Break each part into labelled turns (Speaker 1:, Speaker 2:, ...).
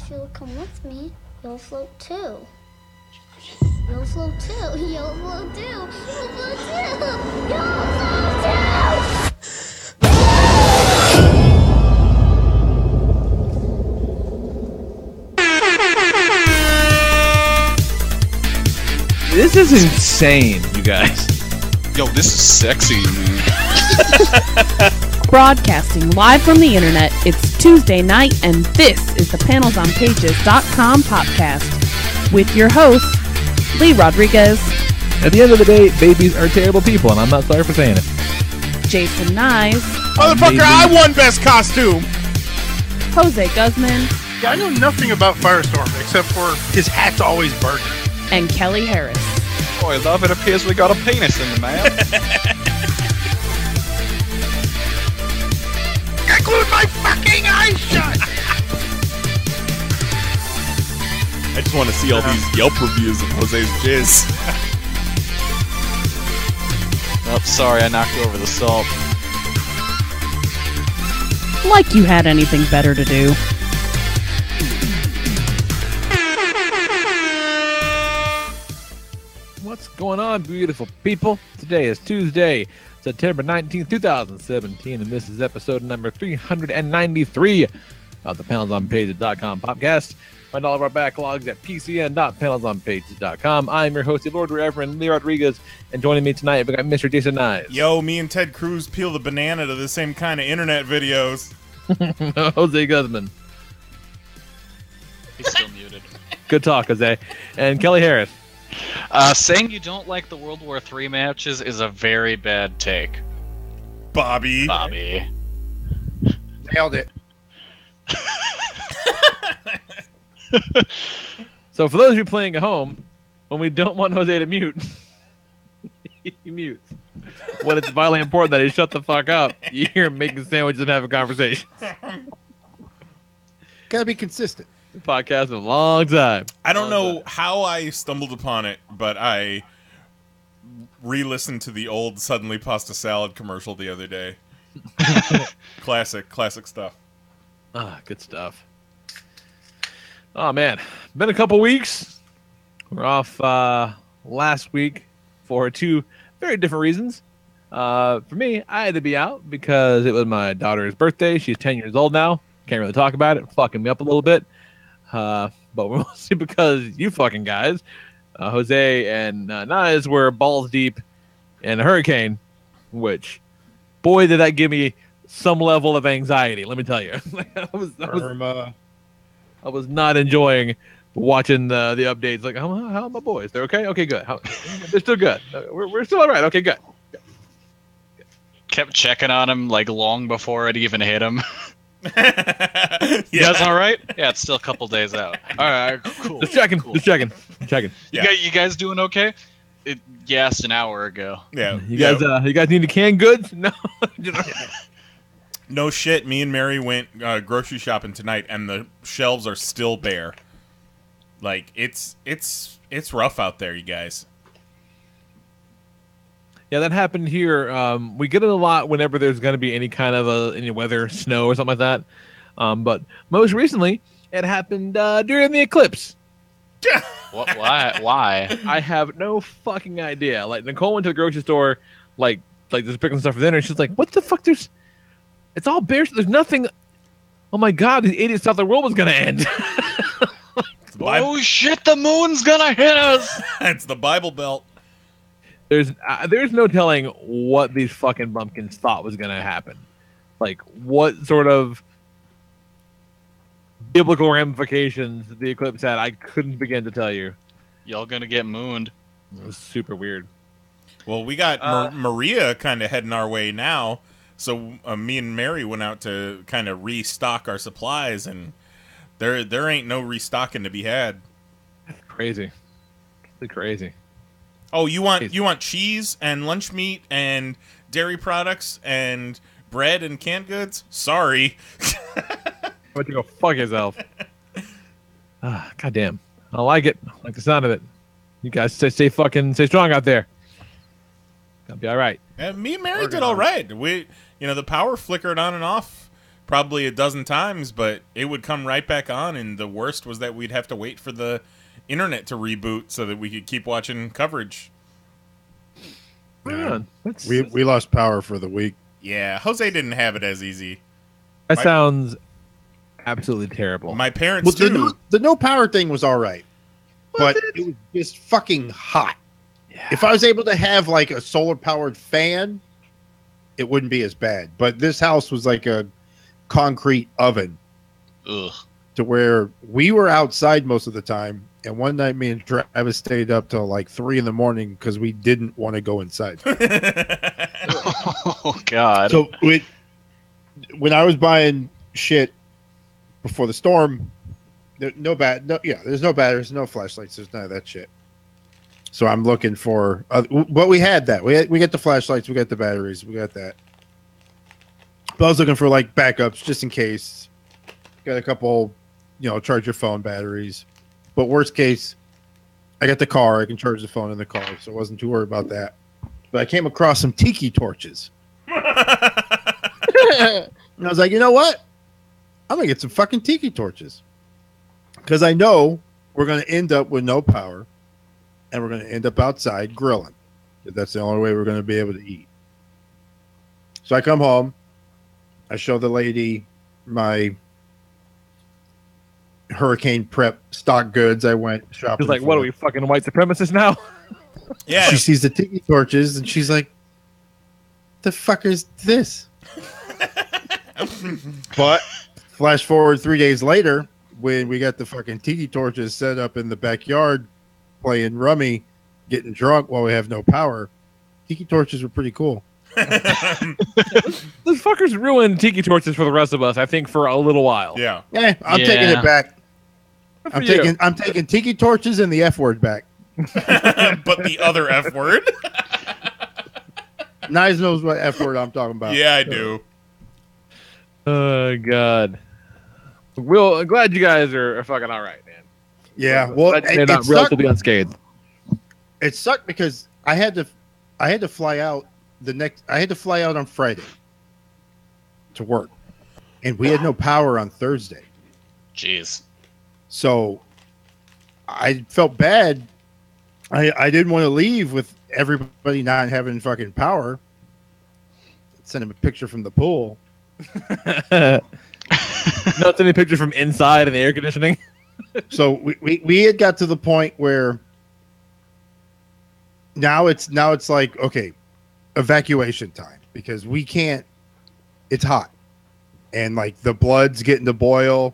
Speaker 1: if you'll come with me, you'll float too. You'll float too. You'll float too. You'll float too. You'll float too.
Speaker 2: This is insane, you guys.
Speaker 3: Yo, this is sexy, man.
Speaker 4: Broadcasting live from the internet, it's Tuesday night, and this is the PanelsOnPages.com podcast with your host, Lee Rodriguez.
Speaker 2: At the end of the day, babies are terrible people, and I'm not sorry for saying it.
Speaker 4: Jason Knize.
Speaker 5: Motherfucker, I won best costume!
Speaker 4: Jose Guzman.
Speaker 5: Yeah, I know nothing about Firestorm except for his hat's always burning.
Speaker 4: And Kelly Harris.
Speaker 3: Boy, love, it appears we got a penis in the mail.
Speaker 5: I glued my fucking eyes shut!
Speaker 6: I just want to see all these Yelp reviews of Jose's jizz.
Speaker 3: Oh, sorry, I knocked over the salt.
Speaker 4: Like you had anything better to do.
Speaker 2: What's going on, beautiful people? Today is Tuesday, September 19th, 2017, and this is episode number 393 of the PanelsOnPages.com podcast. Find all of our backlogs at pcn.panelsonpages.com. I'm your host, the Lord Reverend Lee Rodriguez, and joining me tonight, we got Mr. Jason Knize.
Speaker 6: Yo, me and Ted Cruz peel the banana to the same kind of internet videos.
Speaker 2: Jose Guzman.
Speaker 3: He's still muted.
Speaker 2: Good talk, Jose. And Kelly Harris.
Speaker 3: Saying you don't like the World War III matches is a very bad take.
Speaker 6: Bobby.
Speaker 5: Nailed it.
Speaker 2: So for those of you playing at home, when we don't want Jose to mute, he mutes. When it's vitally important that he shut the fuck up, you hear him making sandwiches and having conversations.
Speaker 5: Gotta be consistent.
Speaker 2: The podcast in a long time.
Speaker 6: I don't know how I stumbled upon it, but I re-listened to the old Suddenly Pasta Salad commercial the other day. Classic stuff.
Speaker 2: Ah, good stuff. Oh, man. Been a couple weeks. We're off last week for two very different reasons. For me, I had to be out because it was my daughter's birthday. She's 10 years old now. Can't really talk about it. Fucking me up a little bit. But mostly because you fucking guys, Jose and Knize, were balls deep in a hurricane, which, boy, did that give me some level of anxiety, let me tell you. I was not enjoying watching the updates. Like, how are my boys? They're okay? Okay, good. They're still good. We're still all right. Okay, good.
Speaker 3: Kept checking on him like long before it even hit him.
Speaker 6: Yeah.
Speaker 3: You guys all right? Yeah, it's still a couple days out. All right, cool.
Speaker 2: Just checking.
Speaker 3: Cool.
Speaker 2: Just checking.
Speaker 6: Yeah.
Speaker 3: You guys doing okay? Yes, an hour ago.
Speaker 6: Yeah.
Speaker 2: You guys need to can goods? No.
Speaker 6: No shit, me and Mary went grocery shopping tonight, and the shelves are still bare. Like, it's rough out there, you guys.
Speaker 2: Yeah, that happened here. We get it a lot whenever there's going to be any kind of any weather, snow or something like that. But most recently, it happened during the eclipse.
Speaker 3: What? Why?
Speaker 2: I have no fucking idea. Like, Nicole went to the grocery store, like just picking stuff for dinner, and she's like, "What the fuck? It's all bare. There's nothing. Oh my god, these idiots thought the world was gonna end."
Speaker 3: Oh shit! The moon's gonna hit us.
Speaker 6: It's the Bible Belt.
Speaker 2: There's no telling what these fucking bumpkins thought was gonna happen. Like, what sort of biblical ramifications the eclipse had, I couldn't begin to tell you.
Speaker 3: Y'all gonna get mooned.
Speaker 2: It was super weird.
Speaker 6: Well, we got Maria kind of heading our way now, so me and Mary went out to kind of restock our supplies, and there ain't no restocking to be had.
Speaker 2: Crazy. Crazy.
Speaker 6: Oh, you want cheese and lunch meat and dairy products and bread and canned goods? Sorry.
Speaker 2: Why don't you go fuck yourself? God damn. I like it. I like the sound of it. You guys stay strong out there. Gonna be all right.
Speaker 6: And me and Mary did all right. The power flickered on and off probably a dozen times, but it would come right back on, and the worst was that we'd have to wait for the internet to reboot so that we could keep watching coverage.
Speaker 2: Man,
Speaker 7: We lost power for the week.
Speaker 6: Yeah, Jose didn't have it as easy.
Speaker 2: that sounds absolutely terrible.
Speaker 6: My parents
Speaker 7: Well,
Speaker 6: too.
Speaker 7: the no power thing was all right, but it was just fucking hot.
Speaker 2: Yeah.
Speaker 7: If I was able to have like a solar powered fan, it wouldn't be as bad. But this house was like a concrete oven
Speaker 3: Ugh.
Speaker 7: to where we were outside most of the time. And one night, me and Travis stayed up till like 3 a.m. because we didn't want to go inside.
Speaker 3: Oh God.
Speaker 7: So when I was buying shit before the storm, there's no batteries, no flashlights, there's none of that shit. So I'm looking for, but we had that. We get the flashlights, we got the batteries, we got that. But I was looking for like backups just in case. Got a couple, charge your phone batteries. But worst case, I got the car. I can charge the phone in the car, so I wasn't too worried about that. But I came across some tiki torches. And I was like, you know what? I'm going to get some fucking tiki torches. Because I know we're going to end up with no power. And we're going to end up outside grilling. That's the only way we're going to be able to eat. So I come home. I show the lady my hurricane prep stock goods. I went shopping.
Speaker 2: She's like, what are we, fucking white supremacists now?
Speaker 6: Yeah.
Speaker 7: She sees the tiki torches and she's like, the fuck is this? But flash forward 3 days later, when we got the fucking tiki torches set up in the backyard, playing rummy, getting drunk while we have no power, tiki torches were pretty cool.
Speaker 2: Those fuckers ruined tiki torches for the rest of us, I think, for a little while.
Speaker 6: Yeah.
Speaker 7: I'm taking it back.
Speaker 2: Good for
Speaker 7: I'm taking tiki torches and the F word back.
Speaker 6: But the other F word?
Speaker 7: Knize knows what F word I'm talking about.
Speaker 6: Yeah, I do.
Speaker 2: Oh, God. I'm glad you guys are fucking all right, man.
Speaker 7: Yeah, well,
Speaker 2: Glad they're not relatively unscathed.
Speaker 7: It sucked because I had to fly out on Friday to work, and we had no power on Thursday.
Speaker 3: Jeez.
Speaker 7: So I felt bad. I didn't want to leave with everybody not having fucking power. Send him a picture from the pool.
Speaker 2: Not any picture from inside in the air conditioning.
Speaker 7: So we had got to the point where now it's like, okay, evacuation time, because we can't, it's hot and like the blood's getting to boil,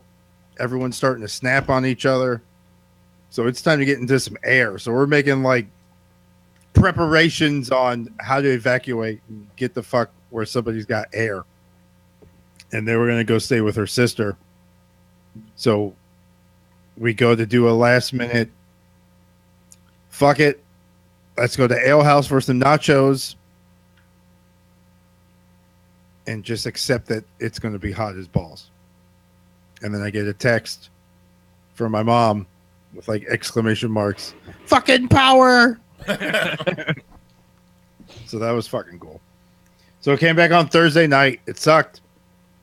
Speaker 7: everyone's starting to snap on each other, so it's time to get into some air. So we're making like preparations on how to evacuate and get the fuck where somebody's got air, and they were going to go stay with her sister. So we go to do a last minute, fuck it, let's go to Ale House for some nachos and just accept that it's going to be hot as balls. And then I get a text from my mom with like exclamation marks, fucking power. So that was fucking cool. So it came back on Thursday night. It sucked.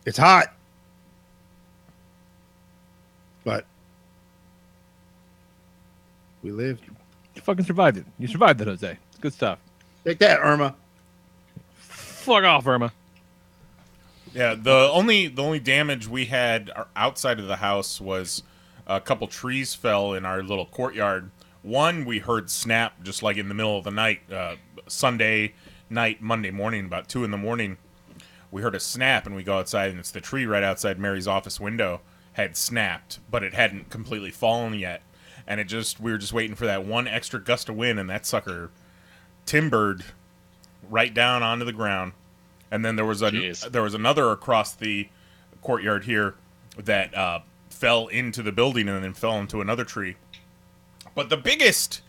Speaker 7: It's hot. But we lived.
Speaker 2: You fucking survived it. You survived it, Jose. It's good stuff.
Speaker 7: Take that, Irma.
Speaker 2: Fuck off, Irma.
Speaker 6: Yeah, the only damage we had outside of the house was a couple trees fell in our little courtyard. One we heard snap just like in the middle of the night, Sunday night, Monday morning, about 2 a.m. We heard a snap and we go outside and it's the tree right outside Mary's office window had snapped, but it hadn't completely fallen yet. And we were just waiting for that one extra gust of wind, and that sucker timbered right down onto the ground. And then there was another across the courtyard here that fell into the building and then fell into another tree. But the biggest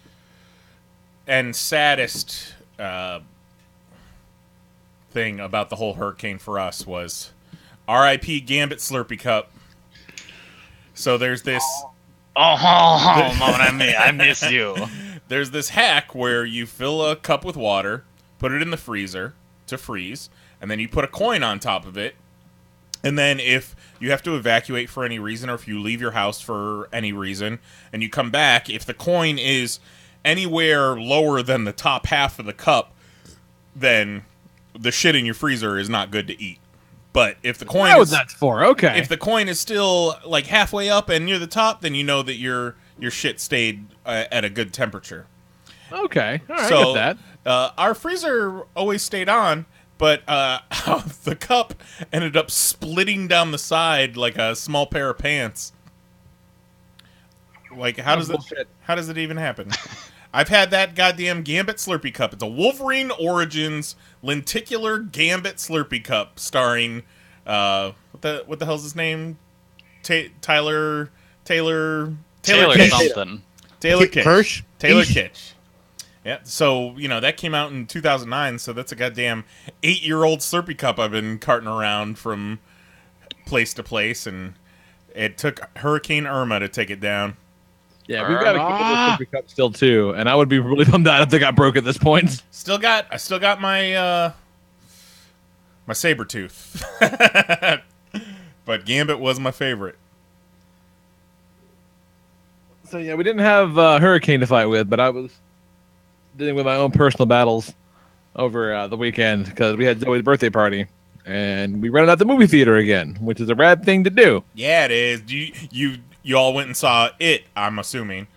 Speaker 6: and saddest thing about the whole hurricane for us was R.I.P. Gambit Slurpee Cup. So there's this...
Speaker 3: Oh, mon ami, I miss you.
Speaker 6: There's this hack where you fill a cup with water, put it in the freezer to freeze, and then you put a coin on top of it, And then if you have to evacuate for any reason, or if you leave your house for any reason, and you come back, if the coin is anywhere lower than the top half of the cup, then the shit in your freezer is not good to eat. But if the coin
Speaker 2: what that's for? Okay.
Speaker 6: if the coin is still like halfway up and near the top, then you know that your shit stayed at a good temperature.
Speaker 2: Okay. All right.
Speaker 6: So
Speaker 2: I get that.
Speaker 6: our freezer always stayed on, but the cup ended up splitting down the side like a small pair of pants. Like how does it even happen? I've had that goddamn Gambit Slurpee cup. It's a Wolverine Origins lenticular Gambit Slurpee cup starring what the hell's his name? Taylor
Speaker 3: something.
Speaker 6: Taylor Kitsch.
Speaker 7: Hirsch?
Speaker 6: Taylor Kitsch. Yeah, so, that came out in 2009, so that's a goddamn 8-year-old Slurpee cup I've been carting around from place to place, and it took Hurricane Irma to take it down.
Speaker 2: Yeah, we've got a couple of cup still too, and I would be really bummed out if they got broke at this point.
Speaker 6: I still got my my Sabretooth. But Gambit was my favorite.
Speaker 2: So yeah, we didn't have Hurricane to fight with, but I was dealing with my own personal battles over the weekend because we had Zoe's birthday party, and we rented out the movie theater again, which is a rad thing to do.
Speaker 6: Yeah, it is. You all went and saw it, I'm assuming.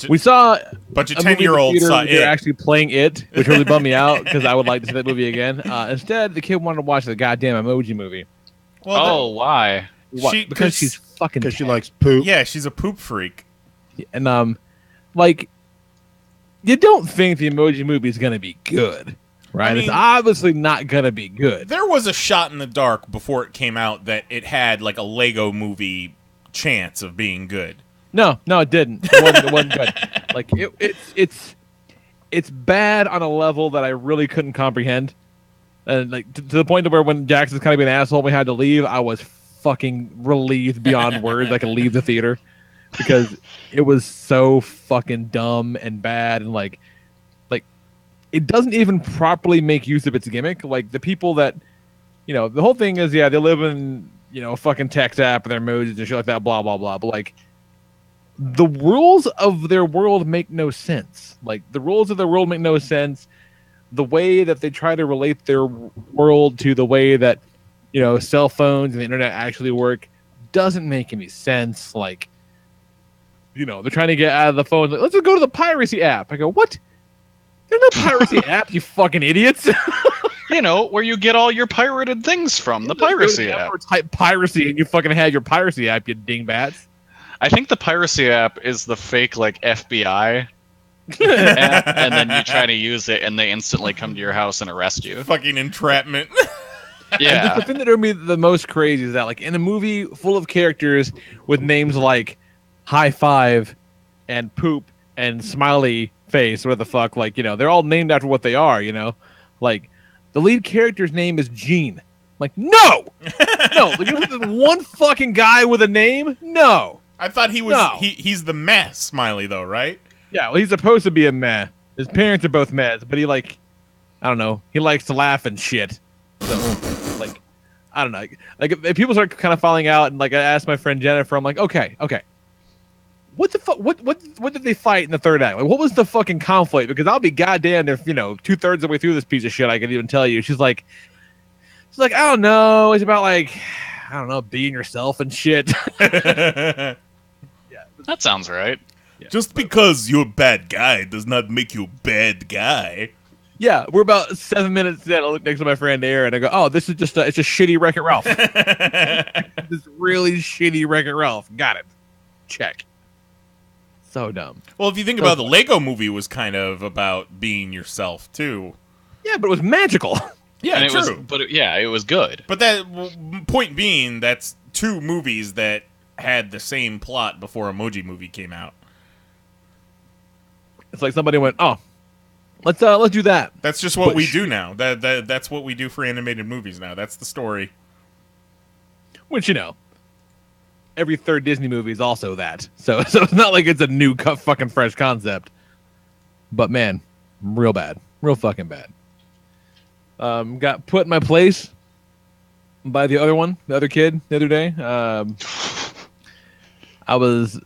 Speaker 2: We saw
Speaker 6: bunch of 10-year-olds saw it.
Speaker 2: They're actually playing it, which really bummed me out because I would like to see that movie again. Instead, the kid wanted to watch the goddamn Emoji Movie.
Speaker 3: Well, why?
Speaker 2: Because she's fucking.
Speaker 7: Because she likes poop.
Speaker 6: Yeah, she's a poop freak.
Speaker 2: And like, you don't think the Emoji Movie is gonna be good, right? I mean, it's obviously not gonna be good.
Speaker 6: There was a shot in the dark before it came out that it had like a Lego Movie chance of being good.
Speaker 2: No, it didn't. It wasn't good. Like it's bad on a level that I really couldn't comprehend, and like to the point where when Jackson's kind of being an asshole, we had to leave. I was fucking relieved beyond words. I could leave the theater because it was so fucking dumb and bad, and like it doesn't even properly make use of its gimmick. Like the people that, the whole thing is, yeah, they live in a fucking text app and their emojis and shit like that, blah blah blah. But like, the rules of their world make no sense. Like the rules of their world make no sense. The way that they try to relate their world to the way that cell phones and the internet actually work doesn't make any sense. Like, they're trying to get out of the phone. Like, let's just go to the piracy app. I go, what? There's no piracy app, you fucking idiots.
Speaker 3: Where you get all your pirated things from, the piracy app.
Speaker 2: Type piracy and you fucking had your piracy app, you dingbats.
Speaker 3: I think the piracy app is the fake, like, FBI app, and then you try to use it, and they instantly come to your house and arrest you.
Speaker 6: Fucking entrapment.
Speaker 3: Yeah.
Speaker 2: The thing that drove me the most crazy is that, like, in a movie full of characters with names like High Five and Poop and Smiley Face, what the fuck, like, they're all named after what they are, Like, the lead character's name is Gene. Like, no! No, like, there's one fucking guy with a name? No.
Speaker 6: I thought he was. No. He's the meh Smiley though, right?
Speaker 2: Yeah, well, he's supposed to be a meh. His parents are both mehs, but he I don't know. He likes to laugh and shit. So, like, I don't know. Like, if people start kind of falling out, and like, I asked my friend Jennifer, I'm like, okay. What the fuck? What did they fight in the third act? Like, what was the fucking conflict? Because I'll be goddamned if 2/3 of the way through this piece of shit I can even tell you. She's like, I don't know. It's about like, I don't know, being yourself and shit.
Speaker 3: That sounds right.
Speaker 6: Yeah. Just because you're a bad guy does not make you a bad guy.
Speaker 2: Yeah, we're about 7 minutes in. I look next to my friend Aaron. I go, "Oh, this is just it's a shitty Wreck-It Ralph. This really shitty Wreck-It Ralph. Got it. Check." So dumb.
Speaker 6: Well, if you think about the Lego Movie, was kind of about being yourself too.
Speaker 2: Yeah, but it was magical.
Speaker 6: Yeah,
Speaker 3: and
Speaker 6: true.
Speaker 3: It was good.
Speaker 6: But that point being, that's two movies that had the same plot before Emoji Movie came out.
Speaker 2: It's like somebody went, "Oh, let's do that."
Speaker 6: That's just what we do now. That's what we do for animated movies now. That's the story.
Speaker 2: Which every third Disney movie is also that. So it's not like it's a new fucking fresh concept. But man, real bad, real fucking bad. Got put in my place by the other kid, the other day. It was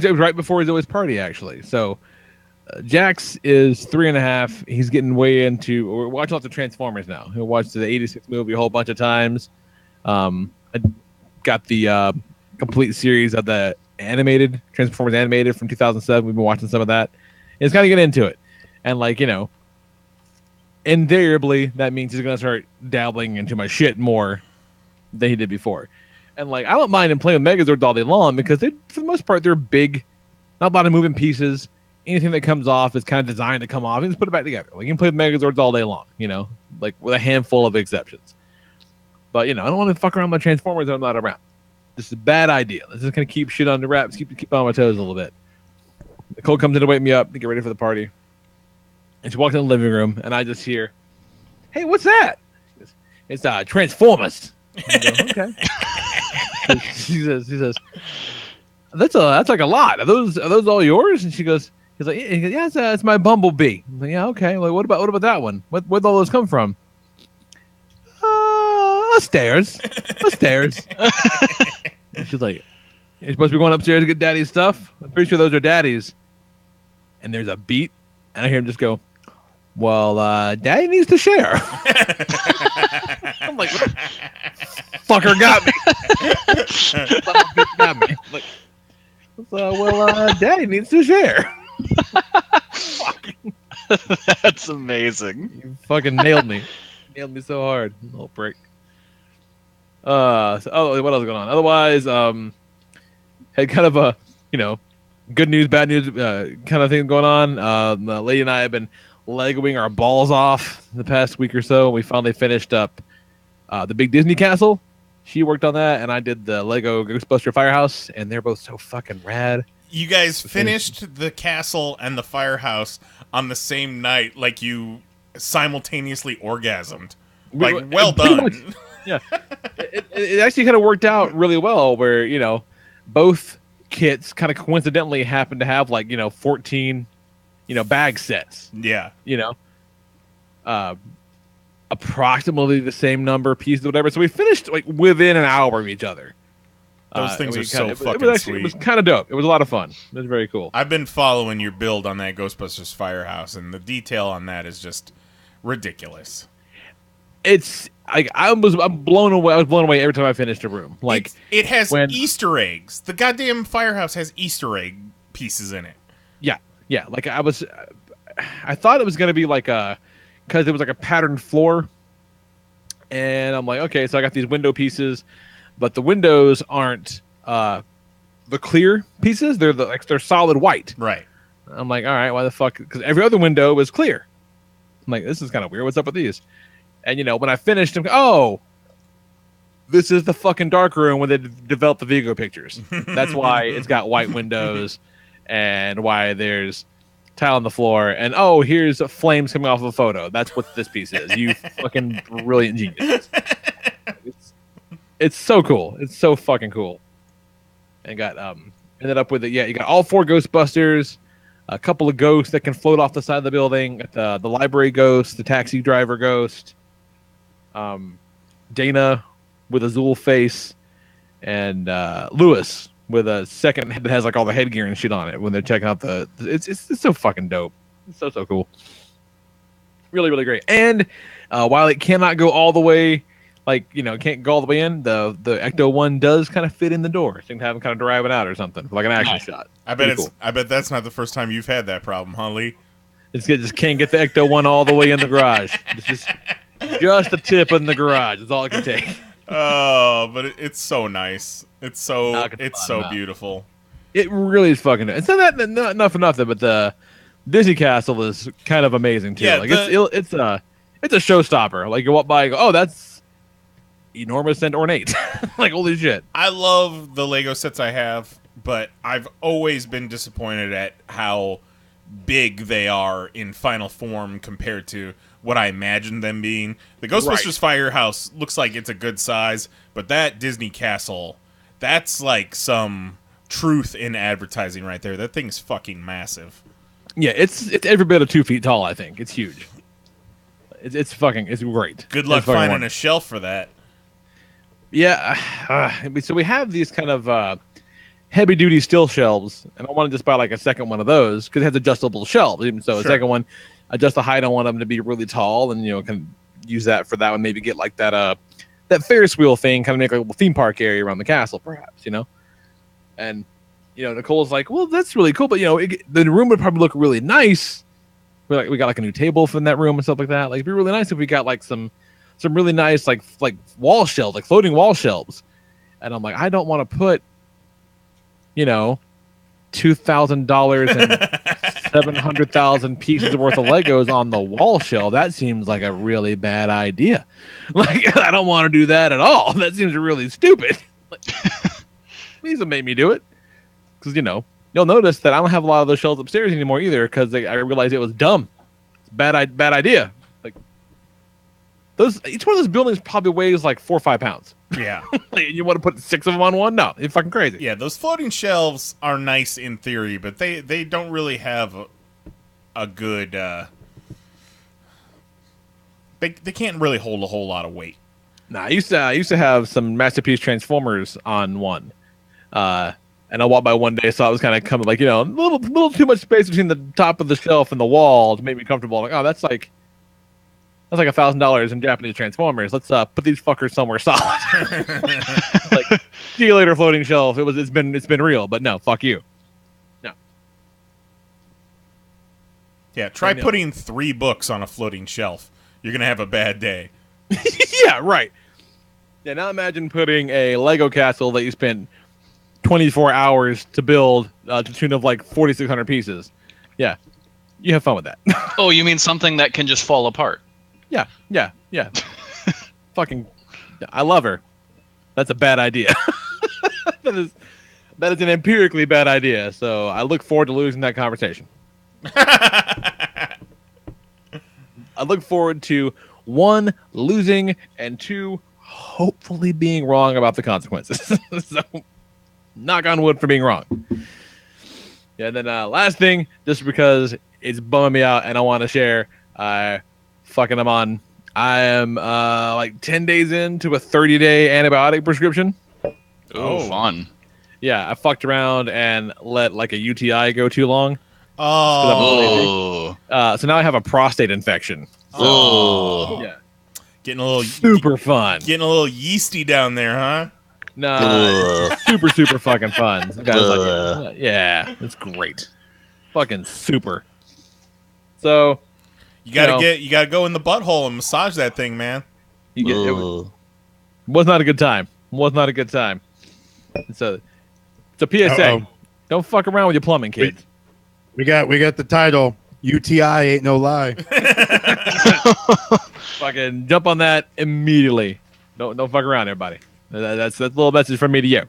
Speaker 2: right before his always party, actually. So Jax is 3.5. He's getting way into. We're watching lots of Transformers now. He'll watch the '86 movie a whole bunch of times. I got the complete series of the animated Transformers animated from 2007. We've been watching some of that. And he's kind of getting into it, and invariably that means he's gonna start dabbling into my shit more than he did before. And I don't mind him playing with Megazords all day long because for the most part they're big, not a lot of moving pieces. Anything that comes off is kind of designed to come off and just put it back together. You can play with Megazords all day long, with a handful of exceptions. But I don't want to fuck around with my Transformers when I'm not around. This is a bad idea. Let's just kind of keep shit under wraps, keep on my toes a little bit. Nicole comes in to wake me up to get ready for the party. And she walks in the living room, and I just hear, "Hey, what's that?" It's Transformers. I go, okay. She says, that's like a lot. Are those all yours? And he's like, yeah, it's my Bumblebee. I'm like, yeah, okay. What about that one? Where'd all those come from? Upstairs. And she's like, you're supposed to be going upstairs to get Daddy's stuff? I'm pretty sure those are Daddy's. And there's a beat, and I hear him just go, well, Daddy needs to share. I'm like, fucker got me. Daddy needs to share. Fuck.
Speaker 3: That's amazing.
Speaker 2: You fucking nailed me. Nailed me so hard, little prick. What else is going on? Otherwise, had kind of a, good news, bad news kind of thing going on. The lady and I have been Legoing our balls off the past week or so. We finally finished up the big Disney castle. She worked on that, and I did the Lego Ghostbuster Firehouse, and they're both so fucking rad.
Speaker 6: You guys finished the castle and the firehouse on the same night, like you simultaneously orgasmed. Well done.
Speaker 2: Much, yeah. It actually kind of worked out really well where, both kits kind of coincidentally happened to have 14 bag sets.
Speaker 6: Yeah.
Speaker 2: Approximately the same number of pieces or whatever. So we finished within an hour of each other.
Speaker 6: Those things are so fucking sweet.
Speaker 2: It was kind of dope. It was a lot of fun. It was very cool.
Speaker 6: I've been following your build on that Ghostbusters Firehouse, and the detail on that is just ridiculous.
Speaker 2: It's I'm blown away. I was blown away every time I finished a room.
Speaker 6: It has Easter eggs. The goddamn firehouse has Easter egg pieces in it.
Speaker 2: Yeah. I thought it was gonna be because it was a patterned floor, and I'm like, okay, so I got these window pieces, but the windows aren't the clear pieces. They're solid white.
Speaker 6: Right.
Speaker 2: I'm like, all right, why the fuck? Because every other window was clear. I'm like, this is kind of weird. What's up with these? And when I finished, I'm this is the fucking dark room when they developed the Vigo pictures. That's why it's got white windows, and why there's tile on the floor, and here's flames coming off of a photo. That's what this piece is. You fucking brilliant genius. It's so cool. It's so fucking cool. And got ended up with it. Yeah, you got all 4 Ghostbusters, a couple of ghosts that can float off the side of the building. The library ghost, the taxi driver ghost, Dana with a Zool face, and Lewis with a second head that has all the headgear and shit on it when they're checking out it's so fucking dope. It's so cool. Really, really great. And while it cannot go all the way, can't go all the way in, the Ecto one does kind of fit in the door. So you can have them kind of driving out or something, like an action shot.
Speaker 6: I bet that's not the first time you've had that problem, huh, Lee?
Speaker 2: Just can't get the Ecto one all the way in the garage. It's just the tip in the garage. That's all it can take.
Speaker 6: Oh, but it's so nice. It's so beautiful.
Speaker 2: It really is fucking nice. It's not for nothing, but the Disney Castle is kind of amazing too.
Speaker 6: Yeah,
Speaker 2: it's a showstopper. You walk by and go, oh, that's enormous and ornate. Holy shit.
Speaker 6: I love the Lego sets I have, but I've always been disappointed at how big they are in final form compared to what I imagined them being. The Ghostbusters Firehouse looks like it's a good size, but that Disney Castle, that's like truth in advertising right there. That thing's fucking massive.
Speaker 2: Yeah, it's every bit of 2 feet tall, I think. It's huge. It's great.
Speaker 6: Good luck finding a shelf for that.
Speaker 2: Yeah. So we have these kind of heavy duty steel shelves, and I want to just buy like a second one of those because it has adjustable shelves. Even so, a second one, adjust the height. I want them to be really tall, and can use that for that one. Maybe get like that that Ferris wheel thing, kind of make like a little theme park area around the castle, perhaps. And Nicole's like, well, that's really cool, but the room would probably look really nice. We got like a new table in that room and stuff like that. Like, it'd be really nice if we got like some really nice like wall shelves, like floating wall shelves. And I'm like, I don't want to put $2,000 and 700,000 pieces worth of Legos on the wall shelf. That seems like a really bad idea. Like, I don't want to do that at all. That seems really stupid. Like, please don't make me do it. Because, you'll notice that I don't have a lot of those shelves upstairs anymore either because I realized it was dumb. It's a bad idea. Like, each one of those buildings probably weighs like 4 or 5 pounds.
Speaker 6: Yeah.
Speaker 2: You want to put 6 of them on one? No, you're fucking crazy.
Speaker 6: Yeah, those floating shelves are nice in theory, but they don't really have a good... They can't really hold a whole lot of weight.
Speaker 2: Nah, I used to have some Masterpiece Transformers on one. And I walked by one day, so I was kind of coming like, a little too much space between the top of the shelf and the wall to make me comfortable. Like, oh, that's like $1,000 in Japanese Transformers. Let's put these fuckers somewhere solid. Like, see you later, floating shelf. It's been real, but no, fuck you. No.
Speaker 6: Yeah, try putting 3 books on a floating shelf. You're gonna have a bad day.
Speaker 2: Yeah, right. Yeah, now imagine putting a Lego castle that you spent 24 hours to build to the tune of like 4,600 pieces. Yeah, you have fun with that.
Speaker 3: Oh, you mean something that can just fall apart?
Speaker 2: Yeah. Fucking, I love her. That's a bad idea. that is an empirically bad idea. So I look forward to losing that conversation. I look forward to 1, losing, and 2, hopefully being wrong about the consequences. So, knock on wood for being wrong. Yeah, and then last thing, just because it's bumming me out and I want to share, fucking I'm on. I am like 10 days into a 30-day antibiotic prescription.
Speaker 3: Oh, fun.
Speaker 2: Yeah, I fucked around and let like a UTI go too long.
Speaker 6: Oh.
Speaker 2: So now I have a prostate infection.
Speaker 3: Oh.
Speaker 2: Yeah.
Speaker 6: Getting a little
Speaker 2: super fun.
Speaker 6: Getting a little yeasty down there, huh?
Speaker 2: No, it's super fucking fun. The guy's like, yeah, it's great. Fucking super. So
Speaker 6: you gotta go in the butthole and massage that thing, man.
Speaker 2: It was not a good time. It's a PSA.
Speaker 7: Uh-oh.
Speaker 2: Don't fuck around with your plumbing, kids.
Speaker 7: We got the title. UTI ain't no lie.
Speaker 2: Fucking jump on that immediately. Don't fuck around, everybody. That's a little message from me to you.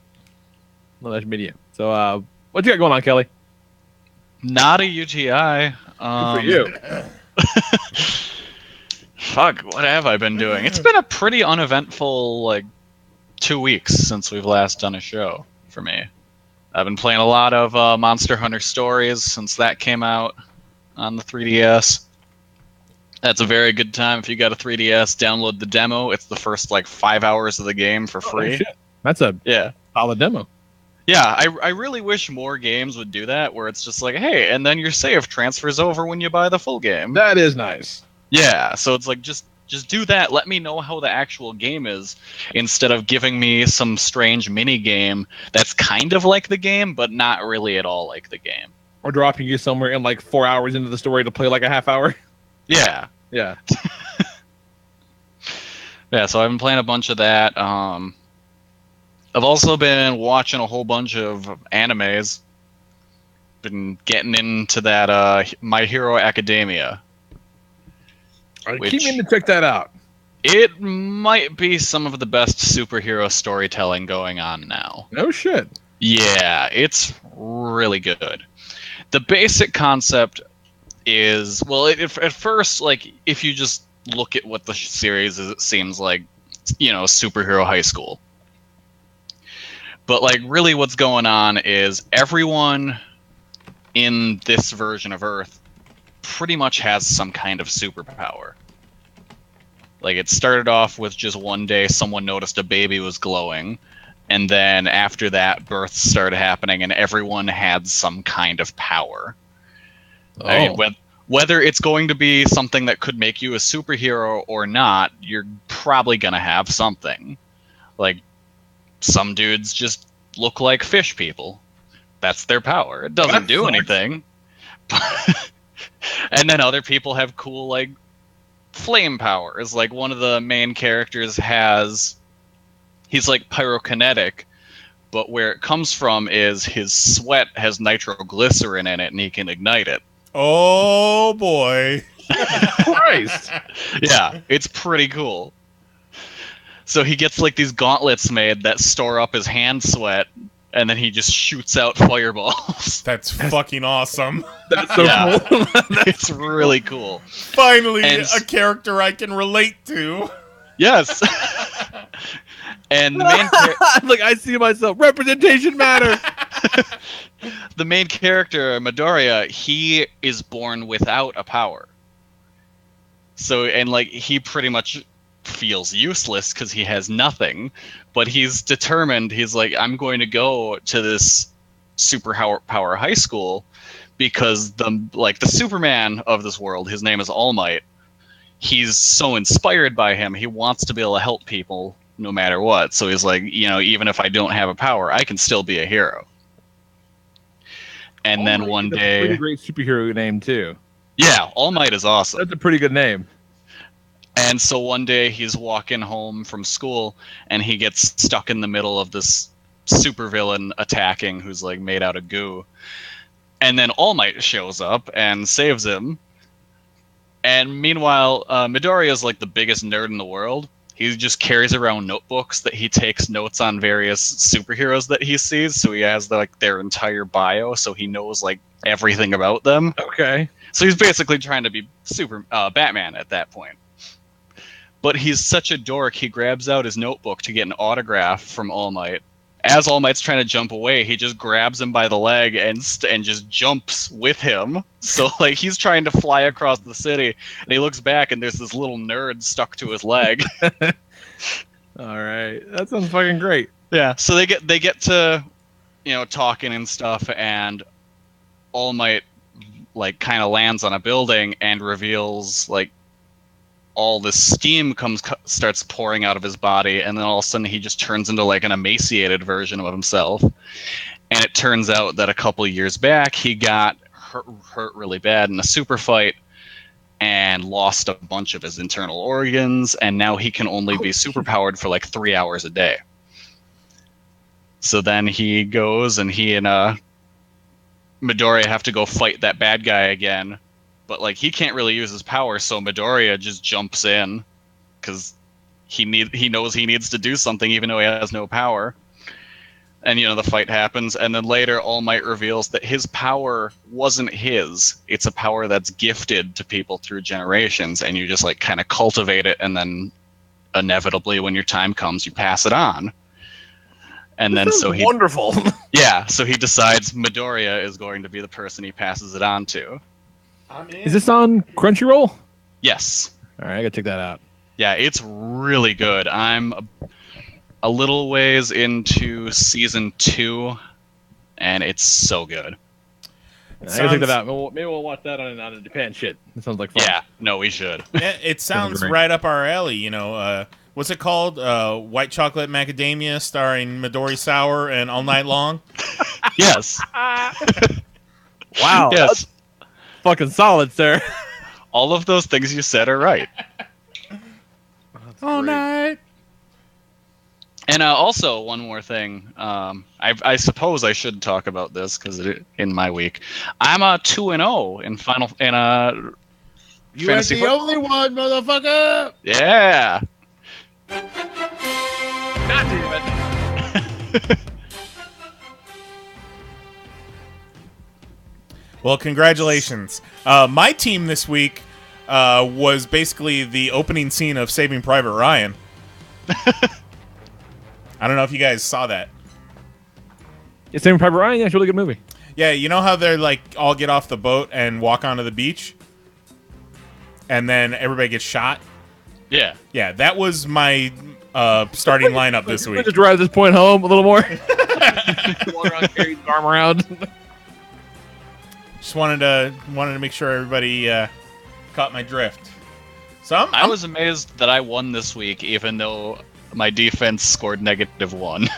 Speaker 2: So, what you got going on, Kelly?
Speaker 3: Not a UTI.
Speaker 2: Good for you.
Speaker 3: Fuck, what have I been doing? It's been a pretty uneventful, 2 weeks since we've last done a show for me. I've been playing a lot of Monster Hunter Stories since that came out on the 3DS. That's a very good time. If you got a 3DS, download the demo. It's the first 5 hours of the game for free.
Speaker 2: Oh, shit. That's a solid demo.
Speaker 3: Yeah, I really wish more games would do that, where it's just like, hey, and then your save transfers over when you buy the full game.
Speaker 2: That is nice.
Speaker 3: Yeah, so it's like, just do that. Let me know how the actual game is, instead of giving me some strange mini game that's kind of like the game, but not really at all like the game.
Speaker 2: Or dropping you somewhere in 4 hours into the story to play a half hour.
Speaker 3: Yeah.
Speaker 2: Yeah.
Speaker 3: Yeah, so I've been playing a bunch of that. I've also been watching a whole bunch of animes. Been getting into that My Hero Academia.
Speaker 2: I keep meaning to check that out.
Speaker 3: It might be some of the best superhero storytelling going on now.
Speaker 2: No shit.
Speaker 3: Yeah, it's really good. The basic concept is, well, at first, if you just look at what the series is, it seems like, superhero high school. But, really what's going on is everyone in this version of Earth pretty much has some kind of superpower. Like, it started off with just one day someone noticed a baby was glowing, and then after that, births started happening, and everyone had some kind of power.
Speaker 2: Oh.
Speaker 3: I mean, whether it's going to be something that could make you a superhero or not, you're probably going to have something. Like, some dudes just look like fish people. That's their power. It doesn't do anything. And then other people have cool, like, flame powers. Like, one of the main characters he's like pyrokinetic, but where it comes from is his sweat has nitroglycerin in it and he can ignite it.
Speaker 6: Oh boy.
Speaker 2: Christ.
Speaker 3: Yeah, it's pretty cool. So he gets like these gauntlets made that store up his hand sweat, and then he just shoots out fireballs.
Speaker 6: That's fucking awesome.
Speaker 2: That's so
Speaker 3: Yeah.
Speaker 2: cool.
Speaker 3: It's really cool.
Speaker 6: Finally,
Speaker 3: And-
Speaker 6: a character I can relate to.
Speaker 3: Yes. And the main
Speaker 2: Like, I see myself. Representation matters.
Speaker 3: the main character, Midoriya, he is born without a power. So, and like, he pretty much feels useless because he has nothing, but he's determined. He's like, I'm going to go to this superpower high school because the Superman of this world, his name is All Might. He's so inspired by him. He wants to be able to help people no matter what. So he's like, even if I don't have a power, I can still be a hero. And then one
Speaker 2: That's a
Speaker 3: day,
Speaker 2: pretty great superhero name too.
Speaker 3: yeah, All Might is awesome.
Speaker 2: That's a pretty good name.
Speaker 3: And so one day he's walking home from school and he gets stuck in the middle of this supervillain attacking who's like made out of goo. And then All Might shows up and saves him. And meanwhile, Midoriya is like the biggest nerd in the world. He just carries around notebooks that he takes notes on various superheroes that he sees. So he has like their entire bio, so he knows like everything about them.
Speaker 2: Okay.
Speaker 3: So he's basically trying to be Batman at that point. But he's such a dork, he grabs out his notebook to get an autograph from All Might. As All Might's trying to jump away, he just grabs him by the leg and just jumps with him. So like he's trying to fly across the city, and he looks back, and there's this little nerd stuck to his leg.
Speaker 2: All right. That sounds fucking great.
Speaker 3: Yeah. So they get to talking and stuff, and All Might like kind of lands on a building and reveals like all this steam starts pouring out of his body, and then all of a sudden he just turns into like an emaciated version of himself. And it turns out that a couple years back he got hurt really bad in a super fight and lost a bunch of his internal organs, and now he can only be superpowered for like 3 hours a day. So then he goes and he and Midoriya have to go fight that bad guy again. But like he can't really use his power, so Midoriya just jumps in because he knows he needs to do something even though he has no power. And the fight happens, and then later All Might reveals that his power wasn't his. It's a power that's gifted to people through generations, and you just like kind of cultivate it, and then inevitably when your time comes you pass it on. And then so he
Speaker 2: wonderful.
Speaker 3: yeah, so he decides Midoriya is going to be the person he passes it on to.
Speaker 2: Is this on Crunchyroll?
Speaker 3: Yes.
Speaker 2: All right, I gotta check that out.
Speaker 3: Yeah, it's really good. I'm a little ways into season 2, and it's so good.
Speaker 2: I gotta check that out. Maybe we'll watch that on a Japan shit. That sounds like fun.
Speaker 3: Yeah, no, we should.
Speaker 6: It sounds
Speaker 2: great.
Speaker 6: right up our alley. What's it called? White Chocolate Macadamia, starring Midori Sour and All Night Long.
Speaker 3: Yes.
Speaker 2: Wow.
Speaker 3: Yes.
Speaker 2: That's fucking solid, sir.
Speaker 3: All of those things you said are right.
Speaker 6: All night.
Speaker 3: And also, one more thing. I suppose I should talk about this because in my week, I'm a 2-0 in
Speaker 7: You
Speaker 3: fantasy
Speaker 7: ain't the
Speaker 3: football.
Speaker 7: only one, motherfucker.
Speaker 3: Yeah.
Speaker 2: God damn it.
Speaker 6: Well, congratulations. My team this week was basically the opening scene of Saving Private Ryan. I don't know if you guys saw that.
Speaker 2: Yeah, Saving Private Ryan. Yeah, it's a really good movie.
Speaker 6: Yeah, you know how they're like all get off the boat and walk onto the beach? And then everybody gets shot?
Speaker 3: Yeah.
Speaker 6: Yeah, that was my starting lineup this week.
Speaker 2: Just drive this point home a little more. Walk around, carry his arm around.
Speaker 6: Just wanted to make sure everybody caught my drift. So
Speaker 3: I was amazed that I won this week, even though my defense scored -1.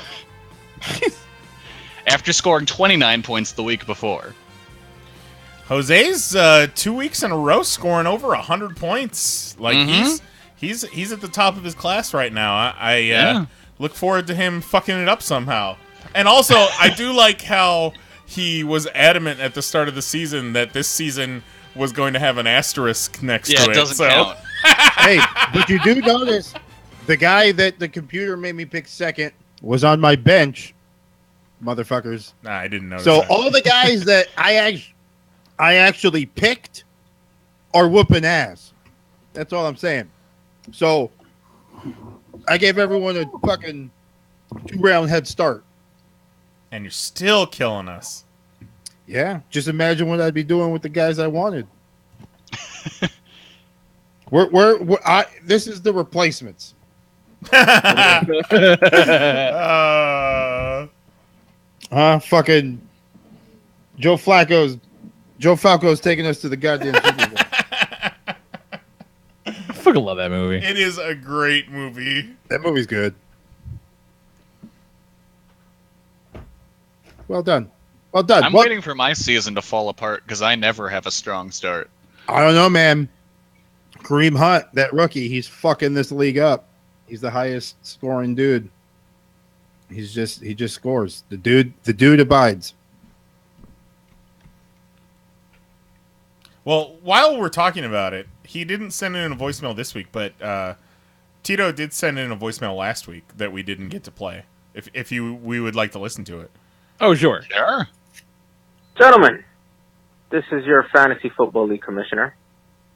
Speaker 3: After scoring 29 points the week before.
Speaker 6: Jose's 2 weeks in a row scoring over 100 points. Like he's at the top of his class right now. I look forward to him fucking it up somehow. And also, I do like how he was adamant at the start of the season that this season was going to have an asterisk next to it.
Speaker 3: Yeah, it doesn't count.
Speaker 7: Hey, but you do notice the guy that the computer made me pick second was on my bench, motherfuckers.
Speaker 6: Nah, I didn't notice
Speaker 7: So
Speaker 6: that.
Speaker 7: all the guys that I actually picked are whooping ass. That's all I'm saying. So I gave everyone a fucking 2-round head start.
Speaker 6: And you're still killing us.
Speaker 7: Yeah, just imagine what I'd be doing with the guys I wanted. This is the replacements. Fucking Joe Falco's taking us to the goddamn Super Bowl.
Speaker 2: I fucking love that movie.
Speaker 6: It is a great movie.
Speaker 7: That movie's good. Well done. Well done.
Speaker 3: I'm waiting for my season to fall apart because I never have a strong start.
Speaker 7: I don't know, man. Kareem Hunt, that rookie, he's fucking this league up. He's the highest scoring dude. He just scores. The dude abides.
Speaker 6: Well, while we're talking about it, he didn't send in a voicemail this week, but Tito did send in a voicemail last week that we didn't get to play. If we would like to listen to it.
Speaker 2: Oh, sure.
Speaker 3: Sure.
Speaker 8: Gentlemen, this is your Fantasy Football League Commissioner,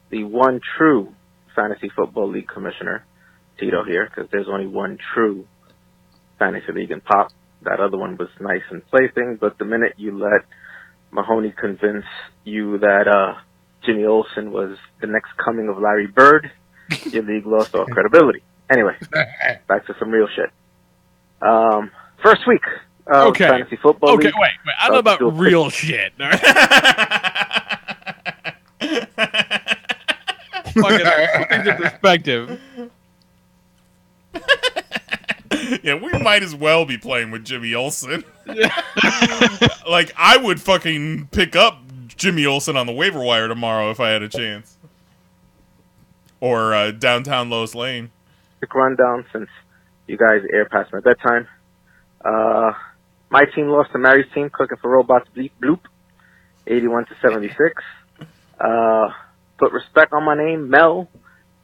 Speaker 8: the one true Fantasy Football League Commissioner, Tito here, because there's only one true Fantasy League in PoP. That other one was nice and plaything, but the minute you let Mahoney convince you that Jimmy Olsen was the next coming of Larry Bird, your league lost all credibility. Anyway, back to some real shit. First week.
Speaker 2: Okay.
Speaker 8: Fantasy Football League.
Speaker 2: Wait. I don't know about real shit.
Speaker 6: Fucking
Speaker 2: Fucking the perspective.
Speaker 6: Yeah, we might as well be playing with Jimmy Olsen. Like, I would fucking pick up Jimmy Olsen on the waiver wire tomorrow if I had a chance. Or downtown Lois Lane.
Speaker 8: Quick rundown since you guys air past my bedtime. My team lost to Mary's team, Cooking for Robots Bloop, 81-76. Put respect on my name. Mel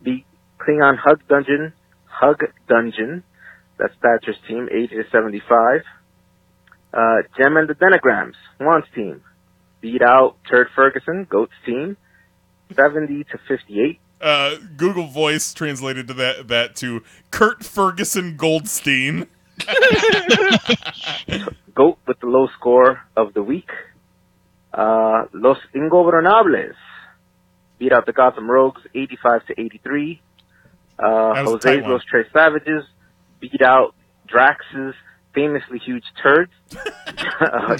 Speaker 8: beat Klingon Hug Dungeon. That's Thatcher's team, 80-75. Gem and the Denigrams, Juan's team, beat out Turd Ferguson, Goat's team, 70-58.
Speaker 6: Google Voice translated to that to Kurt Ferguson Goldstein.
Speaker 8: Goat with the low score of the week. Los Ingobernables beat out the Gotham Rogues 85-83. Jose's Los Tres Savages beat out Drax's famously huge turds.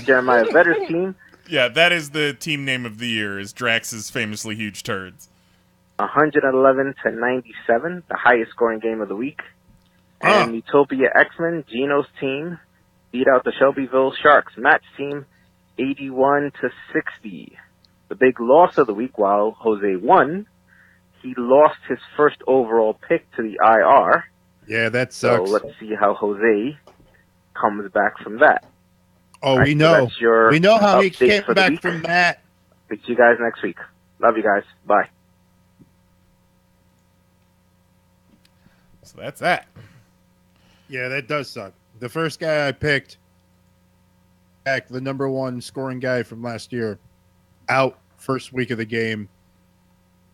Speaker 8: Jeremiah Vetter's team.
Speaker 6: Yeah, that is the team name of the year, is Drax's famously huge turds.
Speaker 8: 111-97, the highest scoring game of the week. And Utopia X-Men, Gino's team, beat out the Shelbyville Sharks. Matt's team, 81-60. The big loss of the week, while Jose won, he lost his first overall pick to the IR.
Speaker 7: Yeah, that sucks.
Speaker 8: So let's see how Jose comes back from that.
Speaker 7: Oh,
Speaker 8: right,
Speaker 7: we know.
Speaker 8: So
Speaker 7: we know how he
Speaker 8: update
Speaker 7: came back from that.
Speaker 8: Speak to you guys next week. Love you guys. Bye.
Speaker 6: So that's that.
Speaker 7: Yeah, that does suck. The first guy I picked, back the number one scoring guy from last year, out first week of the game,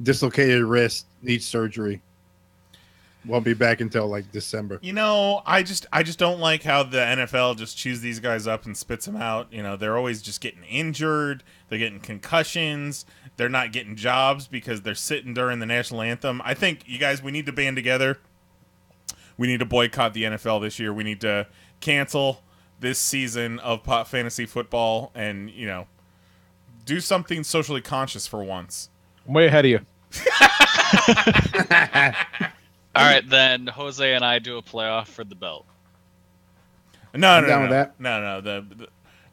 Speaker 7: dislocated wrist, needs surgery. Won't be back until like December.
Speaker 6: You know, I just don't like how the NFL just chews these guys up and spits them out. You know, they're always just getting injured. They're getting concussions. They're not getting jobs because they're sitting during the national anthem. I think, you guys, we need to band together. We need to boycott the NFL this year. We need to cancel this season of PoP fantasy football and, you know, do something socially conscious for once.
Speaker 2: I'm way ahead of you.
Speaker 3: All right, then Jose and I do a playoff for the belt.
Speaker 6: No.
Speaker 7: With that.
Speaker 6: No.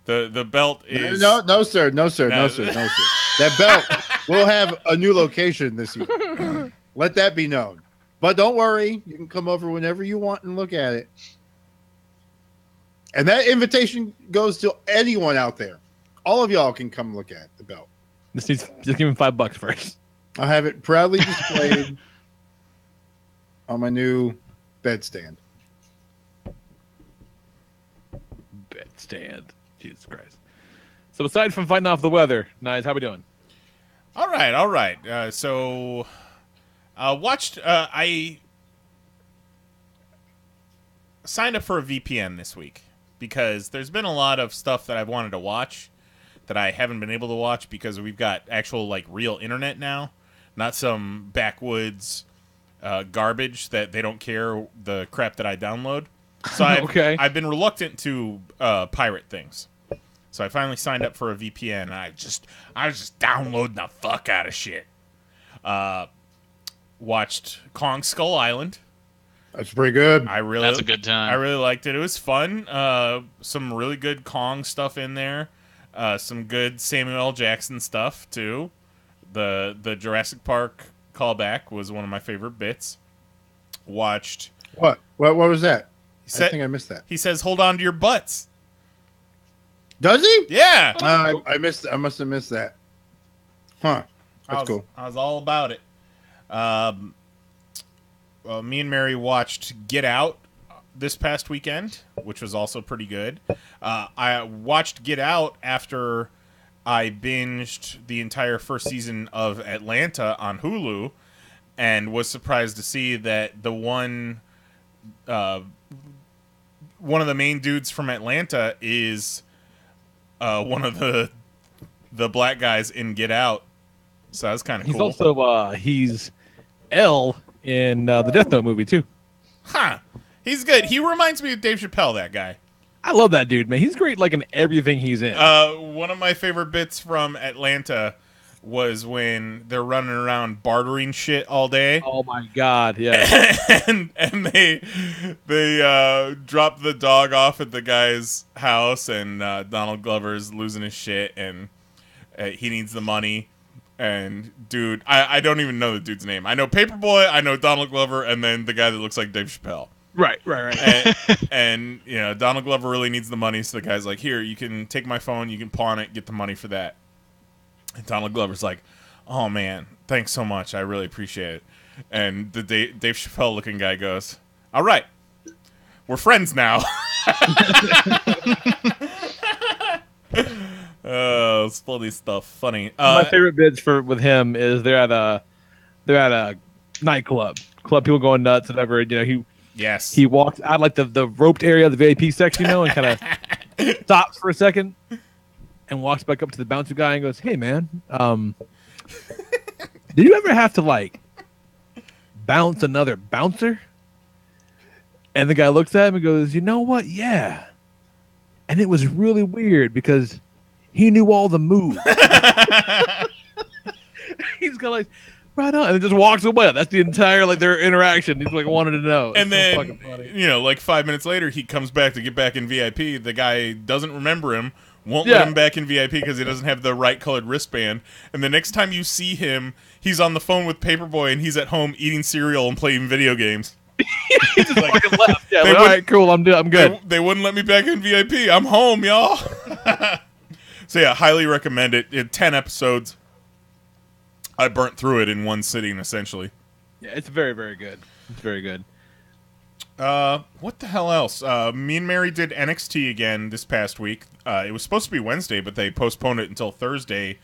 Speaker 6: The belt is
Speaker 7: No, sir. That belt will have a new location this year. Let that be known. But don't worry, you can come over whenever you want and look at it. And that invitation goes to anyone out there. All of y'all can come look at the belt.
Speaker 2: Just give him $5 first.
Speaker 7: I'll have it proudly displayed on my new bedstand.
Speaker 2: Bedstand. Jesus Christ. So aside from fighting off the weather, Knize, how we doing?
Speaker 6: All right. So I signed up for a VPN this week because there's been a lot of stuff that I've wanted to watch that I haven't been able to watch because we've got actual, like, real internet now, not some backwoods garbage that they don't care the crap that I download. So I've been reluctant to pirate things. So I finally signed up for a VPN, and I was just downloading the fuck out of shit. Watched Kong Skull Island.
Speaker 7: That's pretty good.
Speaker 3: That's a good time.
Speaker 6: I really liked it. It was fun. Some really good Kong stuff in there. Some good Samuel L. Jackson stuff too. The Jurassic Park callback was one of my favorite bits. Watched.
Speaker 7: What was that?
Speaker 6: I
Speaker 7: think I missed that.
Speaker 6: He says, "Hold on to your butts."
Speaker 7: Does he?
Speaker 6: Yeah.
Speaker 7: I missed. I must have missed that. Huh. That's cool.
Speaker 6: I was all about it. Me and Mary watched Get Out this past weekend, which was also pretty good. I watched Get Out after I binged the entire first season of Atlanta on Hulu, and was surprised to see that the one of the main dudes from Atlanta is one of the black guys in Get Out. So that's kind of cool.
Speaker 2: He's also he's L in the Death Note movie too.
Speaker 6: Huh. He's good. He reminds me of Dave Chappelle, that guy.
Speaker 2: I love that dude, man. He's great, like, in everything he's in.
Speaker 6: One of my favorite bits from Atlanta was when they're running around bartering shit all day.
Speaker 2: Oh my god, yeah.
Speaker 6: and they drop the dog off at the guy's house, and Donald Glover's losing his shit, and he needs the money. And dude, I don't even know the dude's name. I know Paperboy, I know Donald Glover, and then the guy that looks like Dave Chappelle.
Speaker 2: Right.
Speaker 6: And you know, Donald Glover really needs the money, so the guy's like, "Here, you can take my phone, you can pawn it, get the money for that." And Donald Glover's like, "Oh man, thanks so much, I really appreciate it." And the Dave Chappelle looking guy goes, "All right, we're friends now." It's funny stuff. Funny.
Speaker 2: My favorite bits with him is they're at a nightclub. People going nuts, whatever. You know, he walks out like the roped area of the VIP section, you know, and kind of stops for a second and walks back up to the bouncer guy and goes, "Hey man, did you ever have to like bounce another bouncer?" And the guy looks at him and goes, "You know what? Yeah." And it was really weird because he knew all the moves. He's kind of like, right on, and then just walks away. That's the entire their interaction. He's like wanted to know.
Speaker 6: And then, so fucking funny. You know, like 5 minutes later, he comes back to get back in VIP. The guy doesn't remember him, won't let him back in VIP because he doesn't have the right colored wristband. And the next time you see him, he's on the phone with Paperboy, and he's at home eating cereal and playing video games.
Speaker 2: He just fucking left. Yeah, all right, cool. I'm good.
Speaker 6: They wouldn't let me back in VIP. I'm home, y'all. So yeah, highly recommend it. It 10 episodes. I burnt through it in one sitting, essentially.
Speaker 2: Yeah, it's very, very good. It's very good.
Speaker 6: What the hell else? Me and Mary did NXT again this past week. It was supposed to be Wednesday, but they postponed it until Thursday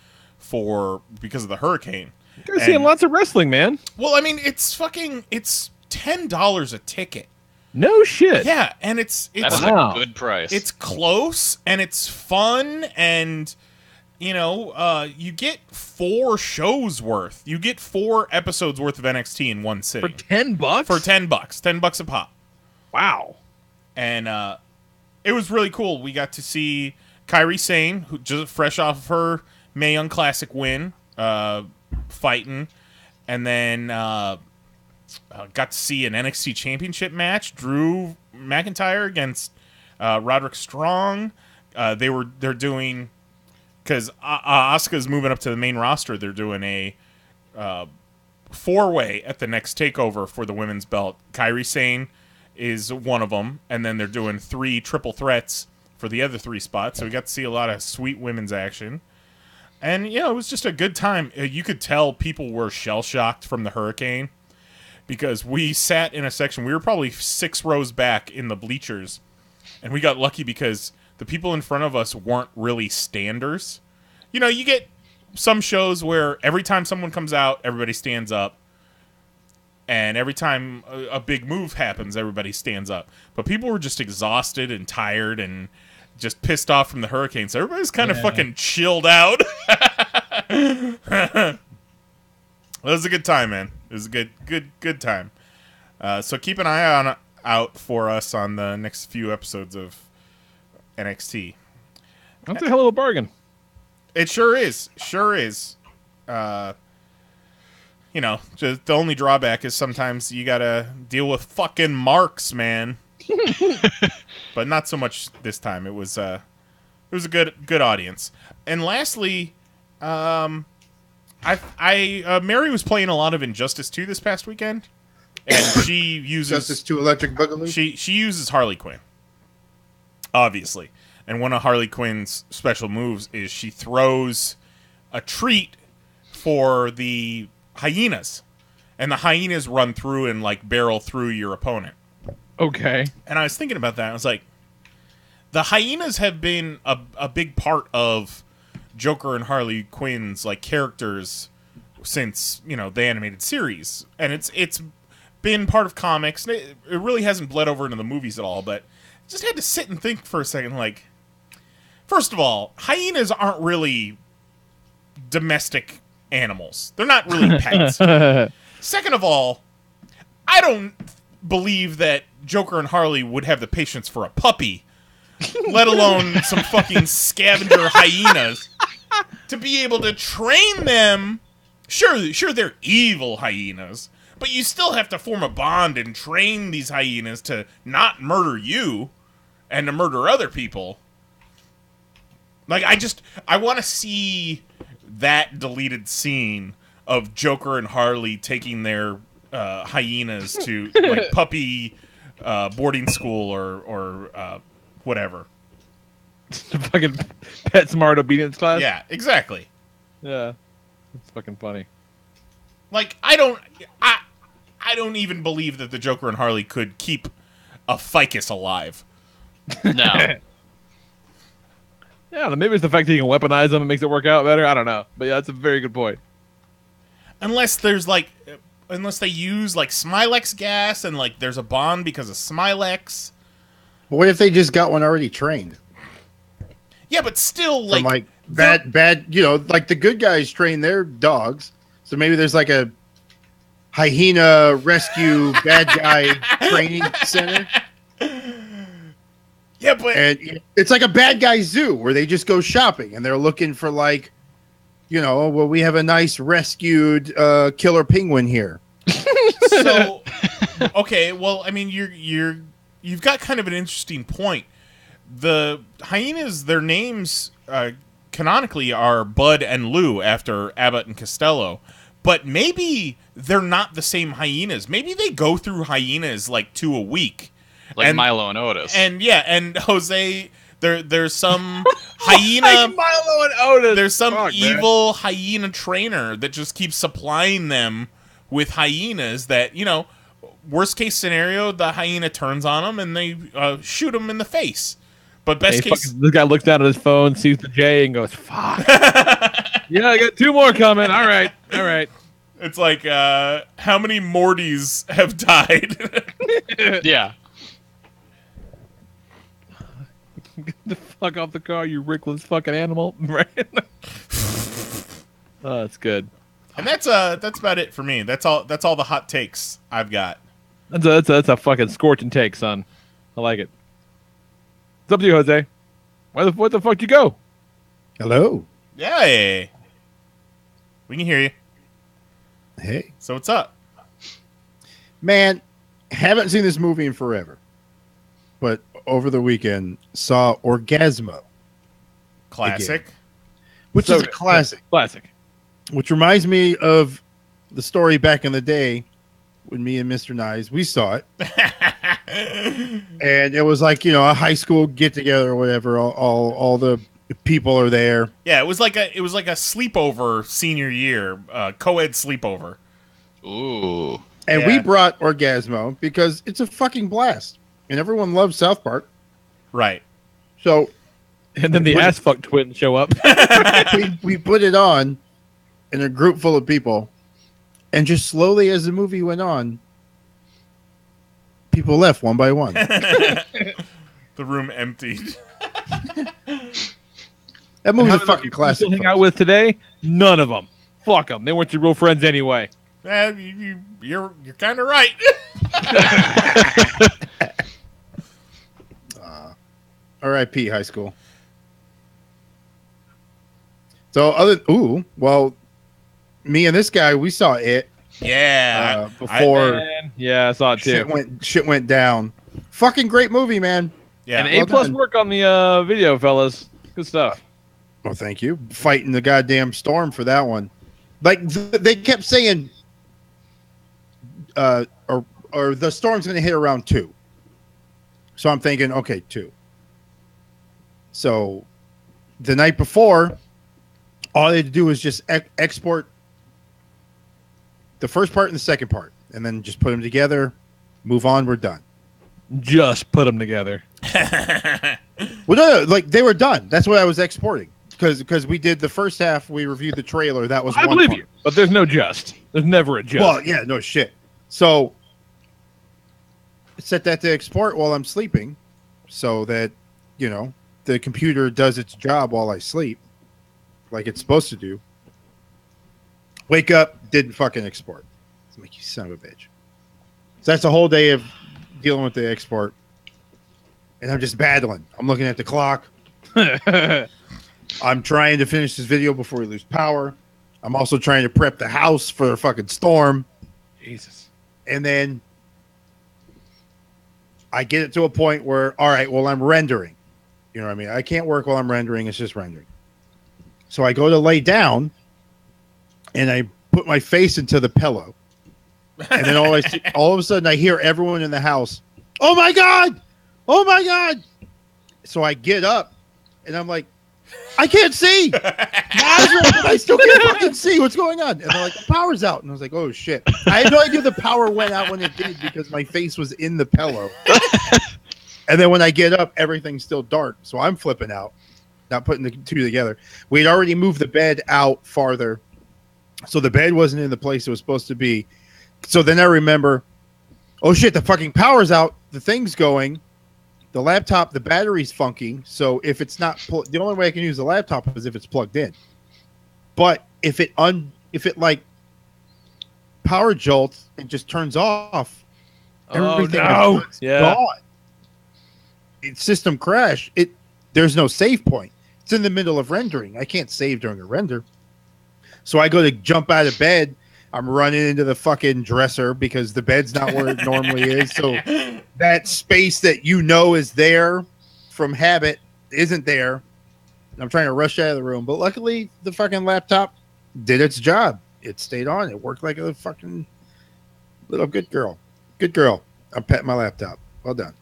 Speaker 6: because of the hurricane.
Speaker 2: You're seeing lots of wrestling, man.
Speaker 6: Well, I mean, it's $10 a ticket.
Speaker 2: No shit.
Speaker 6: Yeah, and it's
Speaker 3: That's
Speaker 2: Wow.
Speaker 3: a good price.
Speaker 6: it's close and it's fun, and you get 4 shows worth. You get 4 episodes worth of NXT in one
Speaker 2: For
Speaker 6: sitting
Speaker 2: $10?
Speaker 6: for $10, $10 a pop.
Speaker 2: Wow.
Speaker 6: And it was really cool. We got to see Kairi Sane, who just fresh off of her Mae Young Classic win, fighting, and then got to see an NXT Championship match. Drew McIntyre against Roderick Strong. They're doing, because Asuka's moving up to the main roster. They're doing a 4-way at the next takeover for the women's belt. Kairi Sane is one of them, and then they're doing 3 triple threats for the other 3 spots. So we got to see a lot of sweet women's action, and it was just a good time. You could tell people were shell shocked from the hurricane, because we sat in a section. We were probably 6 rows back in the bleachers, and we got lucky because the people in front of us weren't really standers. You get some shows where every time someone comes out, everybody stands up. And every time a big move happens, everybody stands up. But people were just exhausted and tired and just pissed off from the hurricane. So everybody's kind of fucking chilled out. It was a good time, man. It was a good time. So keep an eye out for us on the next few episodes of NXT.
Speaker 2: That's a hell of a bargain.
Speaker 6: It sure is. Just the only drawback is sometimes you gotta deal with fucking marks, man. But not so much this time. It was a good audience. And lastly, Mary was playing a lot of Injustice 2 this past weekend, and she uses
Speaker 7: Justice 2 Electric Boogaloo.
Speaker 6: She uses Harley Quinn, obviously. And one of Harley Quinn's special moves is she throws a treat for the hyenas, and the hyenas run through and barrel through your opponent.
Speaker 2: Okay.
Speaker 6: And I was thinking about that. I was like, the hyenas have been a big part of Joker and Harley Quinn's characters since the animated series, and it's been part of comics. It really hasn't bled over into the movies at all, but just had to sit and think for a second. First of all, hyenas aren't really domestic animals. They're not really pets. Second of all, I don't believe that Joker and Harley would have the patience for a puppy, let alone some fucking scavenger hyenas, to be able to train them. Sure, they're evil hyenas, but you still have to form a bond and train these hyenas to not murder you and to murder other people. I want to see that deleted scene of Joker and Harley taking their hyenas to puppy boarding school or whatever.
Speaker 2: Fucking PetSmart obedience class.
Speaker 6: Yeah, exactly.
Speaker 2: Yeah, it's fucking funny.
Speaker 6: I don't even believe that the Joker and Harley could keep a ficus alive.
Speaker 3: No.
Speaker 2: Yeah, maybe it's the fact that you can weaponize them and makes it work out better. I don't know, but yeah, that's a very good point.
Speaker 6: Unless they use Smilex gas and there's a bond because of Smilex.
Speaker 7: What if they just got one already trained?
Speaker 6: Yeah, but still
Speaker 7: From, bad, the good guys train their dogs. So maybe there's a hyena rescue bad guy training center.
Speaker 6: Yeah, but
Speaker 7: and it's like a bad guy zoo where they just go shopping and they're looking for we have a nice rescued killer penguin here.
Speaker 6: So okay, well, I mean, you've got kind of an interesting point. The hyenas, their names canonically are Bud and Lou after Abbott and Costello, but maybe they're not the same hyenas. Maybe they go through hyenas 2 a week.
Speaker 3: Milo and Otis.
Speaker 6: And and Jose, there's some hyena
Speaker 2: Milo and Otis.
Speaker 6: There's some evil hyena trainer that just keeps supplying them with hyenas that, worst case scenario, the hyena turns on them and they shoot them in the face. But best case,
Speaker 2: this guy looks down at his phone, sees the J, and goes, "Fuck." Yeah, I got 2 more coming. All right.
Speaker 6: It's like, how many Mortys have died?
Speaker 3: Yeah.
Speaker 2: Get the fuck off the car, you rickless fucking animal! Right? Oh, that's good.
Speaker 6: And that's about it for me. That's all the hot takes I've got.
Speaker 2: That's a fucking scorching take, son. I like it. It's up to you, Jose. What the fuck you go?
Speaker 7: Hello.
Speaker 6: Yay! We can hear you.
Speaker 7: Hey.
Speaker 6: So what's up?
Speaker 7: Man, haven't seen this movie in forever. But over the weekend, saw Orgasmo.
Speaker 6: Classic.
Speaker 7: Again, which
Speaker 2: So
Speaker 7: is a
Speaker 2: good.
Speaker 7: classic.
Speaker 2: Classic.
Speaker 7: Which reminds me of the story back in the day when me and Mr. Knize, we saw it. And it was like, a high school get together or whatever. All the people are there.
Speaker 6: Yeah, it was like a sleepover senior year, co-ed sleepover.
Speaker 3: Ooh.
Speaker 7: And
Speaker 6: Yeah.
Speaker 7: we brought Orgasmo because it's a fucking blast. And everyone loves South Park.
Speaker 6: Right.
Speaker 7: So
Speaker 2: And then the ass fuck twins show up.
Speaker 7: we put it on in a group full of people. And just slowly as the movie went on, people left one by one.
Speaker 6: The room emptied.
Speaker 7: That movie's
Speaker 2: How
Speaker 7: a
Speaker 2: many
Speaker 7: fucking
Speaker 2: people
Speaker 7: classic.
Speaker 2: you still hang out with today? None of them. Fuck them. They weren't your real friends anyway.
Speaker 6: You're kind of right.
Speaker 7: R.I.P. high school. So me and this guy, we saw it
Speaker 6: Yeah.
Speaker 7: before
Speaker 2: Yeah, I saw it too.
Speaker 7: shit went down. Fucking great movie, man.
Speaker 6: Yeah.
Speaker 2: And
Speaker 7: well
Speaker 2: A+
Speaker 7: done.
Speaker 2: work on the video, fellas. Good stuff.
Speaker 7: Well, thank you. Fighting the goddamn storm for that one. Like they kept saying, or the storm's going to hit around 2. So I'm thinking, okay, 2. So the night before, all they had to do was just export the first part and the second part, and then just put them together. Move on. We're done.
Speaker 2: Just put them together.
Speaker 7: Well, no, like they were done. That's what I was exporting because we did the first half. We reviewed the trailer. That was
Speaker 2: I
Speaker 7: one
Speaker 2: believe
Speaker 7: part.
Speaker 2: you, but there's no just. There's never a just.
Speaker 7: Well, yeah, no shit. So set that to export while I'm sleeping, so that the computer does its job while I sleep, like it's supposed to do. Wake up, didn't fucking export. It's like, you son of a bitch. So that's a whole day of dealing with the export, and I'm just battling. I'm looking at the clock. I'm trying to finish this video before we lose power. I'm also trying to prep the house for a fucking storm.
Speaker 2: Jesus.
Speaker 7: And then I get it to a point where, all right, well, I'm rendering. You know what I mean? I can't work while I'm rendering. It's just rendering. So I go to lay down, and I put my face into the pillow. And then all of a sudden, I hear everyone in the house, "Oh, my God! Oh, my God!" So I get up, and I'm like, I can't see. I still can't fucking see what's going on. And they're like, the power's out. And I was like, oh, shit. I had no idea the power went out when it did because my face was in the pillow. And then when I get up, everything's still dark. So I'm flipping out, not putting the two together. We had already moved the bed out farther. So the bed wasn't in the place it was supposed to be. So then I remember, oh, shit, the fucking power's out. The thing's going. The laptop, the battery's funky. So if it's not, the only way I can use the laptop is if it's plugged in. But if it like power jolts and just turns off, everything is gone. It's system crash. There's no save point. It's in the middle of rendering. I can't save during a render. So I go to jump out of bed. I'm running into the fucking dresser because the bed's not where it normally is. So that space that is there from habit isn't there. I'm trying to rush out of the room. But luckily, the fucking laptop did its job. It stayed on. It worked like a fucking little good girl. Good girl. I'm petting my laptop. Well done.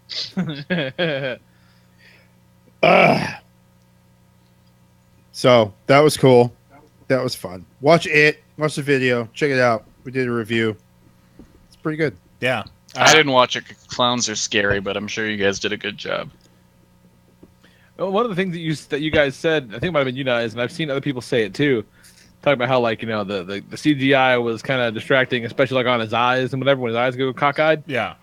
Speaker 7: So that was cool. That was fun. Watch it. Watch the video. Check it out. We did a review. It's pretty good.
Speaker 6: Yeah.
Speaker 3: I didn't watch it. Clowns are scary, but I'm sure you guys did a good job.
Speaker 2: Well, one of the things that you guys said, I think it might have been you guys, and I've seen other people say it too, talking about how like the CGI was kind of distracting, especially like on his eyes and whatever when his eyes go cockeyed.
Speaker 6: Yeah.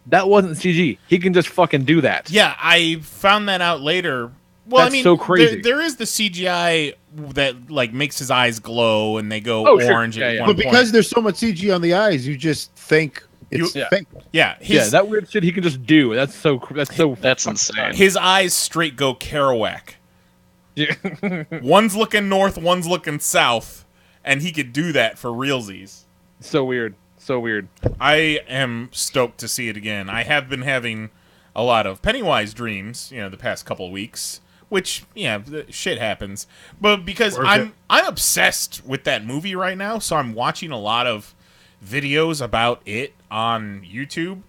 Speaker 2: That wasn't CG. He can just fucking do that.
Speaker 6: Yeah, I found that out later. Well,
Speaker 2: That's so crazy.
Speaker 6: There is the CGI that like makes his eyes glow and they go orange
Speaker 2: sure.
Speaker 6: at
Speaker 2: Yeah,
Speaker 6: one
Speaker 7: But
Speaker 6: point.
Speaker 7: because there's so much CG on the eyes, you just think it's fake.
Speaker 6: Yeah,
Speaker 2: that weird shit he can just do. That's
Speaker 3: insane.
Speaker 6: His eyes straight go Kerouac.
Speaker 2: Yeah.
Speaker 6: One's looking north, one's looking south, and he could do that for realsies.
Speaker 2: So weird. So weird.
Speaker 6: I am stoked to see it again. I have been having a lot of Pennywise dreams, the past couple of weeks, which, shit happens. But because I'm obsessed with that movie right now, so I'm watching a lot of videos about it on YouTube,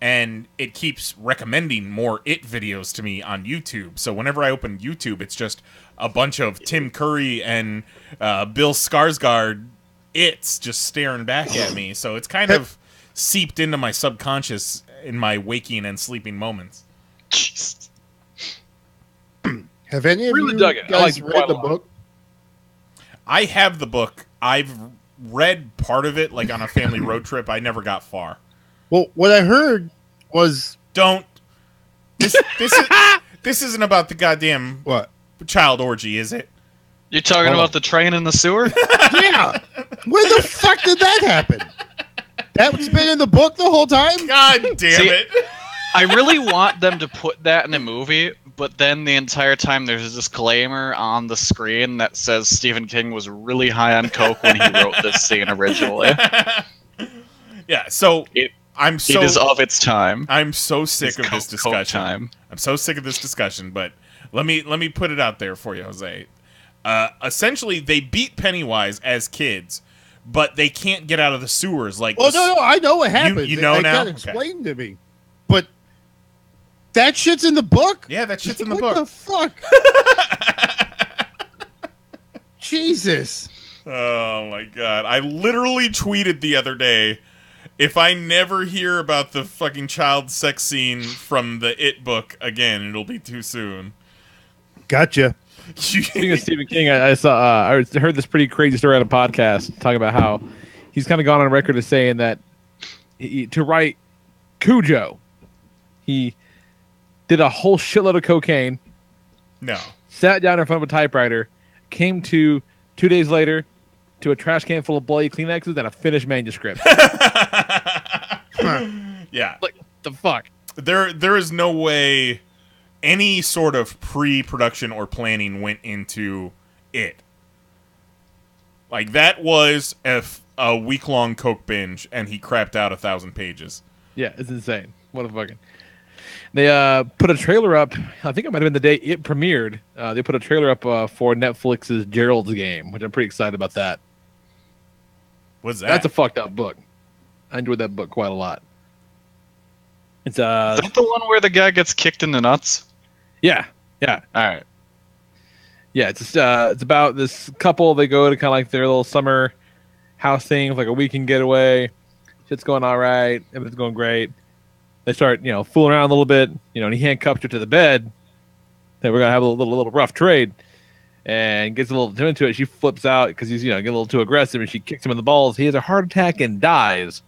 Speaker 6: and it keeps recommending more It videos to me on YouTube. So whenever I open YouTube, it's just a bunch of Tim Curry and Bill Skarsgård It's just staring back at me. So it's kind of seeped into my subconscious in my waking and sleeping moments.
Speaker 3: Jeez.
Speaker 7: Have any of
Speaker 2: Really
Speaker 7: you
Speaker 2: dug it. I
Speaker 7: guys
Speaker 2: liked it
Speaker 7: read
Speaker 2: quite
Speaker 7: the
Speaker 2: a lot.
Speaker 7: book?
Speaker 6: I have the book. I've read part of it, like on a family road trip. I never got far.
Speaker 7: Well, what I heard was
Speaker 6: Don't. This isn't about the goddamn
Speaker 7: what?
Speaker 6: child orgy, is it?
Speaker 3: You talking about the train in the sewer?
Speaker 7: Yeah. Where the fuck did that happen? That's been in the book the whole time?
Speaker 6: God damn it.
Speaker 3: I really want them to put that in a movie, but then the entire time there's a disclaimer on the screen that says Stephen King was really high on coke when he wrote this scene originally.
Speaker 6: Yeah, so
Speaker 3: It is of its time.
Speaker 6: I'm so sick
Speaker 3: It's
Speaker 6: of this
Speaker 3: coke
Speaker 6: discussion.
Speaker 3: time.
Speaker 6: I'm so sick of this discussion, but let me put it out there for you, Jose. Essentially, they beat Pennywise as kids, but they can't get out of the sewers. Like,
Speaker 7: Well, no, I know what happened.
Speaker 6: You know
Speaker 7: it
Speaker 6: now?
Speaker 7: got explained to me. But that shit's in the book?
Speaker 6: Yeah, that shit's in the
Speaker 7: what
Speaker 6: book.
Speaker 7: What the fuck? Jesus.
Speaker 6: Oh my god. I literally tweeted the other day, if I never hear about the fucking child sex scene from the It book again, it'll be too soon.
Speaker 7: Gotcha.
Speaker 2: Speaking of Stephen King, I heard this pretty crazy story on a podcast talking about how he's kind of gone on record as saying that to write Cujo, he did a whole shitload of cocaine.
Speaker 6: No.
Speaker 2: Sat down in front of a typewriter, came to 2 days later to a trash can full of bloody Kleenexes and a finished manuscript.
Speaker 6: Yeah.
Speaker 2: Like, the fuck?
Speaker 6: There is no way any sort of pre-production or planning went into it. Like, that was a week-long coke binge, and he crapped out 1,000 pages.
Speaker 2: Yeah, it's insane. What a fucking... They put a trailer up, I think it might have been the day it premiered. They put a trailer up for Netflix's Gerald's Game, which I'm pretty excited about that.
Speaker 6: What's that?
Speaker 2: That's a fucked up book. I enjoyed that book quite a lot. It's
Speaker 3: Is that the one where the guy gets kicked in the nuts?
Speaker 2: yeah.
Speaker 3: All right.
Speaker 2: Yeah, it's just, it's about this couple. They go to kind of like their little summer house thing, like a weekend getaway. Shit's going all right. Everything's going great. They start, fooling around a little bit, and he handcuffs her to the bed. Then we're gonna have a little rough trade, and gets a little too into it. She flips out because he's, getting a little too aggressive, and she kicks him in the balls. He has a heart attack and dies,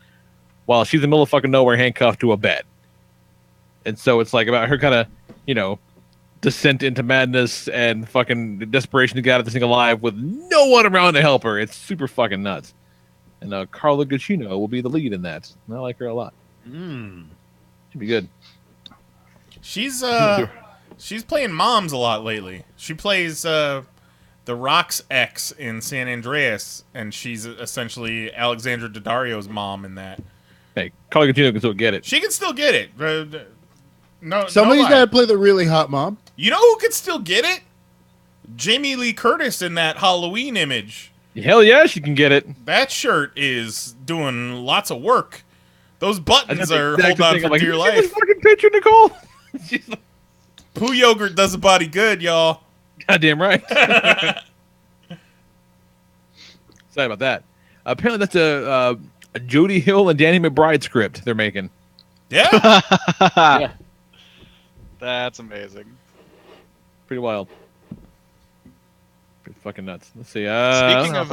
Speaker 2: while she's in the middle of fucking nowhere, handcuffed to a bed. And so it's like about her kind of, descent into madness and fucking desperation to get out of this thing alive with no one around to help her. It's super fucking nuts. And Carla Gugino will be the lead in that. And I like her a lot. Should be good.
Speaker 6: She's playing moms a lot lately. She plays the Rock's ex in San Andreas, and she's essentially Alexandra Daddario's mom in that.
Speaker 2: Hey, Carla Gugino can still get it.
Speaker 6: She can still get it. No,
Speaker 7: Somebody's
Speaker 6: no lie.
Speaker 7: got to play the really hot mom.
Speaker 6: You know who could still get it? Jamie Lee Curtis in that Halloween image.
Speaker 2: Hell yeah, she can get it.
Speaker 6: That shirt is doing lots of work. Those buttons are
Speaker 2: Exactly
Speaker 6: holding on
Speaker 2: thing.
Speaker 6: for
Speaker 2: I'm like,
Speaker 6: dear
Speaker 2: "You see this
Speaker 6: life.
Speaker 2: fucking picture, Nicole?" She's like,
Speaker 6: Poo yogurt does a body good, y'all.
Speaker 2: goddamn right. Sorry about that. Apparently, that's a Jody Hill and Danny McBride script they're making.
Speaker 6: Yeah.
Speaker 2: Yeah.
Speaker 3: That's amazing.
Speaker 2: Pretty wild. Pretty fucking nuts. Let's see.
Speaker 3: Speaking of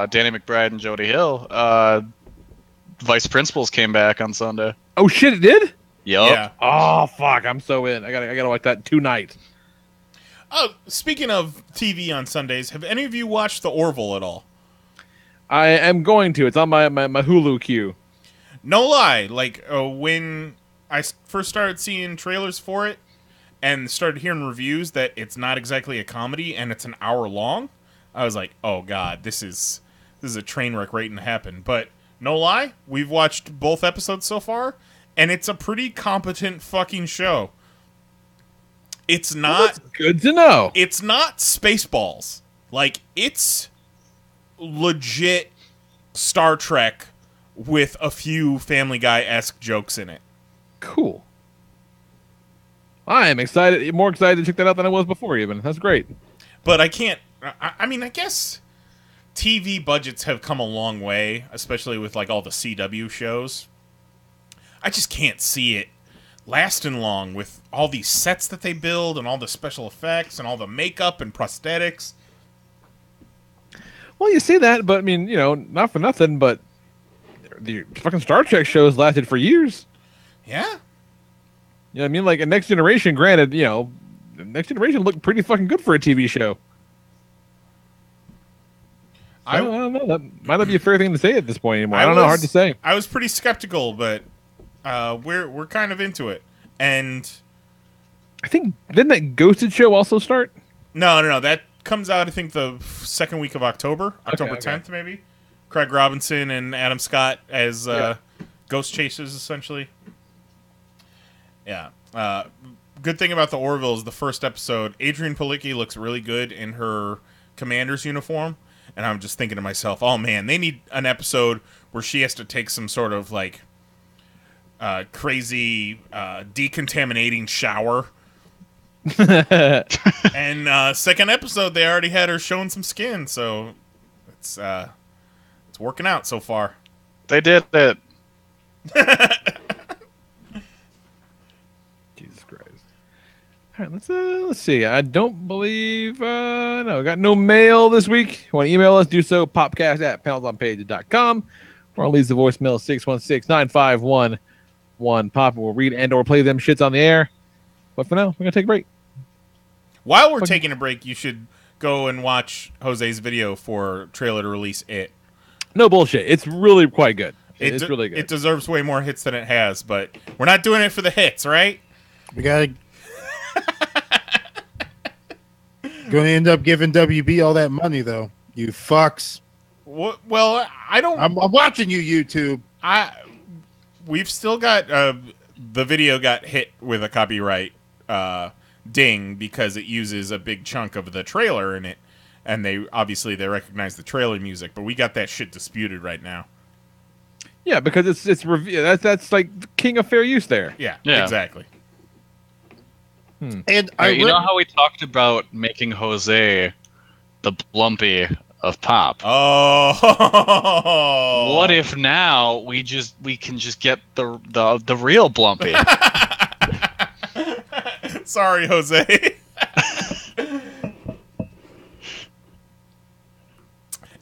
Speaker 3: Danny McBride and Jody Hill, Vice Principals came back on Sunday.
Speaker 2: Oh shit, it did?
Speaker 3: Yup.
Speaker 6: Yeah.
Speaker 2: Oh fuck, I'm so in. I gotta watch that tonight.
Speaker 6: Oh, speaking of TV on Sundays, have any of you watched The Orville at all?
Speaker 2: I am going to. It's on my Hulu queue.
Speaker 6: No lie, like when I first started seeing trailers for it and started hearing reviews that it's not exactly a comedy and it's an hour long, I was like, "Oh god, this is a train wreck waiting to happen." But no lie, we've watched both episodes so far, and it's a pretty competent fucking show. It's not
Speaker 2: That's good to know.
Speaker 6: It's not Spaceballs. Like, it's legit Star Trek with a few Family Guy-esque jokes in it.
Speaker 2: Cool. I am excited. More excited to check that out than I was before. Even that's great.
Speaker 6: But I can't. I mean, I guess TV budgets have come a long way, especially with like all the CW shows. I just can't see it lasting long with all these sets that they build and all the special effects and all the makeup and prosthetics.
Speaker 2: Well, you say that, but I mean, not for nothing, but the fucking Star Trek shows lasted for years.
Speaker 6: Yeah.
Speaker 2: You know what I mean? Like, a Next Generation, granted, Next Generation looked pretty fucking good for a TV show. I don't know. That might not be a fair thing to say at this point anymore. I don't know. Hard to say.
Speaker 6: I was pretty skeptical, but we're kind of into it. And
Speaker 2: I think, didn't that Ghosted show also start?
Speaker 6: No. That comes out, I think, the second week of October. October 10th, maybe. Craig Robinson and Adam Scott as ghost chasers, essentially. Yeah. Good thing about the Orville is the first episode, Adrienne Palicki looks really good in her commander's uniform. And I'm just thinking to myself, oh man, they need an episode where she has to take some sort of like crazy decontaminating shower. And second episode, they already had her showing some skin, so it's working out so far.
Speaker 3: They did it.
Speaker 2: Jesus Christ. All right, let's see. I don't believe no, got no mail this week. You want to email us? Do so. Popcast@PanelsOnPages.com. Or leave the voicemail 616-951-1POP. We'll read and/or play them shits on the air. But for now, we're gonna take a break.
Speaker 6: While we're taking a break, you should go and watch Jose's video for trailer to release It.
Speaker 2: No bullshit. It's really quite good. It's really good.
Speaker 6: It deserves way more hits than it has, but we're not doing it for the hits, right?
Speaker 7: We gotta. Going to end up giving WB all that money, though. You fucks.
Speaker 6: Well, I don't.
Speaker 7: I'm watching you, YouTube.
Speaker 6: We've still got the video got hit with a copyright ding because it uses a big chunk of the trailer in it, and they recognize the trailer music, but we got that shit disputed right now.
Speaker 2: Yeah, because it's that's like king of fair use there.
Speaker 6: Yeah.
Speaker 2: Hmm.
Speaker 6: Exactly.
Speaker 7: And
Speaker 3: you know how we talked about making Jose the Blumpy of Pop?
Speaker 6: Oh.
Speaker 3: What if now we can just get the real Blumpy?
Speaker 6: Sorry, Jose.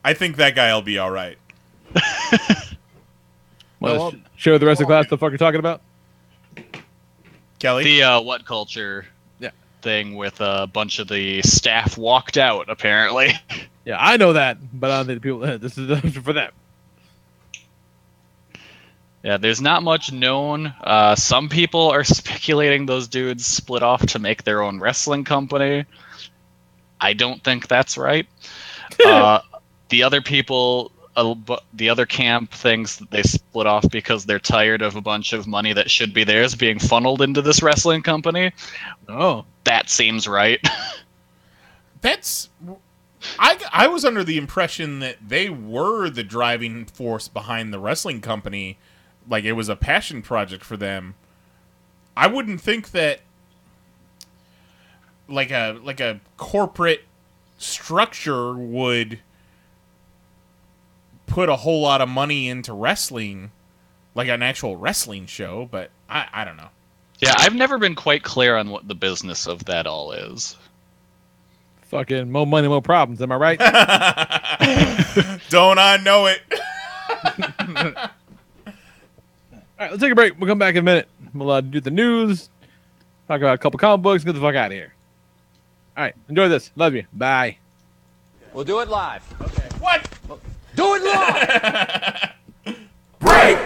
Speaker 6: I think that guy'll be all right.
Speaker 2: Well, show the rest of the class the fuck you're talking about.
Speaker 6: Kelly?
Speaker 3: The what culture thing with a bunch of the staff walked out, apparently.
Speaker 2: Yeah, I know that, but I don't think people. This is for them.
Speaker 3: Yeah, there's not much known. Some people are speculating those dudes split off to make their own wrestling company. I don't think that's right. The other people, the other camp thinks that they split off because they're tired of a bunch of money that should be theirs being funneled into this wrestling company.
Speaker 2: Oh,
Speaker 3: that seems right.
Speaker 6: I was under the impression that they were the driving force behind the wrestling company. Like, it was a passion project for them. I wouldn't think that like a corporate structure would put a whole lot of money into wrestling, like an actual wrestling show, but I don't know.
Speaker 3: Yeah, I've never been quite clear on what the business of that all is.
Speaker 2: Fucking more money, more problems. Am I right?
Speaker 6: Don't I know it?
Speaker 2: All right, let's take a break. We'll come back in a minute. We'll do the news, talk about a couple comic books, get the fuck out of here. All right, enjoy this. Love you. Bye.
Speaker 9: We'll do it live.
Speaker 6: Okay. What?
Speaker 9: Do it live!
Speaker 6: Break!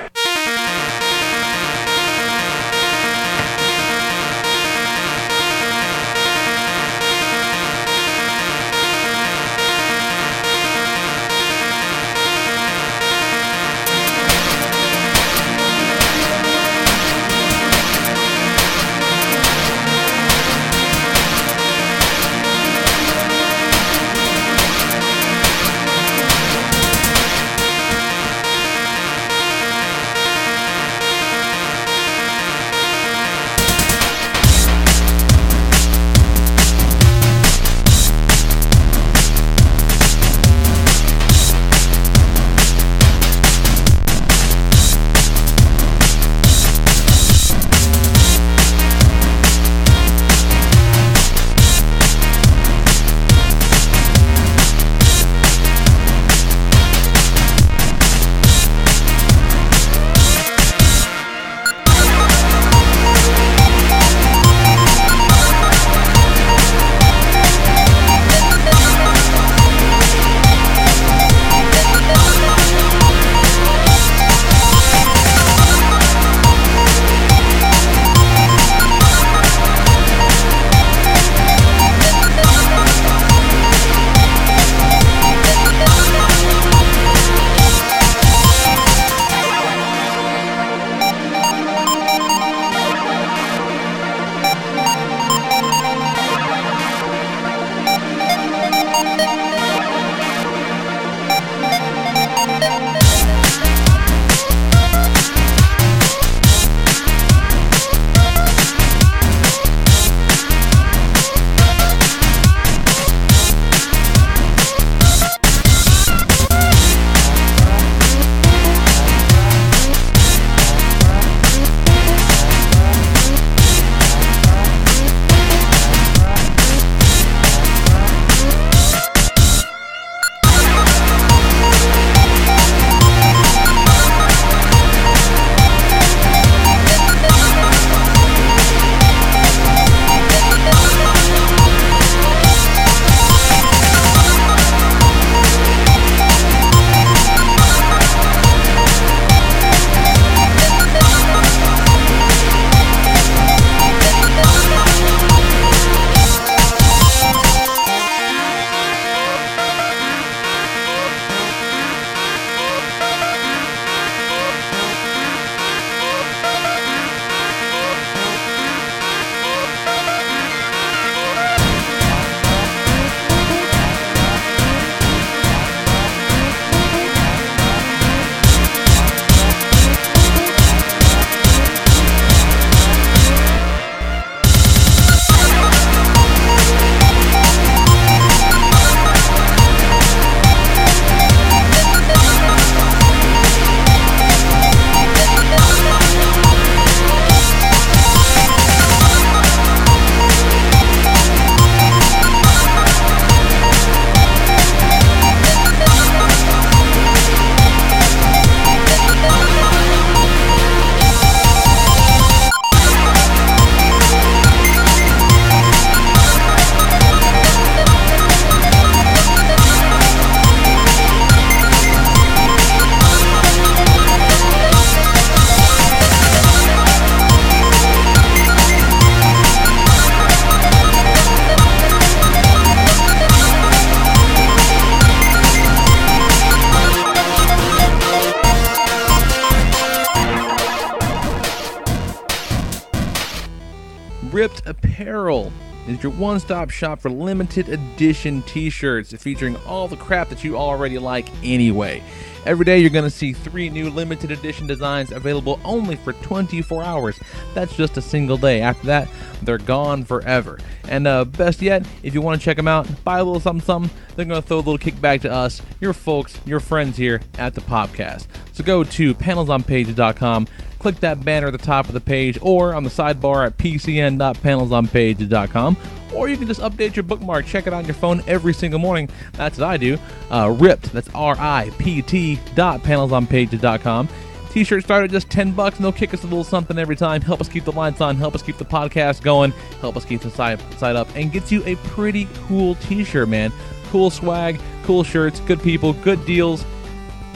Speaker 2: Ripped Apparel is your one-stop shop for limited edition t-shirts featuring all the crap that you already like anyway. Every day you're going to see 3 new limited edition designs available only for 24 hours. That's just a single day. After that, they're gone forever. And best yet, if you want to check them out, buy a little something, they're going to throw a little kickback to us, your folks, your friends here at the Popcast. So go to PanelsOnPages.com, click that banner at the top of the page, or on the sidebar at pcn.panelsonpages.com, or you can just update your bookmark. Check it on your phone every single morning. That's what I do. Ripped, that's RIPT.PanelsOnPages.com. T-shirts start at just $10 and they'll kick us a little something every time. Help us keep the lights on, help us keep the podcast going, help us keep the site up, and gets you a pretty cool T-shirt, man. Cool swag, cool shirts, good people, good deals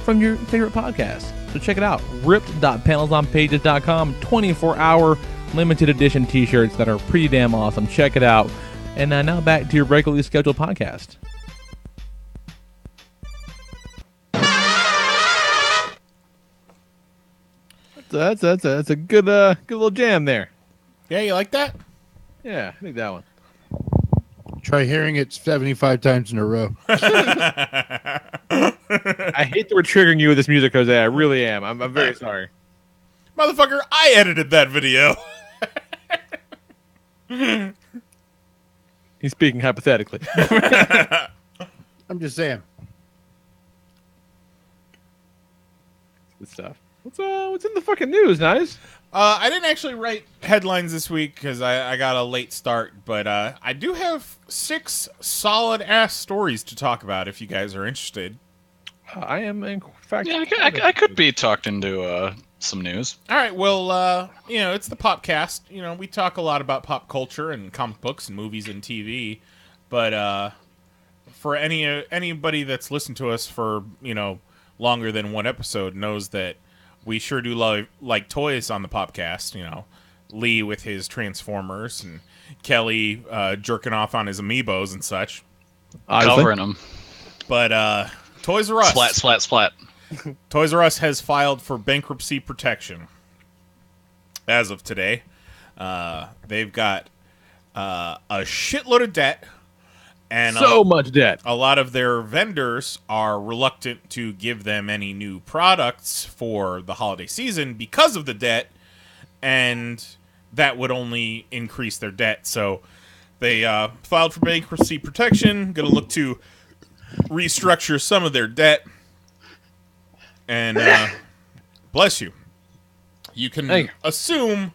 Speaker 2: from your favorite podcast. So check it out. Ripped.PanelsOnPages.com. 24-hour limited edition T-shirts that are pretty damn awesome. Check it out. And now back to your regularly scheduled podcast. That's a good little jam there.
Speaker 6: Yeah, you like that?
Speaker 2: Yeah, I think that one.
Speaker 7: Try hearing it 75 times in a row.
Speaker 2: I hate that we're triggering you with this music, Jose. I really am. I'm very sorry.
Speaker 6: Motherfucker, I edited that video.
Speaker 2: He's speaking hypothetically.
Speaker 7: I'm just saying.
Speaker 2: Good stuff. What's in the fucking news, Knize?
Speaker 6: I didn't actually write headlines this week because I got a late start, but I do have 6 solid-ass stories to talk about if you guys are interested.
Speaker 2: I am, in fact...
Speaker 3: Yeah, I could be talked into some news.
Speaker 6: All right, well, it's the Popcast. We talk a lot about pop culture and comic books and movies and TV, but for anybody that's listened to us for, longer than one episode knows that we sure do like toys on the Popcast. Lee with his Transformers and Kelly jerking off on his Amiibos and such.
Speaker 3: Covering them.
Speaker 6: But Toys R Us.
Speaker 3: Splat, splat, splat.
Speaker 6: Toys R Us has filed for bankruptcy protection. As of today, they've got a shitload of debt. And
Speaker 2: so much debt.
Speaker 6: A lot of their vendors are reluctant to give them any new products for the holiday season because of the debt, and that would only increase their debt. So they filed for bankruptcy protection, going to look to restructure some of their debt. And bless you. You can assume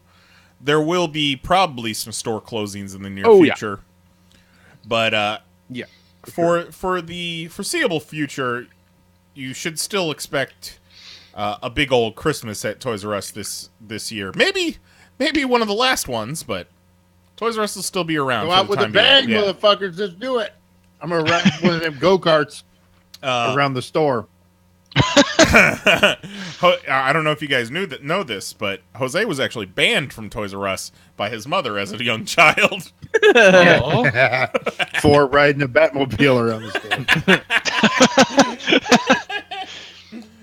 Speaker 6: there will be probably some store closings in the near future. But for the foreseeable future, you should still expect a big old Christmas at Toys R Us this year. Maybe one of the last ones, but Toys R Us will still be around.
Speaker 7: Go out with a bang, motherfuckers! Let's do it. I'm gonna wrap one of them go-karts around the store.
Speaker 6: I don't know if you guys know this, but Jose was actually banned from Toys R Us by his mother as a young child.
Speaker 7: For riding a Batmobile around the store.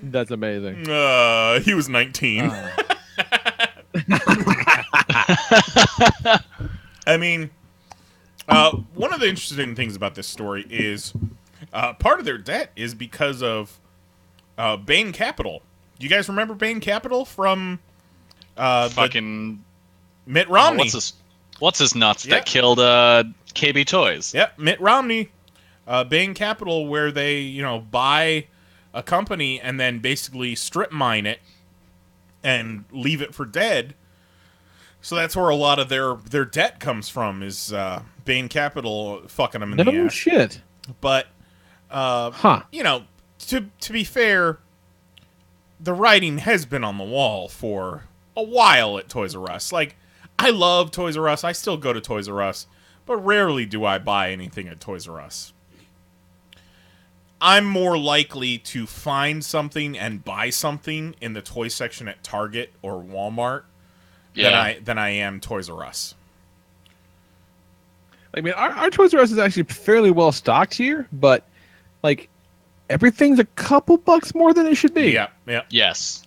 Speaker 2: That's amazing.
Speaker 6: He was 19. I mean, one of the interesting things about this story is part of their debt is because of Bain Capital. Do you guys remember Bain Capital from
Speaker 3: fucking
Speaker 6: Mitt Romney?
Speaker 3: What's his nuts that killed KB Toys?
Speaker 6: Yep, Mitt Romney. Bain Capital, where they buy a company and then basically strip mine it and leave it for dead. So that's where a lot of their debt comes from, is Bain Capital fucking them in the ass.
Speaker 2: No shit.
Speaker 6: But to be fair, the writing has been on the wall for a while at Toys R Us. Like, I love Toys R Us. I still go to Toys R Us, but rarely do I buy anything at Toys R Us. I'm more likely to find something and buy something in the toy section at Target or Walmart than I am Toys R Us.
Speaker 2: I mean, our Toys R Us is actually fairly well stocked here, but like everything's a couple bucks more than it should be.
Speaker 6: Yeah.
Speaker 3: Yes.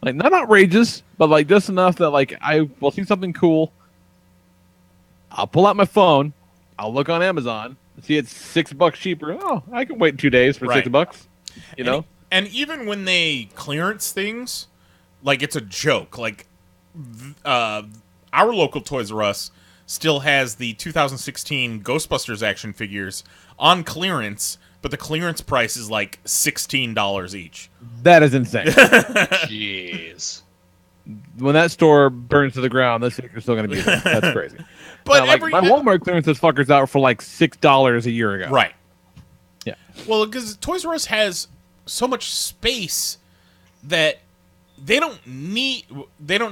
Speaker 2: Like, not outrageous, but like just enough that like I will see something cool. I'll pull out my phone. I'll look on Amazon. See it's $6 cheaper. Oh, I can wait 2 days for $6. You know?
Speaker 6: And even when they clearance things, like, it's a joke. Like, our local Toys R Us still has the 2016 Ghostbusters action figures on clearance, but the clearance price is like $16 each.
Speaker 2: That is insane.
Speaker 3: Jeez.
Speaker 2: when that store burns to the ground, those stickers are still going to be there. That's crazy.
Speaker 6: But
Speaker 2: now, my Walmart clearance, those fuckers out for like $6 a year ago.
Speaker 6: Right.
Speaker 2: Yeah.
Speaker 6: Well, because Toys R Us has so much space that they don't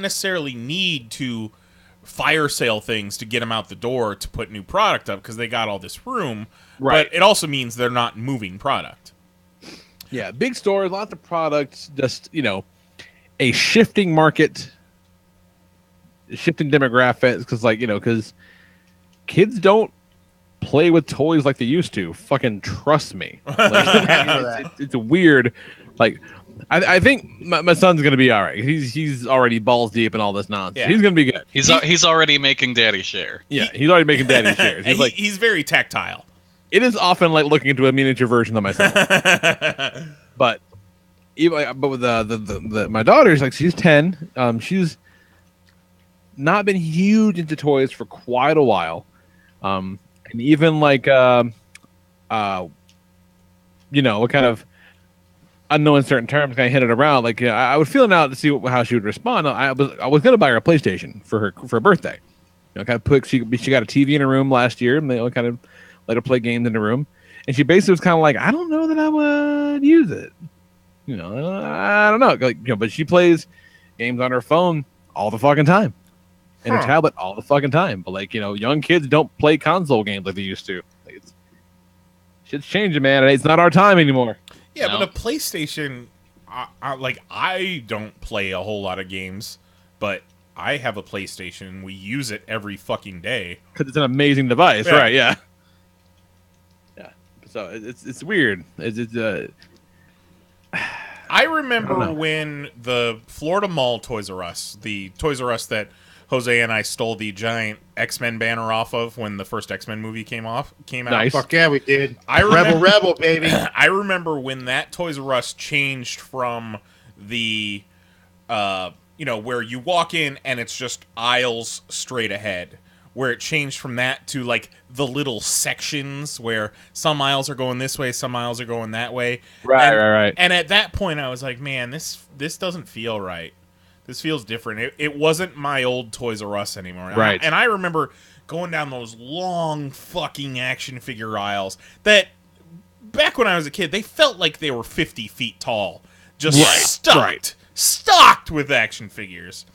Speaker 6: necessarily need to fire sale things to get them out the door to put new product up because they got all this room.
Speaker 2: Right.
Speaker 6: But it also means they're not moving product.
Speaker 2: Yeah, big stores, lots of products, just, a shifting market, shifting demographics, because kids don't play with toys like they used to. Fucking trust me. It's weird. Like, I think my son's gonna be all right. He's already balls deep in all this nonsense.
Speaker 6: Yeah.
Speaker 2: He's gonna be good.
Speaker 3: He's already making daddy share.
Speaker 2: Yeah, he's already making daddy shares.
Speaker 6: He's very tactile.
Speaker 2: It is often like looking into a miniature version of myself. But with my daughter's like, she's 10. She's not been huge into toys for quite a while. And even like what kind of unknown certain terms kind of hit it around. Like I was feeling out to see how she would respond. I was gonna buy her a PlayStation for her birthday. Kind of she got a TV in her room last year, and they kind of let her play games in the room. And she basically was kind of like, I don't know that I would use it. I don't know. But she plays games on her phone all the fucking time, and her tablet all the fucking time. But young kids don't play console games like they used to. Shit's changing, man. It's not our time anymore.
Speaker 6: Yeah, no. But a PlayStation, I don't play a whole lot of games, but I have a PlayStation and we use it every fucking day.
Speaker 2: Because it's an amazing device, right? Yeah. Yeah. So it's weird.
Speaker 6: I remember when the Florida Mall Toys R Us, the Toys R Us that Jose and I stole the giant X-Men banner off of when the first X-Men movie came out.
Speaker 2: Nice.
Speaker 7: Fuck yeah, we did.
Speaker 6: Rebel, baby. I remember when that Toys R Us changed from the, where you walk in and it's just aisles straight ahead, where it changed from that to like the little sections where some aisles are going this way, some aisles are going that way.
Speaker 2: Right.
Speaker 6: And at that point, I was like, man, this doesn't feel right. This feels different. It wasn't my old Toys R Us anymore.
Speaker 2: Right.
Speaker 6: And I remember going down those long fucking action figure aisles that, back when I was a kid, they felt like they were 50 feet tall. Just stocked with action figures.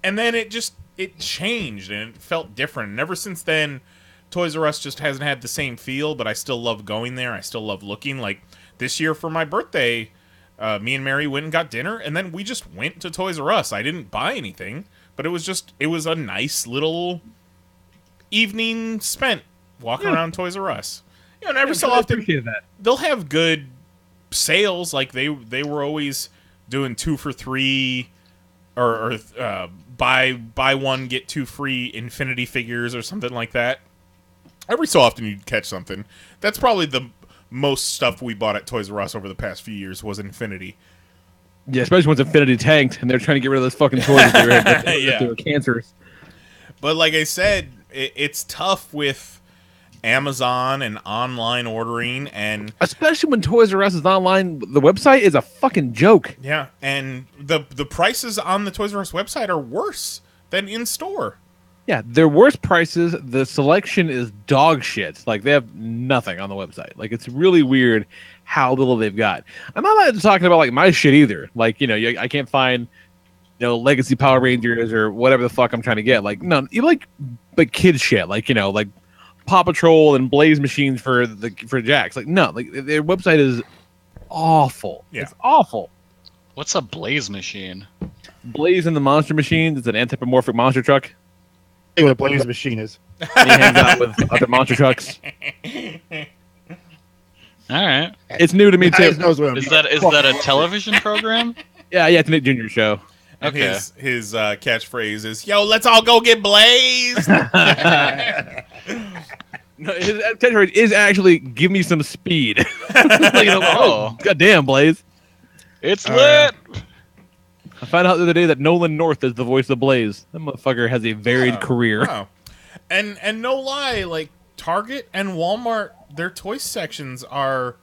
Speaker 6: And then it changed and it felt different. And ever since then, Toys R Us just hasn't had the same feel, but I still love going there. I still love looking. Like this year for my birthday, me and Mary went and got dinner, and then we just went to Toys R Us. I didn't buy anything, but it was a nice little evening spent walking around Toys R Us. And every so often they'll have good sales. Like they were always doing 2 for $3 or buy one get 2 free Infinity figures or something like that. Every so often you'd catch something. That's probably the most stuff we bought at Toys R Us over the past few years was Infinity.
Speaker 2: Yeah, especially once Infinity tanked and they're trying to get rid of those fucking toys. They were cancerous.
Speaker 6: But like I said, it's tough with Amazon and online ordering, and
Speaker 2: especially when Toys R Us is online, the website is a fucking joke.
Speaker 6: Yeah, and the prices on the Toys R Us website are worse than in store.
Speaker 2: Yeah, they're worse prices. The selection is dog shit. Like, they have nothing on the website. Like, it's really weird how little they've got. I'm not talking about, like, my shit either. Like, I can't find, Legacy Power Rangers or whatever the fuck I'm trying to get. Like, no, even like kids shit. Like, like Paw Patrol and Blaze machines for Jax. Like, no, like, their website is awful.
Speaker 6: Yeah.
Speaker 2: It's awful.
Speaker 3: What's a Blaze machine?
Speaker 2: Blaze and the Monster Machine. It's an anthropomorphic monster truck.
Speaker 7: What a Blaze machine is.
Speaker 2: He hangs out with other monster trucks.
Speaker 3: All right.
Speaker 2: It's new to me too.
Speaker 3: Is that a television program?
Speaker 2: Yeah, it's a Nick Jr. show.
Speaker 6: And
Speaker 3: Okay.
Speaker 6: his catchphrase is, "Yo, let's all go get blazed."
Speaker 2: No, his catchphrase is actually "Give me some speed." Oh, goddamn, Blaze!
Speaker 3: It's lit.
Speaker 2: I found out the other day that Nolan North is the voice of Blaze. That motherfucker has a varied career.
Speaker 6: Wow. And no lie, like Target and Walmart, their toy sections are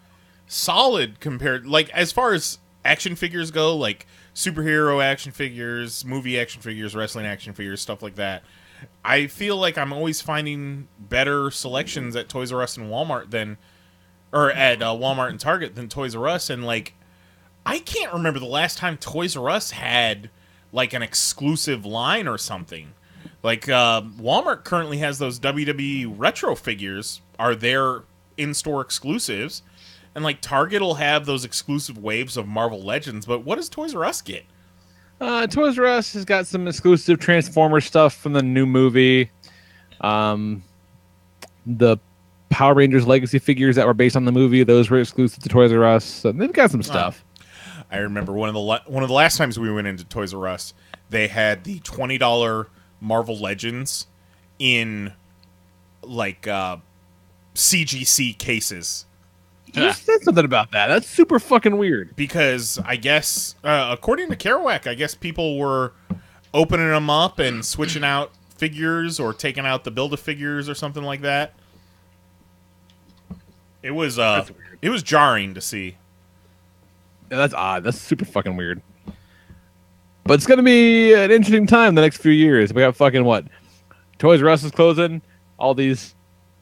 Speaker 6: solid compared, like as far as action figures go, like superhero action figures, movie action figures, wrestling action figures, stuff like that. I feel like I'm always finding better selections at Toys R Us and Walmart at Walmart and Target than Toys R Us. And like, I can't remember the last time Toys R Us had like an exclusive line or something. Like Walmart currently has those WWE retro figures are their in-store exclusives, and like Target will have those exclusive waves of Marvel Legends. But what does Toys R Us get?
Speaker 2: Toys R Us has got some exclusive Transformers stuff from the new movie. The Power Rangers Legacy figures that were based on the movie, those were exclusive to Toys R Us. So they've got some stuff.
Speaker 6: I remember one of the last times we went into Toys R Us, they had the $20 Marvel Legends in like CGC cases.
Speaker 2: You said something about that. That's super fucking weird.
Speaker 6: Because I guess, according to Kerouac, I guess people were opening them up and switching out figures or taking out the Build-A-Figures or something like that. It was jarring to see.
Speaker 2: Yeah, that's odd. That's super fucking weird. But it's going to be an interesting time the next few years. We got fucking what? Toys R Us is closing. All these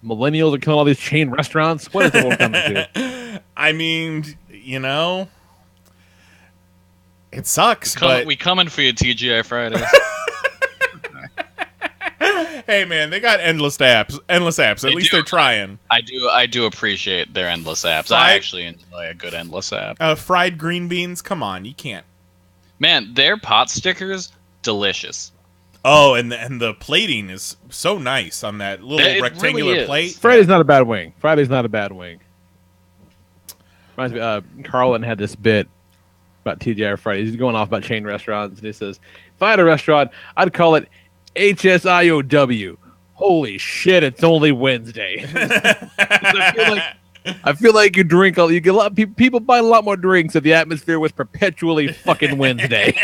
Speaker 2: millennials are killing all these chain restaurants. What is the world coming to?
Speaker 6: I mean, you know, it sucks.
Speaker 3: We coming for you, TGI Fridays.
Speaker 6: Hey man, they got endless apps. At least they're trying.
Speaker 3: I do appreciate their endless apps. I actually enjoy a good endless app.
Speaker 6: Fried green beans. Come on, you can't.
Speaker 3: Man, their pot stickers, delicious.
Speaker 6: Oh, and the plating is so nice on that little rectangular
Speaker 3: really
Speaker 6: plate.
Speaker 2: Friday's not a bad wing. Reminds me, Carlin had this bit about TGI Fridays. He's going off about chain restaurants, and he says, if I had a restaurant, I'd call it HSIOW. Holy shit, it's only Wednesday. I feel like you get a lot. People buy a lot more drinks if the atmosphere was perpetually fucking Wednesday.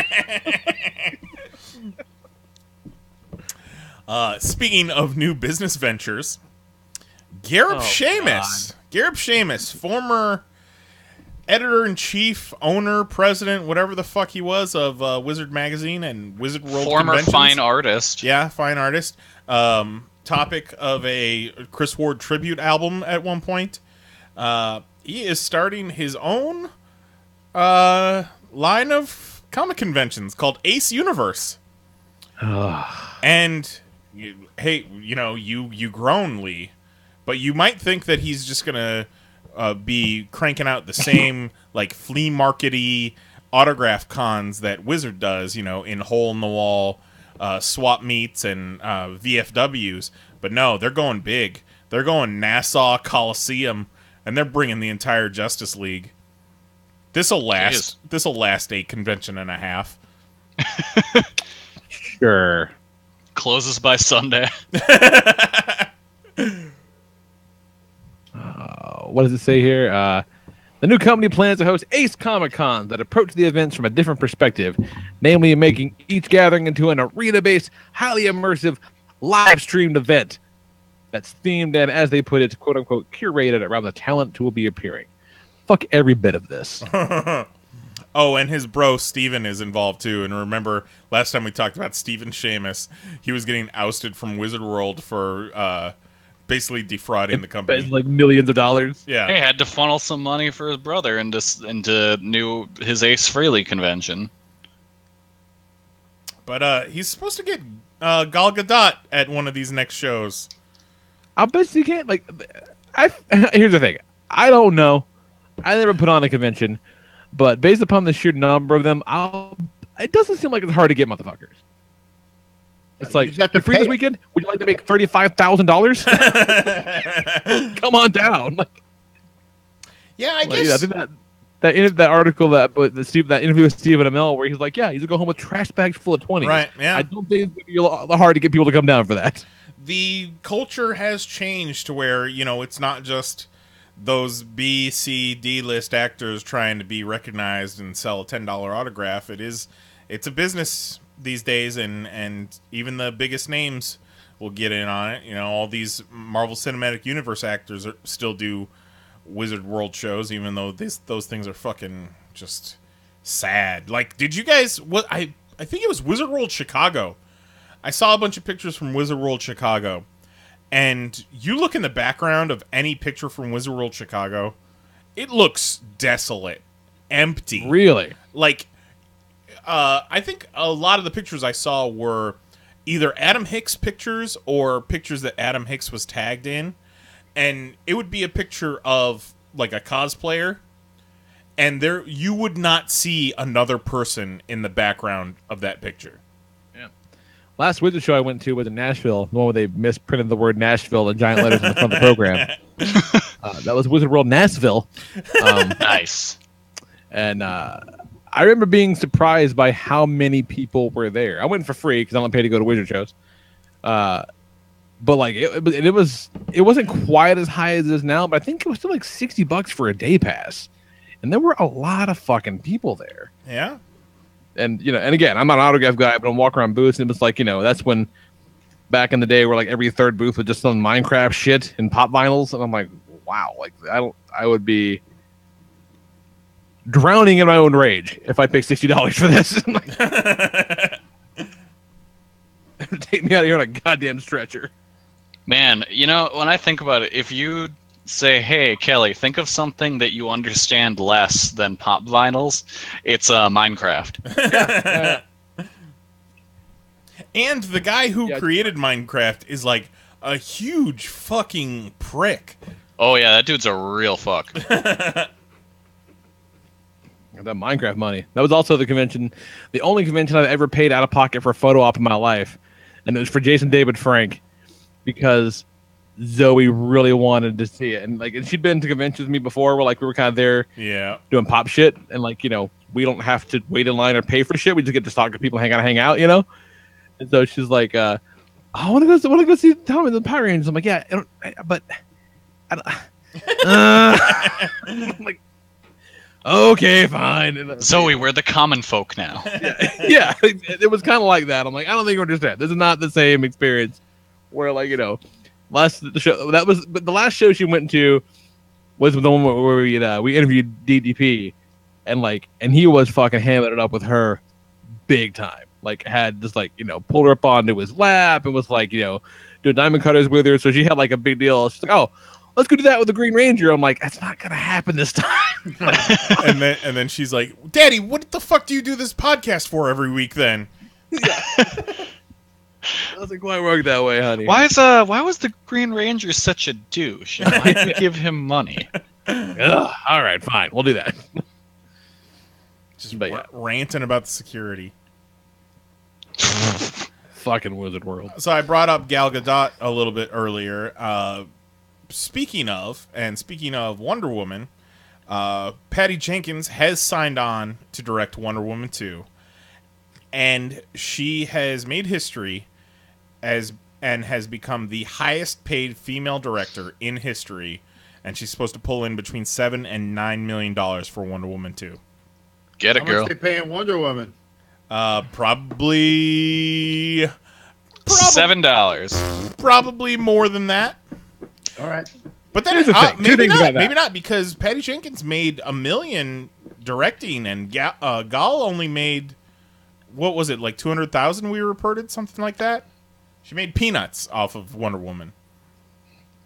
Speaker 6: Speaking of new business ventures, Gareb Shamus, former editor-in-chief, owner, president, whatever the fuck he was of Wizard Magazine and Wizard World
Speaker 3: Former
Speaker 6: Conventions.
Speaker 3: fine artist.
Speaker 6: Yeah, fine artist. Topic of a Chris Ward tribute album at one point. He is starting his own line of comic conventions called Ace Universe. And hey, you know, you groan, Lee, but you might think that he's just gonna be cranking out the same like flea market-y autograph cons that Wizard does, you know, in hole in the wall swap meets and VFWs. But no, they're going big. They're going Nassau Coliseum, and they're bringing the entire Justice League. This'll last a convention and a half.
Speaker 2: Sure.
Speaker 3: Closes by Sunday.
Speaker 2: What does it say here? The new company plans to host Ace Comic-Cons that approach the events from a different perspective, namely making each gathering into an arena-based, highly immersive, live-streamed event that's themed and, as they put it, quote-unquote, curated around the talent who will be appearing. Fuck every bit of this.
Speaker 6: Oh, and his bro Steven is involved too. And remember, last time we talked about Stephen Shamus, he was getting ousted from Wizard World for basically defrauding the company.
Speaker 2: Like millions of dollars.
Speaker 6: Yeah.
Speaker 3: He had to funnel some money for his brother into his Ace Frehley convention.
Speaker 6: But he's supposed to get Gal Gadot at one of these next shows.
Speaker 2: I'll bet you can't. Like, here's the thing. I don't know. I never put on a convention. But based upon the sheer number of them, it doesn't seem like it's hard to get motherfuckers. It's like, you're free this weekend? Would you like to make $35,000? Come on down. Like,
Speaker 6: yeah, I guess.
Speaker 2: I think that article that interview with Stephen Amell where he's like, yeah, he's gonna go home with trash bags full of 20s.
Speaker 6: Right. Yeah.
Speaker 2: I don't think it's gonna be hard to get people to come down for that.
Speaker 6: The culture has changed to where, you know, it's not just those B, C, D list actors trying to be recognized and sell a $10 autograph. It's a business these days, and even the biggest names will get in on it. You know, all these Marvel Cinematic Universe actors still do Wizard World shows, even though those things are fucking just sad. Like, did you guys? What I think it was Wizard World Chicago. I saw a bunch of pictures from Wizard World Chicago, and you look in the background of any picture from Wizard World Chicago, it looks desolate, empty.
Speaker 2: Really?
Speaker 6: Like, I think a lot of the pictures I saw were either Adam Hicks pictures or pictures that Adam Hicks was tagged in, and it would be a picture of like a cosplayer, and there you would not see another person in the background of that picture.
Speaker 2: Last Wizard show I went to was in Nashville, the one where they misprinted the word Nashville in giant letters in the front of the program. That was Wizard World Nashville.
Speaker 3: Nice.
Speaker 2: And I remember being surprised by how many people were there. I went for free because I don't pay to go to Wizard shows. But like it wasn't quite as high as it is now, but I think it was still like $60 for a day pass. And there were a lot of fucking people there.
Speaker 6: Yeah.
Speaker 2: And and again, I'm not an autograph guy, but I'm walking around booths, and it was like, that's when back in the day where like every third booth was just some Minecraft shit and pop vinyls, and I'm like, wow, like I would be drowning in my own rage if I paid $60 for this. Take me out of here on a goddamn stretcher.
Speaker 3: Man, when I think about it, if you say, hey, Kelly, think of something that you understand less than pop vinyls, it's Minecraft.
Speaker 6: And the guy who created Minecraft is like a huge fucking prick.
Speaker 3: Oh, yeah, that dude's a real fuck.
Speaker 2: That Minecraft money. That was also the only convention I've ever paid out of pocket for a photo op in my life. And it was for Jason David Frank because Zoe really wanted to see it. And she'd been to conventions with me before where we were kind of there doing pop shit. And we don't have to wait in line or pay for shit. We just get to talk to people and hang out, And so she's like, I want to go see Tommy the Power Rangers. I'm like, yeah, I don't. I'm like, okay, fine. And
Speaker 3: Zoe, we're the common folk now.
Speaker 2: Yeah, it was kind of like that. I'm like, I don't think you understand. This is not the same experience where the last show she went to was the one where we interviewed DDP, and he was fucking hamming it up with her big time. Had just pulled her up onto his lap and was doing diamond cutters with her. So she had a big deal. She's like, oh, let's go do that with the Green Ranger. I'm like, that's not gonna happen this time.
Speaker 6: and then she's like, Daddy, what the fuck do you do this podcast for every week then?
Speaker 2: Yeah. Doesn't quite work that way, honey.
Speaker 3: Why was the Green Ranger such a douche? Why did we give him money?
Speaker 2: Ugh, all right, fine, we'll do that.
Speaker 6: Just ranting about the security.
Speaker 2: Fucking Wizard World.
Speaker 6: So I brought up Gal Gadot a little bit earlier. Speaking of Wonder Woman, Patty Jenkins has signed on to direct Wonder Woman 2, and she has made history and has become the highest paid female director in history, and she's supposed to pull in between $7 and $9 million for Wonder Woman 2.
Speaker 3: Get it,
Speaker 7: How
Speaker 3: girl.
Speaker 7: much they paying Wonder Woman?
Speaker 6: Probably
Speaker 3: $7.
Speaker 6: Probably more than that.
Speaker 7: All right.
Speaker 6: But then maybe not, because Patty Jenkins made $1 million directing, and Gal only made, what was it, like 200,000? We reported something like that. She made peanuts off of Wonder Woman,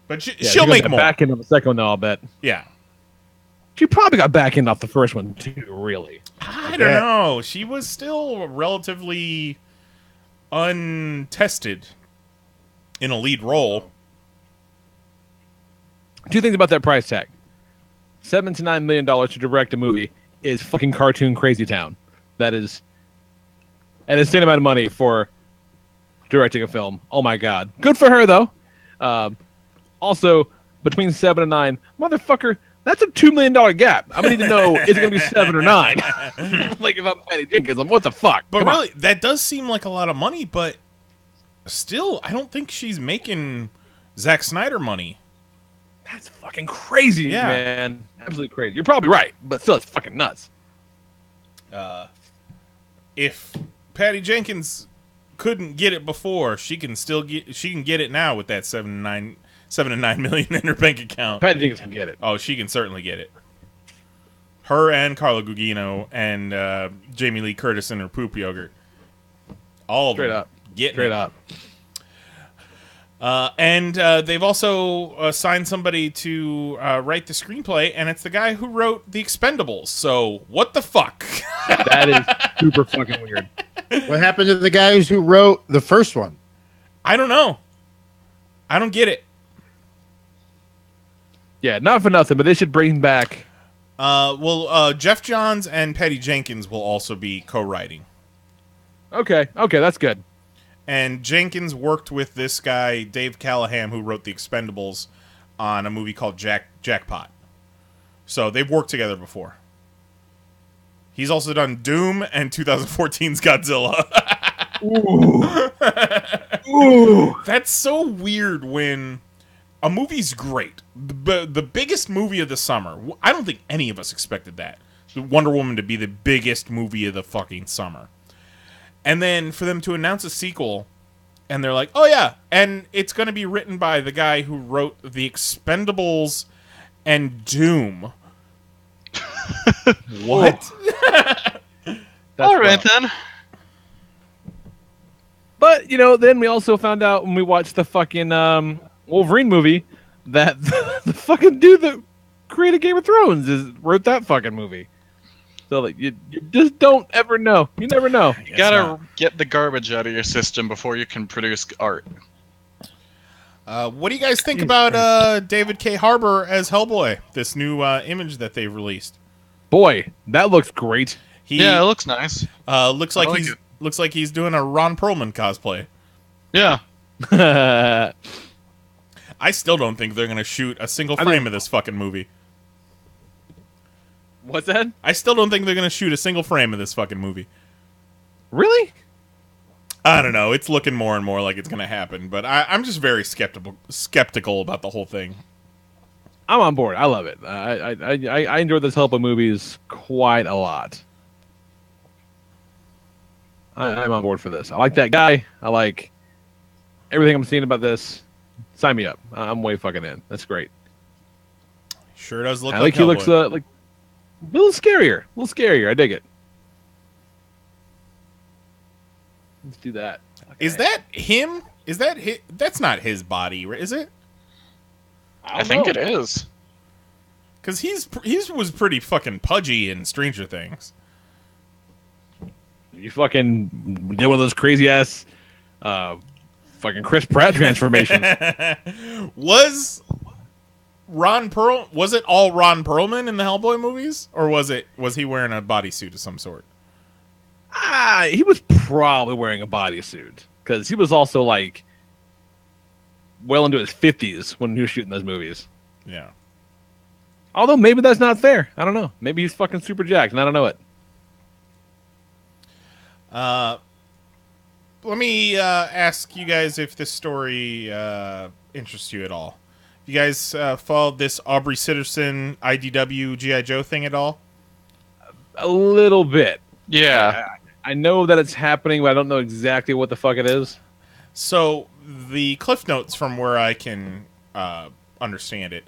Speaker 6: but she'll make more.
Speaker 2: Back end on the second one, though, I'll bet.
Speaker 6: Yeah,
Speaker 2: she probably got back end off the first one too. Really,
Speaker 6: I don't know. She was still relatively untested in a lead role.
Speaker 2: Two things about that price tag: $7 to $9 million to direct a movie is fucking cartoon crazy town. That is an insane amount of money for directing a film. Oh my god, good for her though. Also, between 7 and 9, motherfucker, that's a $2 million gap. I'm gonna need to know, is it gonna be 7 or 9? If I'm Patty Jenkins, what the fuck?
Speaker 6: But really, that does seem like a lot of money. But still, I don't think she's making Zack Snyder money.
Speaker 2: That's fucking crazy, man. Absolutely crazy. You're probably right, but still, it's fucking nuts.
Speaker 6: If Patty Jenkins couldn't get it before, she can get it now with that $7 to $9 million in her bank account.
Speaker 2: Patty Jenkins can get it.
Speaker 6: Oh, she can certainly get it. Her and Carla Gugino and Jamie Lee Curtis in her poop yogurt. All of
Speaker 2: Straight
Speaker 6: them.
Speaker 2: up.
Speaker 6: Getting
Speaker 2: Straight
Speaker 6: it.
Speaker 2: up.
Speaker 6: And they've also signed somebody to write the screenplay, and it's the guy who wrote The Expendables. So, what the fuck?
Speaker 2: That is super fucking weird.
Speaker 7: What happened to the guys who wrote the first one?
Speaker 6: I don't know. I don't get it.
Speaker 2: Yeah, not for nothing, but they should bring back.
Speaker 6: Jeff Johns and Patty Jenkins will also be co-writing.
Speaker 2: Okay, that's good.
Speaker 6: And Jenkins worked with this guy, Dave Callahan, who wrote The Expendables, on a movie called Jackpot. So they've worked together before. He's also done Doom and 2014's Godzilla. Ooh. That's so weird when a movie's great. The biggest movie of the summer. I don't think any of us expected that. Wonder Woman to be the biggest movie of the fucking summer. And then for them to announce a sequel, and they're like, oh yeah, and it's going to be written by the guy who wrote The Expendables and Doom. What?
Speaker 3: All right, then.
Speaker 2: But, then we also found out when we watched the fucking Wolverine movie that the fucking dude that created Game of Thrones wrote that fucking movie. So like, you just don't ever know. You never know.
Speaker 3: You gotta get the garbage out of your system before you can produce art.
Speaker 6: What do you guys think about David K. Harbour as Hellboy? This new image that they've released.
Speaker 2: Boy, that looks great.
Speaker 3: Yeah, it looks nice.
Speaker 6: Looks like he's doing a Ron Perlman cosplay.
Speaker 3: Yeah.
Speaker 6: I still don't think they're gonna shoot a single frame of this fucking movie.
Speaker 2: What's that?
Speaker 6: I still don't think they're gonna shoot a single frame of this fucking movie.
Speaker 2: Really?
Speaker 6: I don't know. It's looking more and more like it's gonna happen, but I'm just very skeptical about the whole thing.
Speaker 2: I'm on board. I love it. I enjoyed this Hellboy movies quite a lot. I'm on board for this. I like that guy. I like everything I'm seeing about this. Sign me up. I'm way fucking in. That's great.
Speaker 6: Sure does look
Speaker 2: I
Speaker 6: like
Speaker 2: he
Speaker 6: Hellboy.
Speaker 2: looks like a little scarier. I dig it. Let's do that. Okay.
Speaker 6: Is that him? Is that his? That's not his body, is it?
Speaker 3: I think it is.
Speaker 6: Because he was pretty fucking pudgy in Stranger Things.
Speaker 2: You fucking did one of those crazy ass fucking Chris Pratt transformations.
Speaker 6: Was it all Ron Perlman in the Hellboy movies? Or was he wearing a bodysuit of some sort?
Speaker 2: He was probably wearing a bodysuit. Because he was also like well into his 50s when he was shooting those movies.
Speaker 6: Yeah.
Speaker 2: Although maybe that's not fair. I don't know. Maybe he's fucking super jacked and I don't know it.
Speaker 6: Let me ask you guys if this story interests you at all. You guys followed this Aubrey Sitterson IDW G.I. Joe thing at all?
Speaker 2: A little bit.
Speaker 3: Yeah.
Speaker 2: I know that it's happening, but I don't know exactly what the fuck it is.
Speaker 6: So the Cliff Notes from where I can understand it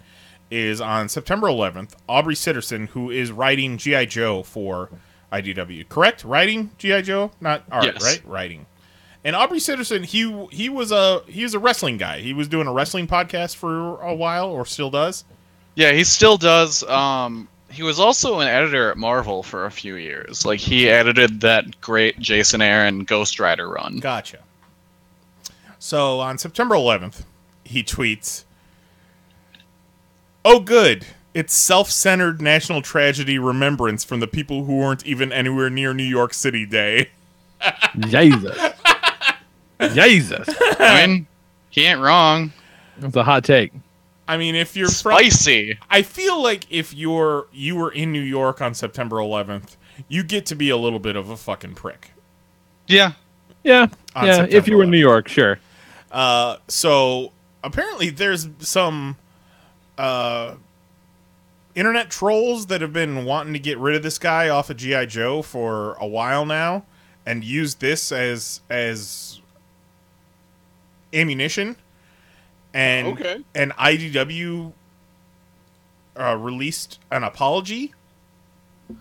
Speaker 6: is on September 11th, Aubrey Sitterson, who is writing G.I. Joe for IDW, correct? Writing G.I. Joe? Not art,
Speaker 3: yes.
Speaker 6: Right? Writing. And Aubrey Sitterson, he was a wrestling guy. He was doing a wrestling podcast for a while, or still does.
Speaker 3: Yeah, he still does. He was also an editor at Marvel for a few years. Like, he edited that great Jason Aaron Ghost Rider run.
Speaker 6: Gotcha. So on September 11th, he tweets, "Oh, good. It's self-centered national tragedy remembrance from the people who weren't even anywhere near New York City Day."
Speaker 2: Jesus. Jesus.
Speaker 3: I mean, he ain't wrong.
Speaker 2: That's a hot take.
Speaker 6: I mean, if you're
Speaker 3: Spicy.
Speaker 6: I feel like if you were in New York on September 11th, you get to be a little bit of a fucking prick.
Speaker 3: Yeah.
Speaker 2: Yeah.
Speaker 6: On
Speaker 2: Yeah.
Speaker 6: September
Speaker 2: If you were in
Speaker 6: 11th.
Speaker 2: New York, sure.
Speaker 6: So apparently there's some internet trolls that have been wanting to get rid of this guy off of G.I. Joe for a while now and use this as ammunition. And IDW released an apology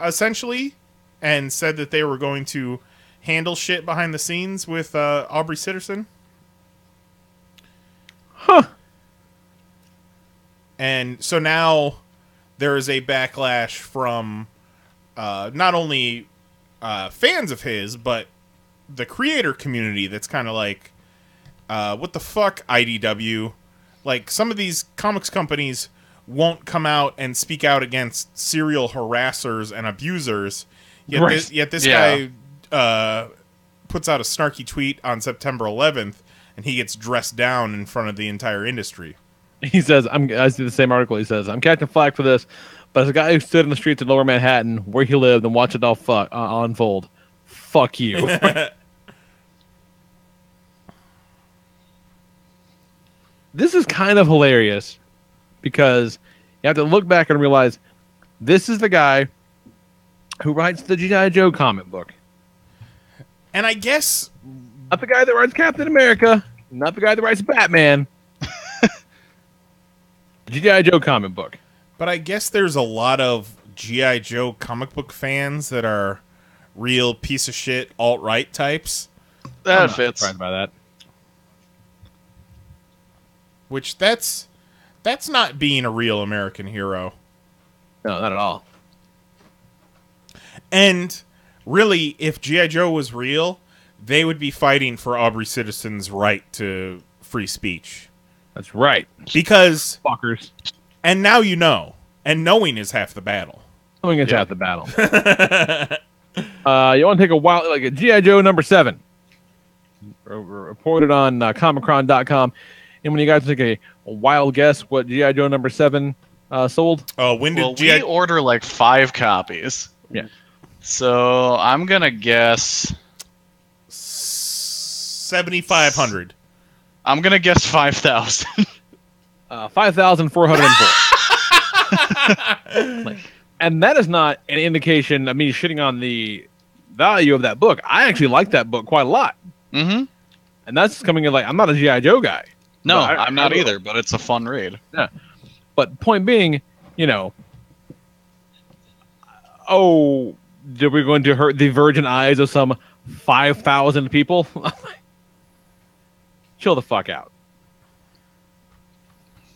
Speaker 6: essentially, and said that they were going to handle shit behind the scenes with Aubrey Sitterson.
Speaker 2: Huh.
Speaker 6: And so now there is a backlash from not only fans of his, but the creator community that's kind of like, what the fuck, IDW? Like, some of these comics companies won't come out and speak out against serial harassers and abusers, yet
Speaker 2: Right.
Speaker 6: this guy puts out a snarky tweet on September 11th, and he gets dressed down in front of the entire industry.
Speaker 2: He says, I see the same article. He says, I'm catching flack for this, but as a guy who stood in the streets of Lower Manhattan, where he lived, and watched it all unfold, fuck you. This is kind of hilarious because you have to look back and realize this is the guy who writes the G.I. Joe comic book.
Speaker 6: And I guess...
Speaker 2: Not the guy that writes Captain America, not the guy that writes Batman. G.I. Joe comic book.
Speaker 6: But I guess there's a lot of G.I. Joe comic book fans that are real piece of shit alt-right types.
Speaker 3: That fits.
Speaker 2: Surprised by that.
Speaker 6: Which that's not being a real American hero.
Speaker 2: No, not at all.
Speaker 6: And really, if G.I. Joe was real, they would be fighting for Aubrey Sitterson's right to free speech.
Speaker 2: That's right.
Speaker 6: Because...
Speaker 2: Fuckers.
Speaker 6: And now you know. And knowing is half the battle.
Speaker 2: Knowing is half the battle. You want to take a wild... Like a G.I. Joe number 7. Reported on Comicron.com. And when you guys take a wild guess what G.I. Joe number 7 sold?
Speaker 6: When did
Speaker 3: we order like 5 copies.
Speaker 2: Yeah.
Speaker 3: So I'm going to guess...
Speaker 6: 7,500.
Speaker 3: I'm going to guess 5,000.
Speaker 2: 5,404. And that is not an indication of me shitting on the value of that book. I actually like that book quite a lot.
Speaker 3: Mm-hmm.
Speaker 2: And that's coming in like, I'm not a G.I. Joe guy.
Speaker 3: No, I'm not either, but it's a fun read.
Speaker 2: Yeah. But point being, you know, oh, did we going to hurt the virgin eyes of some 5,000 people? Chill the fuck out.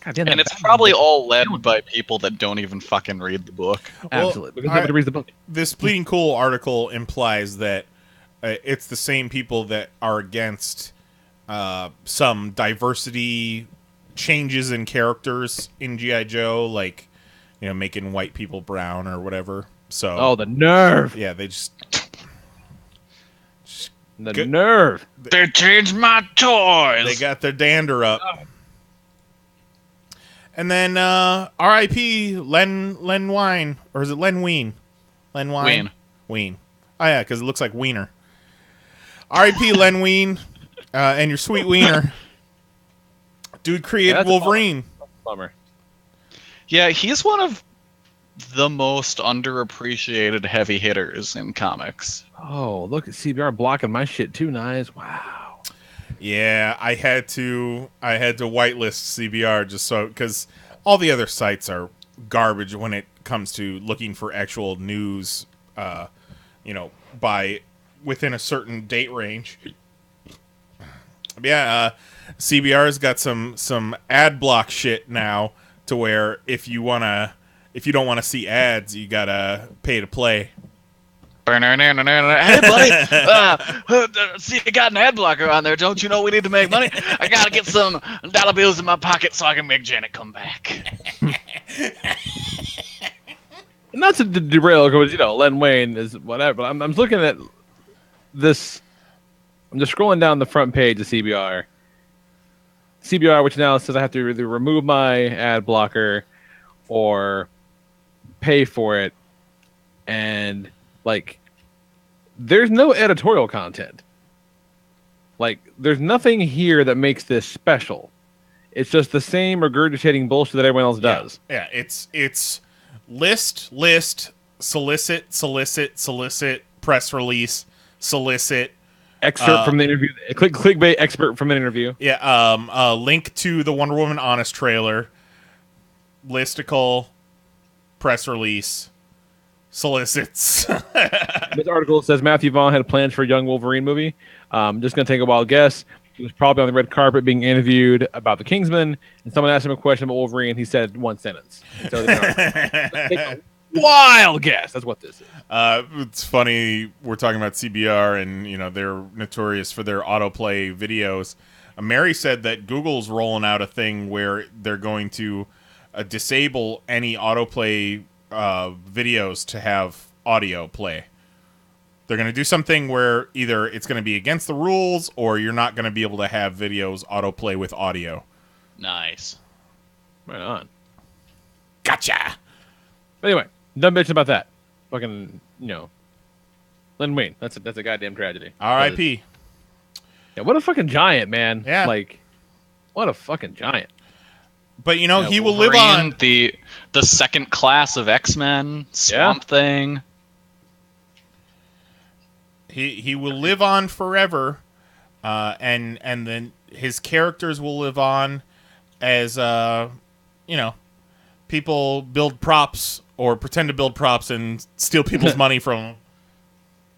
Speaker 2: God damn,
Speaker 3: and it's probably all led by people that don't even fucking read the book.
Speaker 2: Absolutely, because nobody reads the book.
Speaker 6: This Bleeding Cool article implies that it's the same people that are against some diversity changes in characters in G.I. Joe, like, you know, making white people brown or whatever. So,
Speaker 2: oh, the nerve!
Speaker 6: Yeah, they just
Speaker 2: the nerve.
Speaker 3: They changed my toys.
Speaker 6: They got their dander up. And then R.I.P. Len Wein, or is it Len Wein? Len Wein. Wein. Oh yeah, because it looks like Wiener. R.I.P. Len Wein, and your sweet wiener. Dude created Wolverine.
Speaker 2: Bummer.
Speaker 3: Yeah, he's one of the most underappreciated heavy hitters in comics.
Speaker 2: Oh, look at CBR blocking my shit too, Knize. Wow.
Speaker 6: Yeah, I had to whitelist CBR just so, because all the other sites are garbage when it comes to looking for actual news, you know, by within a certain date range. But yeah, CBR's got some ad block shit now to where if you don't want to see ads, you gotta pay to play.
Speaker 3: Hey, buddy. See, you got an ad blocker on there. Don't you know we need to make money? I got to get some dollar bills in my pocket so I can make Janet come back.
Speaker 2: Not to derail, because, you know, Len Wein is whatever, but I'm looking at this. I'm just scrolling down the front page of CBR. CBR, which now says I have to either remove my ad blocker or pay for it. And... like, there's no editorial content. Like, there's nothing here that makes this special. It's just the same regurgitating bullshit that everyone else does.
Speaker 6: Yeah, it's list, solicit, press release, solicit.
Speaker 2: Excerpt from the interview. Clickbait expert from an interview.
Speaker 6: Yeah, link to the Wonder Woman Honest trailer, listicle, press release, solicits.
Speaker 2: This article says Matthew Vaughn had plans for a young Wolverine movie. Just going to take a wild guess. He was probably on the red carpet being interviewed about the Kingsman, and someone asked him a question about Wolverine. He said one sentence. So take a wild guess. That's what this is.
Speaker 6: It's funny. We're talking about CBR, and they're notorious for their autoplay videos. Mary said that Google's rolling out a thing where they're going to disable any autoplay videos to have audio play. They're going to do something where either it's going to be against the rules or you're not going to be able to have videos autoplay with audio.
Speaker 3: Nice.
Speaker 2: Right on.
Speaker 6: Gotcha.
Speaker 2: But anyway, done bitching about that. Fucking, Lin Wayne. That's a goddamn tragedy.
Speaker 6: R.I.P.
Speaker 2: Yeah, what a fucking giant, man.
Speaker 6: Yeah.
Speaker 2: Like, what a fucking giant.
Speaker 6: But, he will live on.
Speaker 3: The second class of X-Men, Swamp Thing.
Speaker 6: He will live on forever, and then his characters will live on as people build props or pretend to build props and steal people's money from them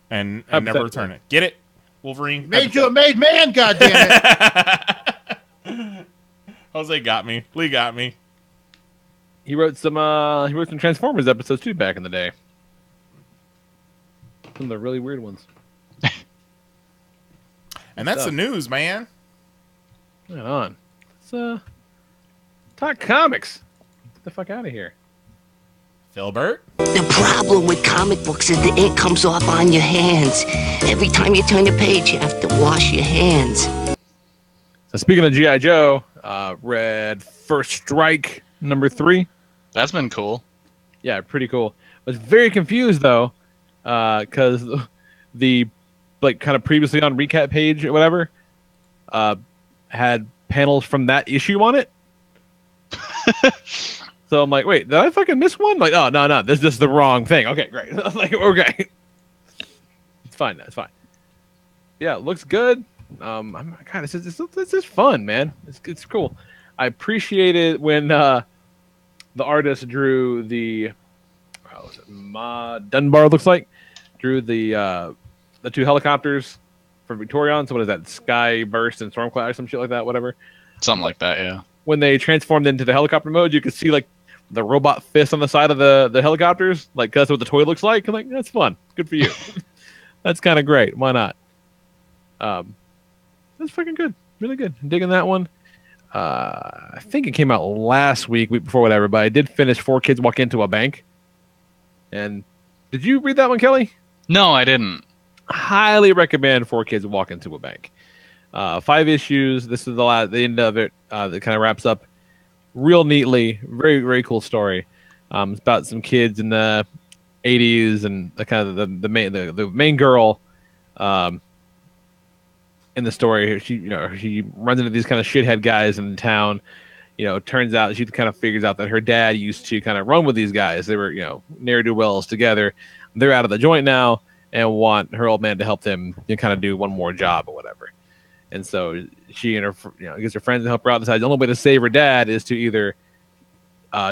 Speaker 6: and never return it. Get it, Wolverine?
Speaker 7: Made you a made man, goddammit.
Speaker 6: Jose got me. Lee got me.
Speaker 2: He wrote some Transformers episodes too back in the day. Some of the really weird ones.
Speaker 6: And that's the news, man.
Speaker 2: Right on. Let's talk comics. Get the fuck out of here.
Speaker 6: Philbert?
Speaker 10: The problem with comic books is the ink comes off on your hands. Every time you turn a page, you have to wash your hands.
Speaker 2: So speaking of G.I. Joe, read First Strike #3.
Speaker 3: That's been cool.
Speaker 2: Yeah, pretty cool. I was very confused though, because the kind of previously on recap page or whatever had panels from that issue on it. So I'm like, wait, did I fucking miss one? Like, oh no, this is the wrong thing. Okay, great. Like, okay, it's fine. That's fine. Yeah, it looks good. I'm kind of this is fun, man. It's cool. I appreciate it when the artist drew the Ma Dunbar looks like drew the two helicopters for Victorion. So what is that? Skyburst and Stormcloud or some shit like that, whatever.
Speaker 3: Something like that, yeah.
Speaker 2: When they transformed into the helicopter mode, you could see like the robot fist on the side of the helicopters. Like that's what the toy looks like. I'm like, that's fun. Good for you. That's kind of great. Why not? That's fucking good. Really good. I'm digging that one. I think it came out last week before, whatever, but I did finish 4 Kids Walk Into a Bank. And did you read that one, Kelly?
Speaker 3: No, I didn't.
Speaker 2: Highly recommend 4 Kids Walk Into a Bank. 5 issues. This is the end of it. That kind of wraps up real neatly. Very, very cool story. It's about some kids in the 80s and the kind of the main girl in the story. She runs into these kind of shithead guys in town. Turns out she kind of figures out that her dad used to kind of run with these guys. They were, ne'er-do-wells together. They're out of the joint now and want her old man to help them kind of do one more job or whatever. And so she and her, gets her friends to help her out. Decides the only way to save her dad is to either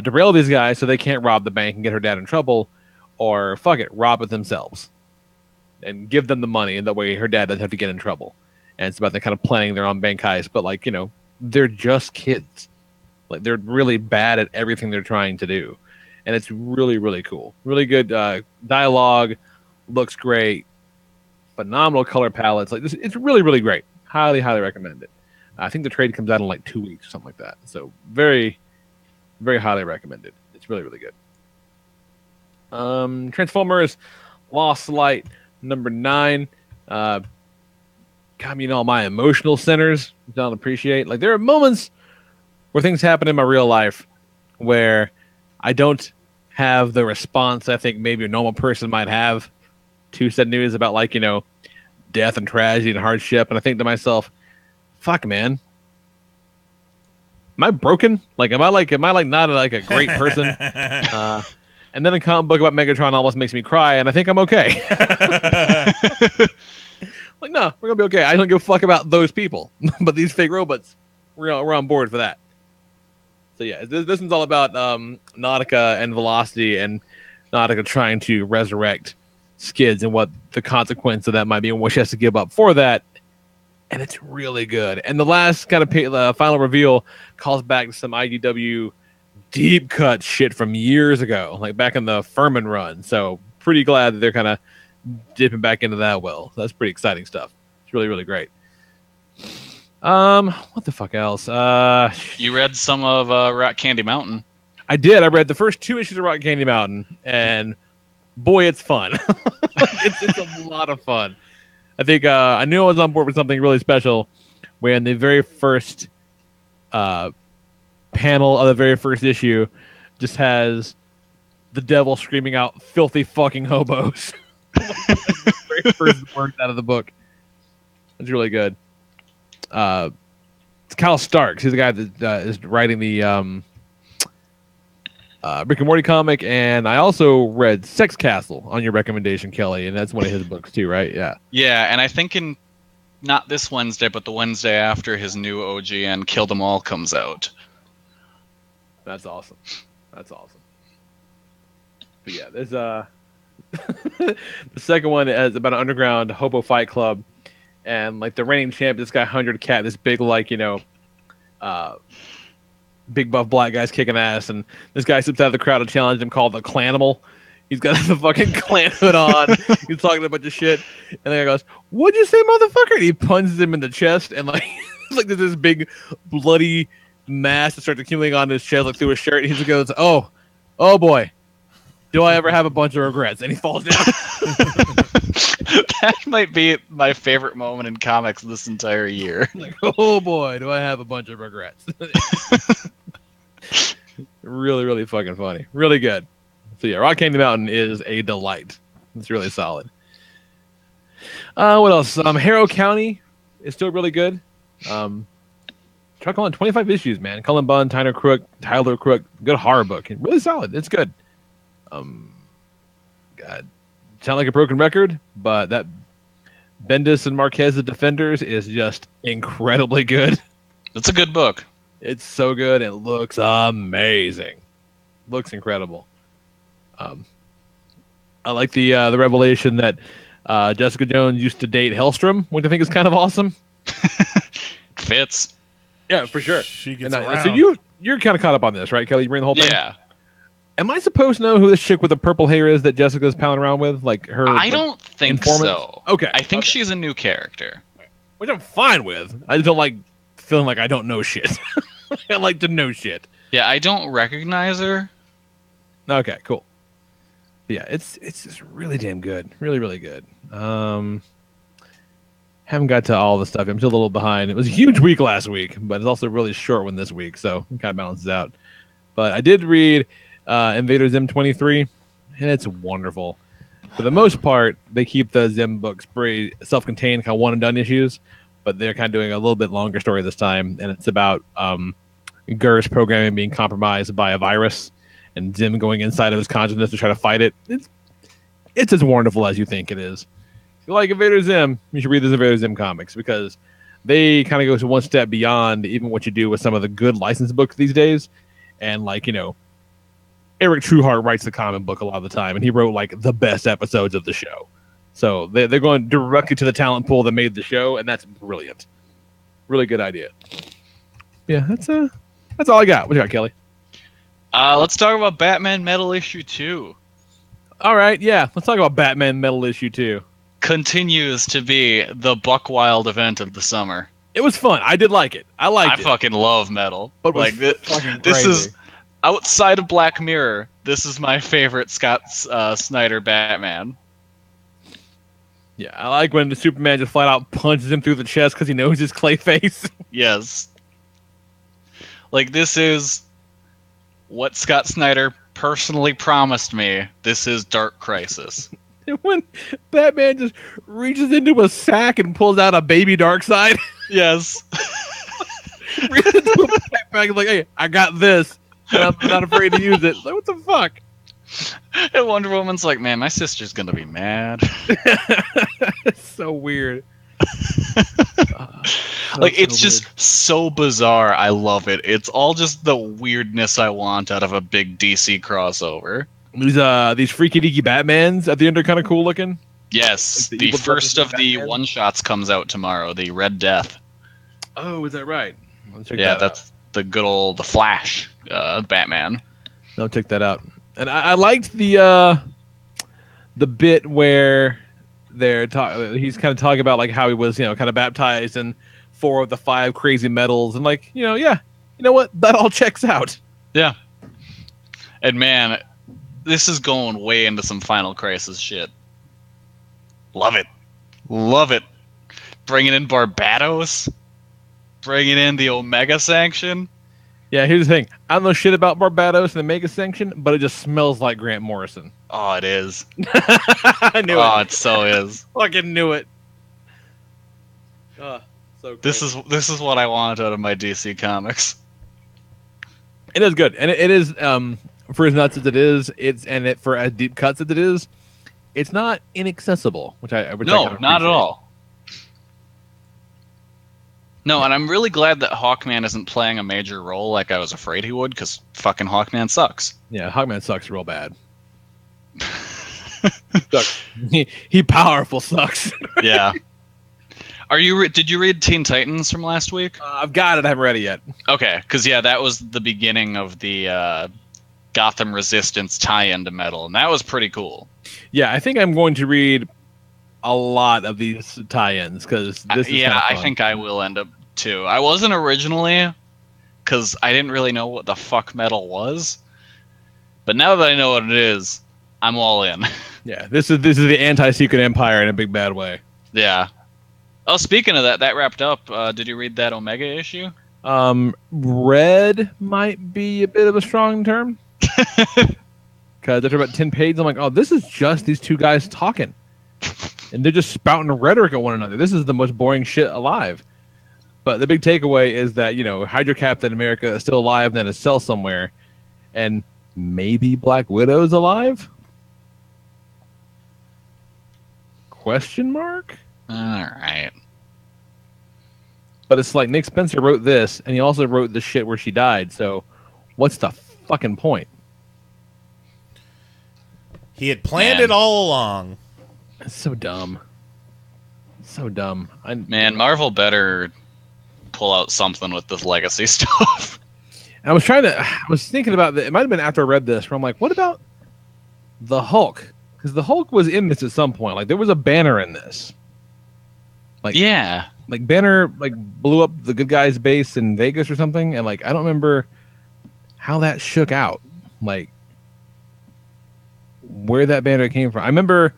Speaker 2: derail these guys so they can't rob the bank and get her dad in trouble, or fuck it, rob it themselves and give them the money, and that way her dad doesn't have to get in trouble. And it's about them kind of planning their own bank heist, but they're just kids. Like they're really bad at everything they're trying to do, and it's really, really cool. Really good dialogue, looks great, phenomenal color palettes. Like this, it's really, really great. Highly, highly recommend it. I think the trade comes out in like 2 weeks or something like that. So very, very highly recommended. It's really, really good. Transformers Lost Light #9. Got me in all my emotional centers. Don't appreciate. Like there are moments where things happen in my real life where I don't have the response I think maybe a normal person might have to said news about death and tragedy and hardship. And I think to myself, fuck, man, am I broken? Am I not a great person? And then a comic book about Megatron almost makes me cry, and I think I'm okay. No, we're gonna be okay. I don't give a fuck about those people, but these fake robots, we're on board for that. So yeah, this one's all about Nautica and Velocity and Nautica trying to resurrect Skids and what the consequence of that might be and what she has to give up for that. And it's really good. And the last kind of final reveal calls back to some IDW deep cut shit from years ago, like back in the Furman run. So pretty glad that they're kind of dipping back into that well. That's pretty exciting stuff. It's really, really great. What the fuck else?
Speaker 3: You read some of Rock Candy Mountain.
Speaker 2: I did. I read the first 2 issues of Rock Candy Mountain, and boy, it's fun. It's a lot of fun. I think I knew I was on board with something really special when the very first panel of the very first issue just has the devil screaming out "filthy fucking hobos." The very first words out of the book. It's really good. It's Kyle Starks. He's the guy that is writing the Rick and Morty comic, and I also read Sex Castle on your recommendation, Kelly, and that's one of his books too, right? Yeah.
Speaker 3: Yeah, and I think not this Wednesday, but the Wednesday after, his new OGN Kill Them All comes out.
Speaker 2: That's awesome. That's awesome. But yeah, there's the second one is about an underground hobo fight club, and like the reigning champ, this guy 100 Cat, this big big buff black guy's kicking ass, and this guy steps out of the crowd to challenge him, called the Clanimal. He's got the fucking clan hood on. He's talking a bunch of shit, and the guy goes, "What'd you say, motherfucker?" And he punches him in the chest, and like like there's this big bloody mass that starts accumulating on his chest, like through his shirt. And he just goes, "Oh boy, do I ever have a bunch of regrets?" And he falls down.
Speaker 3: That might be my favorite moment in comics this entire year.
Speaker 2: Like, oh boy, do I have a bunch of regrets. Really, really fucking funny. Really good. So yeah, Rock Candy Mountain is a delight. It's really solid. What else? Harrow County is still really good. Try calling 25 issues, man. Cullen Bunn, Tyler Crook, good horror book. Really solid. It's good. God, sound like a broken record, but that Bendis and Marquez, the Defenders, is just incredibly good.
Speaker 3: It's a good book.
Speaker 2: It's so good. It looks amazing. Looks incredible. I like the revelation that Jessica Jones used to date Hellstrom, which I think is kind of awesome.
Speaker 3: Fits.
Speaker 2: Yeah, for sure.
Speaker 6: She gets
Speaker 2: and
Speaker 6: around.
Speaker 2: so you're kind of caught up on this, right, Kelly? You bring the whole thing.
Speaker 3: Yeah.
Speaker 2: Am I supposed to know who this chick with the purple hair is that Jessica's palling around with? Like her?
Speaker 3: I don't think
Speaker 2: informant?
Speaker 3: so.
Speaker 2: Okay.
Speaker 3: I think she's a new character.
Speaker 2: Which I'm fine with. I just don't like feeling like I don't know shit. I like to know shit.
Speaker 3: Yeah, I don't recognize her.
Speaker 2: Okay, cool. Yeah, it's just really damn good. Really, really good. Haven't got to all the stuff. I'm still a little behind. It was a huge week last week, but it's also a really short one this week, so it kind of balances out. But I did read Invader Zim 23, and it's wonderful. For the most part, they keep the Zim books pretty self-contained, kind of one-and-done issues, but they're kind of doing a little bit longer story this time, and it's about Gur's programming being compromised by a virus, and Zim going inside of his consciousness to try to fight it. It's as wonderful as you think it is. If you like Invader Zim, you should read this Invader Zim comics, because they kind of go to one step beyond even what you do with some of the good licensed books these days. And like, Eric Trueheart writes the comic book a lot of the time, and he wrote like the best episodes of the show. So they're going directly to the talent pool that made the show, and that's brilliant. Really good idea. Yeah, that's all I got. What you got, Kelly?
Speaker 3: Let's talk about Batman Metal Issue 2.
Speaker 2: All right, yeah. Let's talk about Batman Metal Issue 2.
Speaker 3: Continues to be the buck wild event of the summer.
Speaker 2: It was fun. I did like it. I
Speaker 3: fucking love metal.
Speaker 2: But
Speaker 3: like this is outside of Black Mirror. This is my favorite Scott Snyder Batman.
Speaker 2: Yeah, I like when the Superman just flat out punches him through the chest because he knows his clay face.
Speaker 3: Yes. Like, this is what Scott Snyder personally promised me. This is Dark Crisis.
Speaker 2: When Batman just reaches into a sack and pulls out a baby Darkseid.
Speaker 3: Yes.
Speaker 2: Reaches into a backpack and like, hey, I got this. And I'm not afraid to use it. Like, what the fuck?
Speaker 3: And Wonder Woman's like, man, my sister's gonna be mad.
Speaker 2: It's so weird.
Speaker 3: Like, it's just so bizarre. I love it. It's all just the weirdness I want out of a big DC crossover.
Speaker 2: These freaky deaky Batmans at the end are kind of cool looking.
Speaker 3: Yes,
Speaker 2: Like
Speaker 3: the
Speaker 2: evil
Speaker 3: first of the
Speaker 2: Batman?
Speaker 3: one-shots comes out tomorrow, the Red Death.
Speaker 2: Oh, is that right? Let's check
Speaker 3: Yeah,
Speaker 2: that
Speaker 3: that's the good old the Flash Batman.
Speaker 2: I'll check that out. And I liked the bit where he's kind of talking about like how he was, kind of baptized in 4 of the 5 crazy metals, and like, yeah, you know what? That all checks out.
Speaker 3: Yeah. And man, this is going way into some Final Crisis shit. Love it. Love it. Bringing in Barbados. Bringing in the Omega Sanction.
Speaker 2: Yeah, here's the thing. I don't know shit about Barbados and the Mega Sanction, but it just smells like Grant Morrison.
Speaker 3: Oh, it is.
Speaker 2: I knew it.
Speaker 3: Oh, it so is.
Speaker 2: Fucking knew it. So great.
Speaker 3: This is what I want out of my DC comics.
Speaker 2: It is good, and it is for as nuts as it is. For as deep cuts as it is, it's not inaccessible. Which I
Speaker 3: No, not at all. No, and I'm really glad that Hawkman isn't playing a major role like I was afraid he would, because fucking Hawkman sucks.
Speaker 2: Yeah, Hawkman sucks real bad. Sucks. He powerful sucks.
Speaker 3: Yeah. Did you read Teen Titans from last week?
Speaker 2: I've got it. I haven't read it yet.
Speaker 3: Okay, because that was the beginning of the Gotham Resistance tie-in to Metal, and that was pretty cool.
Speaker 2: Yeah, I think I'm going to read a lot of these tie-ins because this is kind of fun.
Speaker 3: I think I will end up too. I wasn't originally because I didn't really know what the fuck Metal was, but now that I know what it is, I'm all in.
Speaker 2: Yeah, this is the anti-Secret Empire in a big bad way.
Speaker 3: Yeah. Oh, speaking of that wrapped up. Did you read that Omega issue?
Speaker 2: Read might be a bit of a strong term. Because after about 10 pages, I'm like, oh, this is just these two guys talking. And they're just spouting rhetoric at one another. This is the most boring shit alive. But the big takeaway is that, Hydra Captain America is still alive and in a cell somewhere. And maybe Black Widow's alive? Question mark?
Speaker 3: All right.
Speaker 2: But it's like Nick Spencer wrote this, and he also wrote the shit where she died. So what's the fucking point?
Speaker 6: He had planned it all along.
Speaker 2: It's so dumb. So dumb.
Speaker 3: Man, Marvel better pull out something with this legacy stuff.
Speaker 2: I was thinking about that. It might have been after I read this, where I'm like, what about the Hulk? Because the Hulk was in this at some point. Like, there was a Banner in this. Like,
Speaker 3: yeah.
Speaker 2: Like, Banner, blew up the good guy's base in Vegas or something. And, I don't remember how that shook out. Like, where that Banner came from. I remember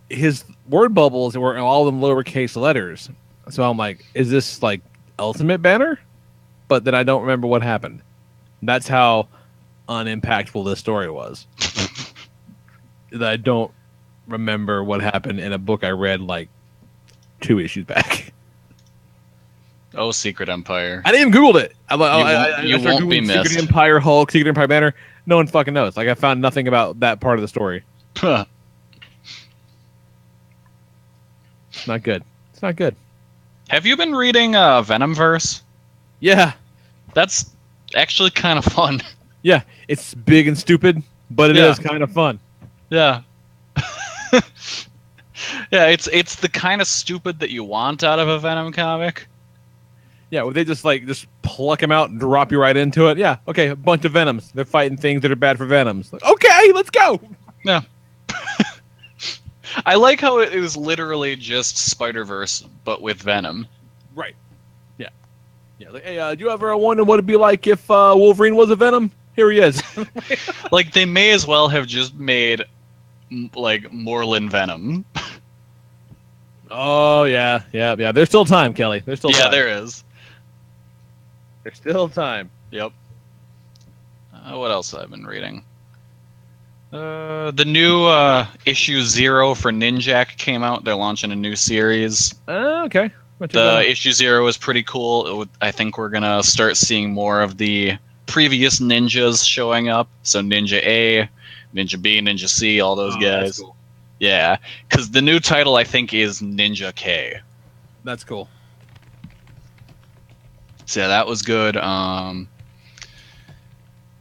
Speaker 2: his word bubbles were all of them lowercase letters. So I'm like, is this Ultimate Banner? But then I don't remember what happened. That's how unimpactful this story was. That I don't remember what happened in a book I read 2 issues back.
Speaker 3: Oh, Secret Empire.
Speaker 2: I didn't even Googled it.
Speaker 3: You won't be missed.
Speaker 2: Secret Empire Hulk, Secret Empire Banner. No one fucking knows. I found nothing about that part of the story.
Speaker 3: Huh.
Speaker 2: It's not good. It's not good.
Speaker 3: Have you been reading Venomverse?
Speaker 2: Yeah.
Speaker 3: That's actually kind of fun.
Speaker 2: Yeah, it's big and stupid, but it is kind of fun.
Speaker 3: Yeah. Yeah, it's the kind of stupid that you want out of a Venom comic.
Speaker 2: Yeah, well, they just pluck him out and drop you right into it. Yeah, okay, a bunch of Venoms. They're fighting things that are bad for Venoms. Okay, let's go.
Speaker 3: Yeah. I like how it was literally just Spider-Verse, but with Venom.
Speaker 2: Right. Yeah. Yeah. Hey, do you ever wonder what it'd be like if Wolverine was a Venom? Here he is.
Speaker 3: They may as well have just made Moreland Venom.
Speaker 2: Oh yeah. There's still time, Kelly. There's still time.
Speaker 3: Yeah, there is.
Speaker 2: There's still time.
Speaker 3: Yep. What else have I been reading? The new issue 0 for Ninjak came out. They're launching a new series.
Speaker 2: Okay.
Speaker 3: The issue 0 is pretty cool. I think we're gonna start seeing more of the previous ninjas showing up. So Ninja A, Ninja B, Ninja C, all those guys.
Speaker 2: That's cool.
Speaker 3: Yeah, because the new title I think is Ninja K.
Speaker 2: That's cool.
Speaker 3: So yeah, that was good.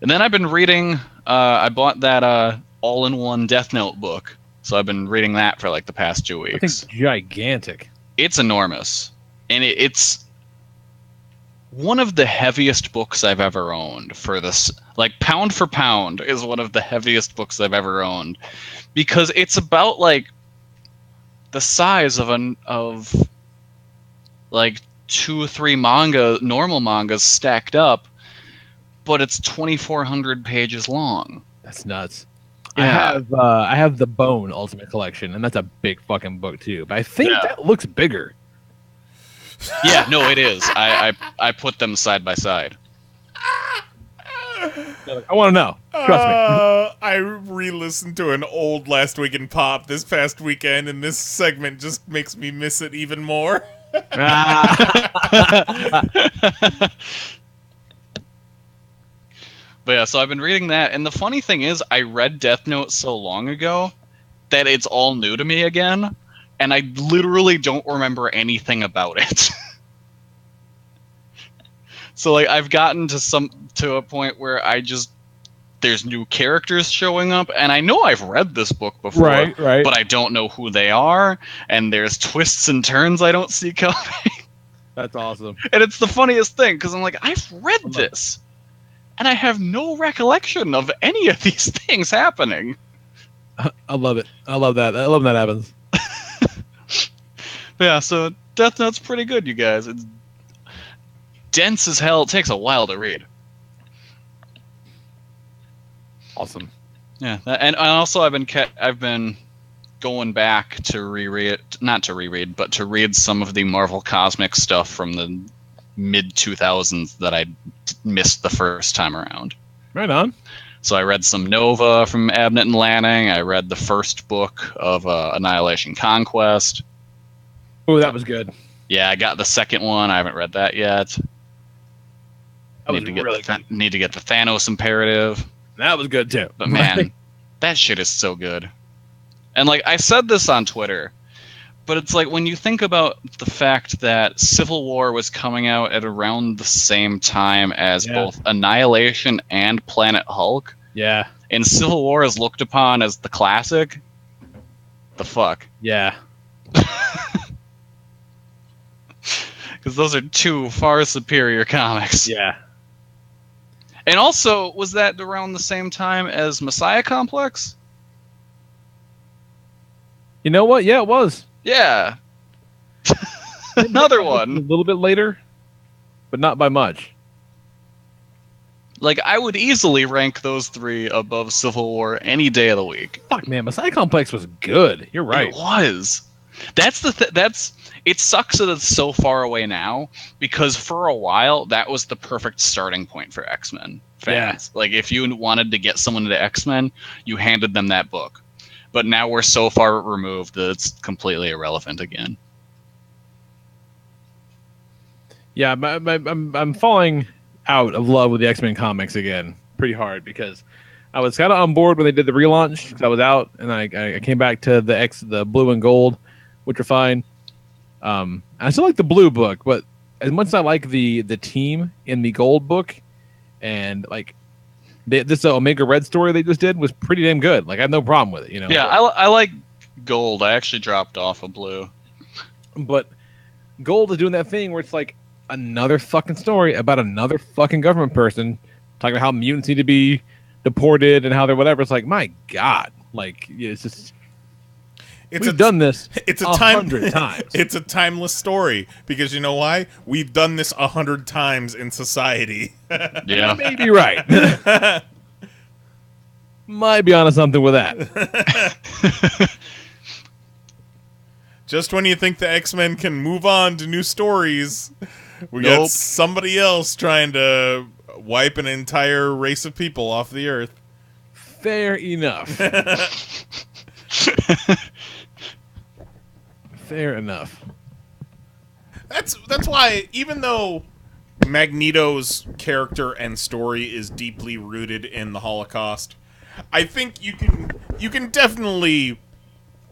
Speaker 3: And then I've been reading. I bought that all-in-one Death Note book, so I've been reading that for like the past 2 weeks.
Speaker 2: I think gigantic.
Speaker 3: It's enormous, and it's one of the heaviest books I've ever owned. For this, like pound for pound, is one of the heaviest books I've ever owned, because it's about like the size of like 2 or 3 normal mangas stacked up, but it's 2,400 pages long.
Speaker 2: That's nuts.
Speaker 3: Yeah.
Speaker 2: I have the Bone Ultimate Collection, and that's a big fucking book too. But I think that looks bigger.
Speaker 3: Yeah, no, it is. I put them side by side.
Speaker 2: I want to know. Trust me.
Speaker 6: I re-listened to an old Last Week in Pop this past weekend, and this segment just makes me miss it even more.
Speaker 3: But yeah, so I've been reading that, and the funny thing is, I read Death Note so long ago that it's all new to me again, and I literally don't remember anything about it. So like, I've gotten to a point where there's new characters showing up, and I know I've read this book before,
Speaker 2: right.
Speaker 3: but I don't know who they are, and there's twists and turns I don't see coming.
Speaker 2: That's awesome.
Speaker 3: And it's the funniest thing, because I'm like, I've read this, and I have no recollection of any of these things happening.
Speaker 2: I love it. I love that. I love when that happens.
Speaker 3: Yeah, so Death Note's pretty good, you guys. It's dense as hell. It takes a while to read.
Speaker 2: Awesome.
Speaker 3: Yeah, and also I've been going back to read some of the Marvel Cosmic stuff from the mid 2000s that I missed the first time around.
Speaker 2: Right on.
Speaker 3: So I read some Nova from Abnett and Lanning. I read the first book of Annihilation Conquest.
Speaker 2: Oh, that was good.
Speaker 3: Yeah, I got the second one. I haven't read that yet.
Speaker 2: That was
Speaker 3: Need to get the Thanos Imperative.
Speaker 2: That was good too.
Speaker 3: But man, that shit is so good. And like, I said this on Twitter, but it's like, when you think about the fact that Civil War was coming out at around the same time as both Annihilation and Planet Hulk.
Speaker 2: Yeah.
Speaker 3: And Civil War is looked upon as the classic. The fuck?
Speaker 2: Yeah.
Speaker 3: Because those are two far superior comics.
Speaker 2: Yeah.
Speaker 3: And also, was that around the same time as Messiah Complex?
Speaker 2: You know what? Yeah, it was.
Speaker 3: Yeah. Another one.
Speaker 2: A little bit later, but not by much.
Speaker 3: Like, I would easily rank those 3 above Civil War any day of the week.
Speaker 2: Fuck, man, Messiah Complex was good. You're right.
Speaker 3: It was. That's it sucks that it's so far away now, because for a while that was the perfect starting point for X-Men fans. Yeah. Like, if you wanted to get someone into X-Men, you handed them that book. But now we're so far removed that it's completely irrelevant again.
Speaker 2: Yeah, I'm falling out of love with the X-Men comics again pretty hard, because I was kind of on board when they did the relaunch, because I was out, and I came back to the blue and gold, which are fine. I still like the blue book, but as much as I like the team in the gold book, and like this Omega Red story they just did was pretty damn good. Like, I have no problem with it, you know.
Speaker 3: Yeah, I like gold. I actually dropped off of blue,
Speaker 2: but gold is doing that thing where it's like another fucking story about another fucking government person talking about how mutants need to be deported and how they're whatever. It's like, my God, like, it's just. We've done this.
Speaker 6: It's
Speaker 2: 100 times.
Speaker 6: It's a timeless story, because you know why? We've done this 100 times in society.
Speaker 3: Yeah,
Speaker 2: maybe right. Might be onto something with that.
Speaker 6: Just when you think the X-Men can move on to new stories, we got somebody else trying to wipe an entire race of people off the earth.
Speaker 2: Fair enough. Fair enough.
Speaker 6: That's why, even though Magneto's character and story is deeply rooted in the Holocaust, I think you can definitely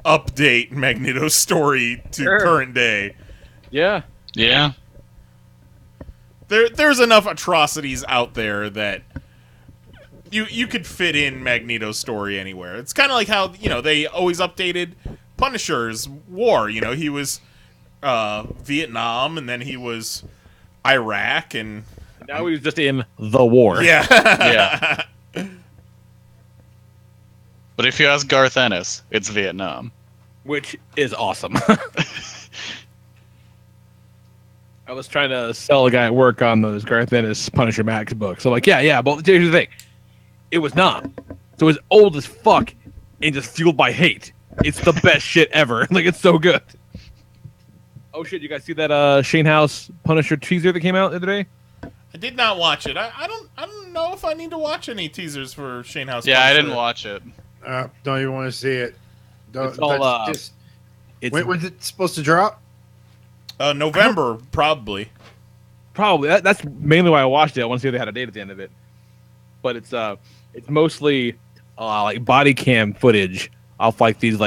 Speaker 6: update Magneto's story to current day.
Speaker 2: Yeah.
Speaker 6: There's enough atrocities out there that you could fit in Magneto's story anywhere. It's kind of like how they always updated Punisher's war. He was Vietnam, and then he was Iraq, and
Speaker 2: now he's just in the war.
Speaker 6: Yeah.
Speaker 3: Yeah. But if you ask Garth Ennis, it's Vietnam.
Speaker 2: Which is awesome. I was trying to sell a guy at work on those Garth Ennis Punisher Max books. So I'm like, yeah, but here's the thing. It was not. So it's old as fuck and just fueled by hate. It's the best shit ever. Like, it's so good. Oh shit, you guys see that Shane House Punisher teaser that came out the other day?
Speaker 6: I did not watch it. I don't know if I need to watch any teasers for Shane House.
Speaker 3: Yeah,
Speaker 6: Punisher.
Speaker 3: I didn't watch it.
Speaker 7: Don't even want to see it.
Speaker 2: It's all,
Speaker 7: when's it supposed to drop?
Speaker 6: November, probably.
Speaker 2: Probably. That's mainly why I watched it. I want to see if they had a date at the end of it. But it's mostly like body cam footage of like these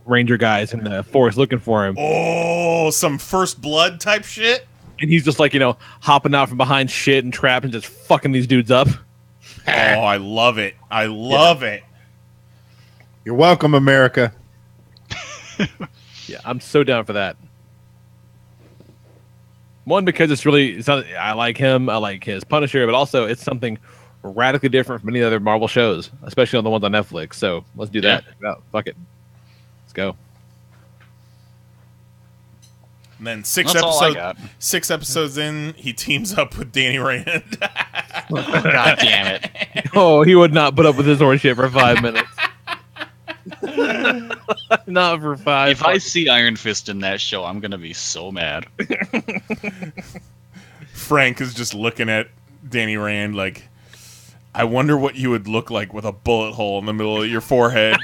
Speaker 2: ranger guys in the forest looking for him.
Speaker 6: Oh, some First Blood type shit.
Speaker 2: And he's just hopping out from behind shit and traps and just fucking these dudes up.
Speaker 6: Oh, I love it. I love it.
Speaker 7: You're welcome, America.
Speaker 2: Yeah, I'm so down for that. One, because I like him, I like his Punisher, but also it's something radically different from any other Marvel shows, especially on the ones on Netflix. So let's do that. Yeah, fuck it. Let's go.
Speaker 6: And then six episodes in, he teams up with Danny Rand.
Speaker 3: God damn it.
Speaker 2: Oh, he would not put up with his horse shit for 5 minutes. Not for 5.
Speaker 3: If I see Iron Fist in that show, I'm gonna be so mad.
Speaker 6: Frank is just looking at Danny Rand like, I wonder what you would look like with a bullet hole in the middle of your forehead.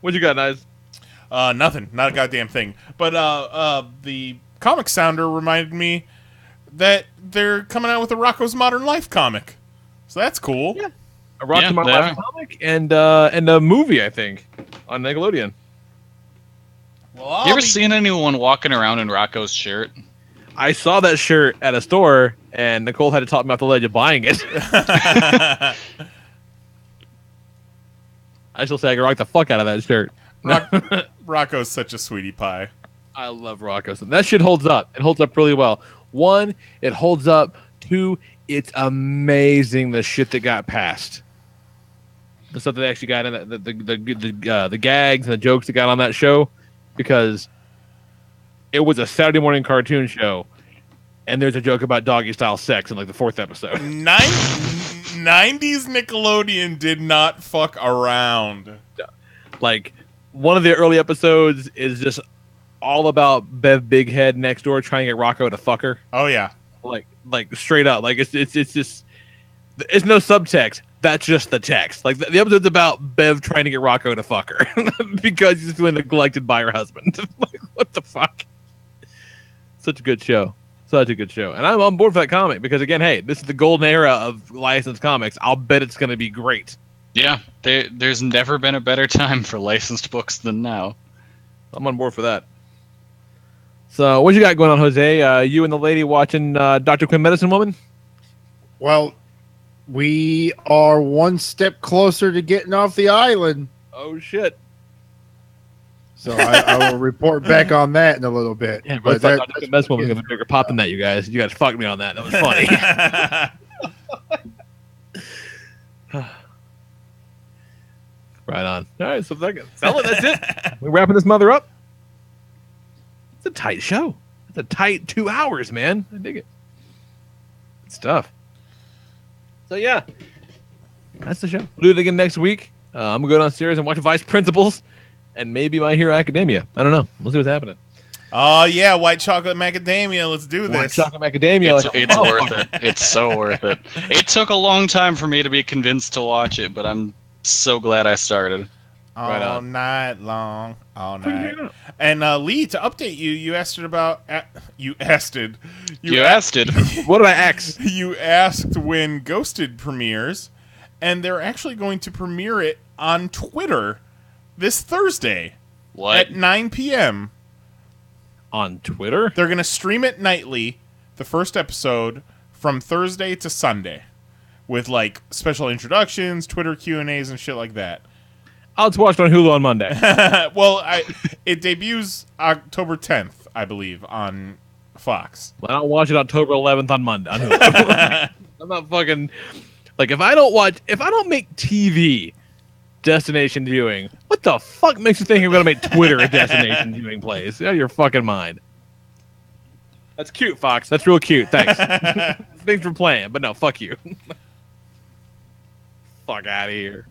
Speaker 2: What you got, Knize?
Speaker 6: Nothing. Not a goddamn thing. But the comic sounder reminded me that they're coming out with a Rocco's Modern Life comic. So that's cool.
Speaker 2: Yeah. A Rocco's Modern Life comic and a movie, I think, on Nickelodeon.
Speaker 6: Well,
Speaker 3: you ever seen anyone walking around in Rocco's shirt?
Speaker 2: I saw that shirt at a store, and Nicole had to talk me off the ledge of buying it. I still say I can rock the fuck out of that shirt.
Speaker 6: Rocco's such a sweetie pie.
Speaker 2: I love Rocco's. That shit holds up. It holds up really well. 1, it holds up. 2, it's amazing the shit that got passed. The stuff that they actually got in the gags and the jokes that got on that show, because it was a Saturday morning cartoon show, and there's a joke about doggy style sex in like the 4th episode.
Speaker 6: 90s Nickelodeon did not fuck around.
Speaker 2: Like, one of the early episodes is just all about Bev Big Head next door trying to get Rocco to fuck her.
Speaker 6: Oh yeah,
Speaker 2: like straight up. Like it's just it's no subtext. That's just the text. Like the episode's about Bev trying to get Rocco to fuck her because he's feeling neglected by her husband. Like, what the fuck? Such a good show. Such a good show. And I'm on board for that comic because, again, hey, this is the golden era of licensed comics. I'll bet it's going to be great.
Speaker 3: Yeah, there's never been a better time for licensed books than now.
Speaker 2: I'm on board for that. So what you got going on, Jose? You and the lady watching Dr. Quinn Medicine Woman?
Speaker 7: Well, we are one step closer to getting off the island.
Speaker 2: Oh, shit.
Speaker 7: So I will report back on that in a little bit.
Speaker 2: Yeah, but Dr. Quinn Medicine Woman's going to be bigger pop than that, you guys. You guys fucked me on that. That was funny. Right on. All right, so that's it. We're wrapping this mother up. It's a tight show. It's a tight 2 hours, man. I dig it. Good stuff. So, yeah. That's the show. We'll do it again next week. I'm going to go downstairs and watch Vice Principals and maybe My Hero Academia. I don't know. We'll see what's happening.
Speaker 6: Oh, yeah. White chocolate macadamia. Let's do this.
Speaker 2: White chocolate macadamia.
Speaker 3: It's worth it. It's so worth it. It took a long time for me to be convinced to watch it, but I'm so glad I started.
Speaker 6: All night long. All night. And Lee, to update you, you asked about... You asked.
Speaker 2: What did I ask?
Speaker 6: You asked when Ghosted premieres, and they're actually going to premiere it on Twitter this Thursday.
Speaker 3: What?
Speaker 6: At 9 p.m.
Speaker 2: On Twitter?
Speaker 6: They're going to stream it nightly, the first episode, from Thursday to Sunday. with like special introductions, Twitter Q&As, and shit like that.
Speaker 2: I'll just watch it on Hulu on Monday.
Speaker 6: Well, it debuts October 10th, I believe, on Fox.
Speaker 2: Well, I'll watch it October 11th on Monday. On Hulu. I'm not fucking like if I don't make TV destination viewing, what the fuck makes you think I'm gonna make Twitter a destination viewing place? Out of your fucking mind. That's cute, Fox. That's real cute. Thanks. Thanks for playing, but no, fuck you. Fuck out of here.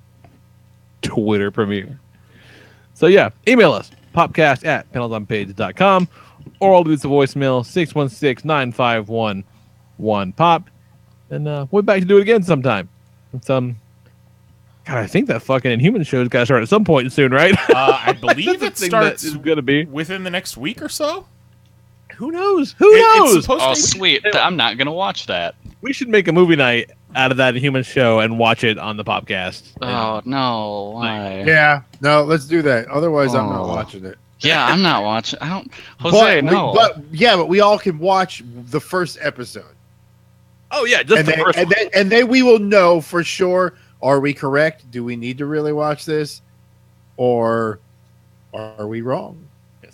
Speaker 2: Twitter premiere. So yeah, email us popcast@PanelsOnPages.com or I'll leave us a voicemail 616-951-1POP, and we'll be back to do it again sometime. It's God, I think that fucking Inhuman show's got to start at some point soon, right?
Speaker 6: I believe it starts
Speaker 2: is gonna be
Speaker 6: within the next week or so.
Speaker 2: Who knows? Who knows?
Speaker 3: Oh, sweet! I'm not gonna watch that.
Speaker 2: We should make a movie night out of that Inhuman show and watch it on the Popcast.
Speaker 3: Oh no! Why?
Speaker 7: Yeah, no, let's do that. Otherwise, I'm not watching it.
Speaker 3: Yeah, I'm not watching. I don't. Jose, no.
Speaker 7: But we all can watch the first episode.
Speaker 2: Oh yeah, just the first one.
Speaker 7: And then we will know for sure. Are we correct? Do we need to really watch this, or are we wrong?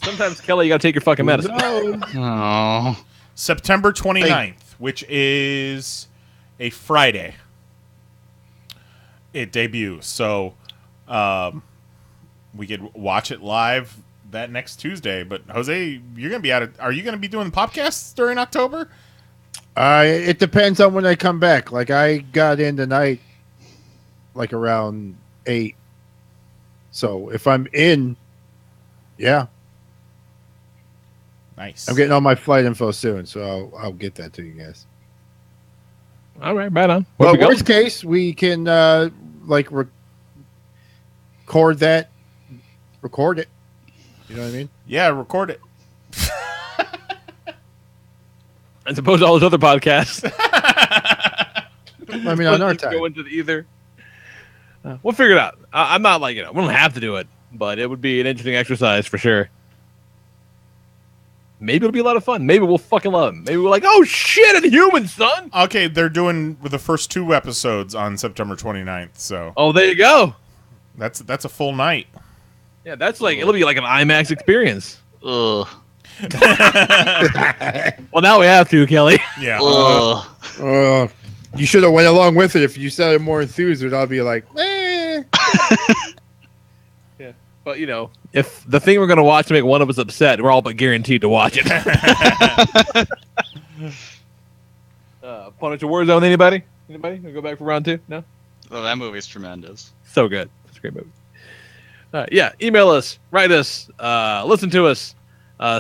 Speaker 2: Sometimes, Kelly, you gotta take your fucking medicine.
Speaker 3: Oh.
Speaker 6: September 29th, which is a Friday. It debuts, so we could watch it live that next Tuesday. But Jose, you're gonna be are you gonna be doing podcasts during October?
Speaker 7: It depends on when I come back. Like I got in tonight, like around 8. So if I'm in, yeah.
Speaker 6: Nice.
Speaker 7: I'm getting all my flight info soon, so I'll get that to you guys.
Speaker 2: All right, right on.
Speaker 7: Well, worst case, we can record it. You know what I mean?
Speaker 6: Yeah, record it.
Speaker 2: As opposed to all those other podcasts.
Speaker 7: I mean, on our time.
Speaker 2: Go into either. We'll figure it out. I'm not like, we don't have to do it, but it would be an interesting exercise for sure. Maybe it'll be a lot of fun. Maybe we'll fucking love them. Maybe we're like, oh shit, Inhuman, son.
Speaker 6: Okay, they're doing the first 2 episodes on September 29th. So.
Speaker 2: Oh, there you go.
Speaker 6: That's a full night.
Speaker 2: Yeah, that's like it'll be like an IMAX experience.
Speaker 3: Ugh.
Speaker 2: Well, now we have to, Kelly.
Speaker 6: Yeah.
Speaker 7: You should have went along with it. If you sounded more enthused, I'll be like, eh.
Speaker 2: Yeah. But, if the thing we're going to watch to make one of us upset, we're all but guaranteed to watch it. Punisher Warzone, anybody? Anybody? We'll go back for round 2? No?
Speaker 3: Oh, that movie's tremendous.
Speaker 2: So good. It's a great movie. Yeah, email us, write us, listen to us,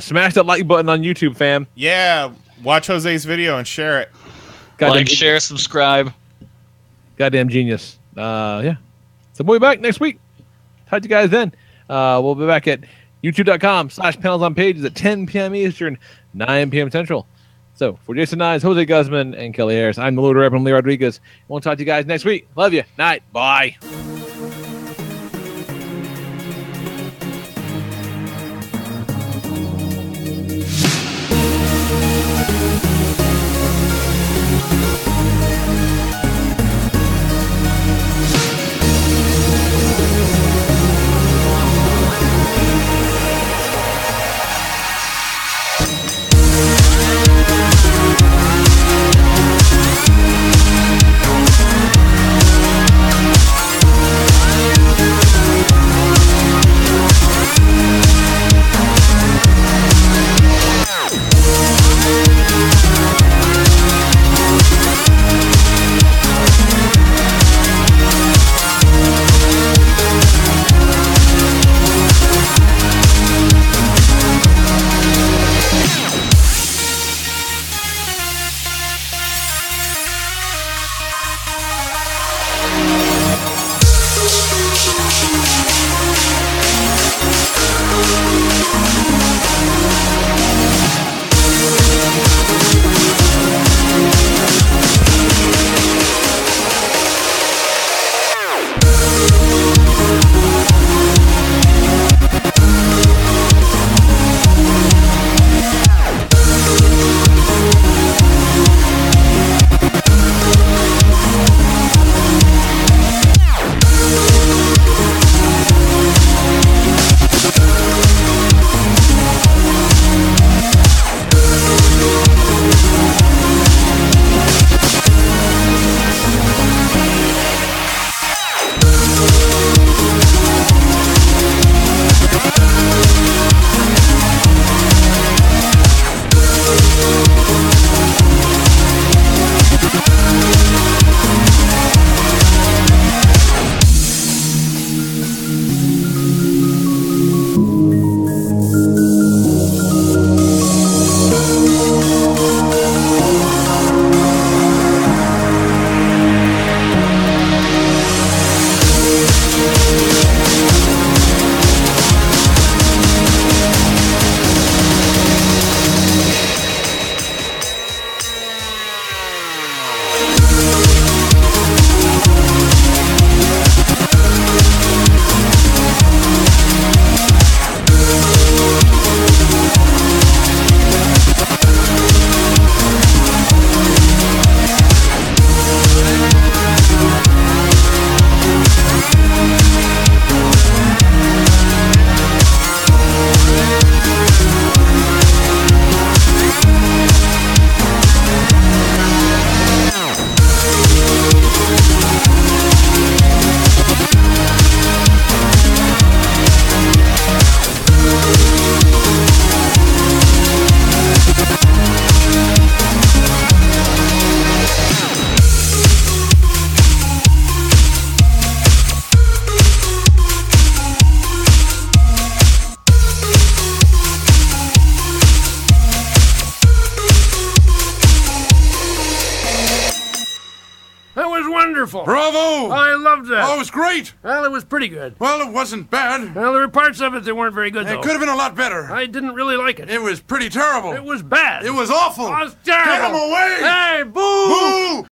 Speaker 2: smash that like button on YouTube, fam.
Speaker 6: Yeah, watch Jose's video and share it.
Speaker 3: Like, share, subscribe.
Speaker 2: Goddamn genius. Yeah. So we'll be back next week. Talk to you guys then. We'll be back at youtube.com/panelsonpages at 10 p.m. Eastern, 9 p.m. Central. So for Jason Knize, Jose Guzman, and Kelly Harris, I'm the Lord Rep and Lee Rodriguez. We'll talk to you guys next week. Love you. Night. Bye.
Speaker 11: wonderful.
Speaker 12: Bravo!
Speaker 11: I loved that.
Speaker 12: Oh, it was great.
Speaker 11: Well, it was pretty good.
Speaker 12: Well, it wasn't bad.
Speaker 11: Well, there were parts of it that weren't very good, though.
Speaker 12: It could have been a lot better.
Speaker 11: I didn't really like it.
Speaker 12: It was pretty terrible.
Speaker 11: It was bad.
Speaker 12: It was awful.
Speaker 11: It was terrible.
Speaker 12: Get him away!
Speaker 11: Hey, boo!
Speaker 12: Boo!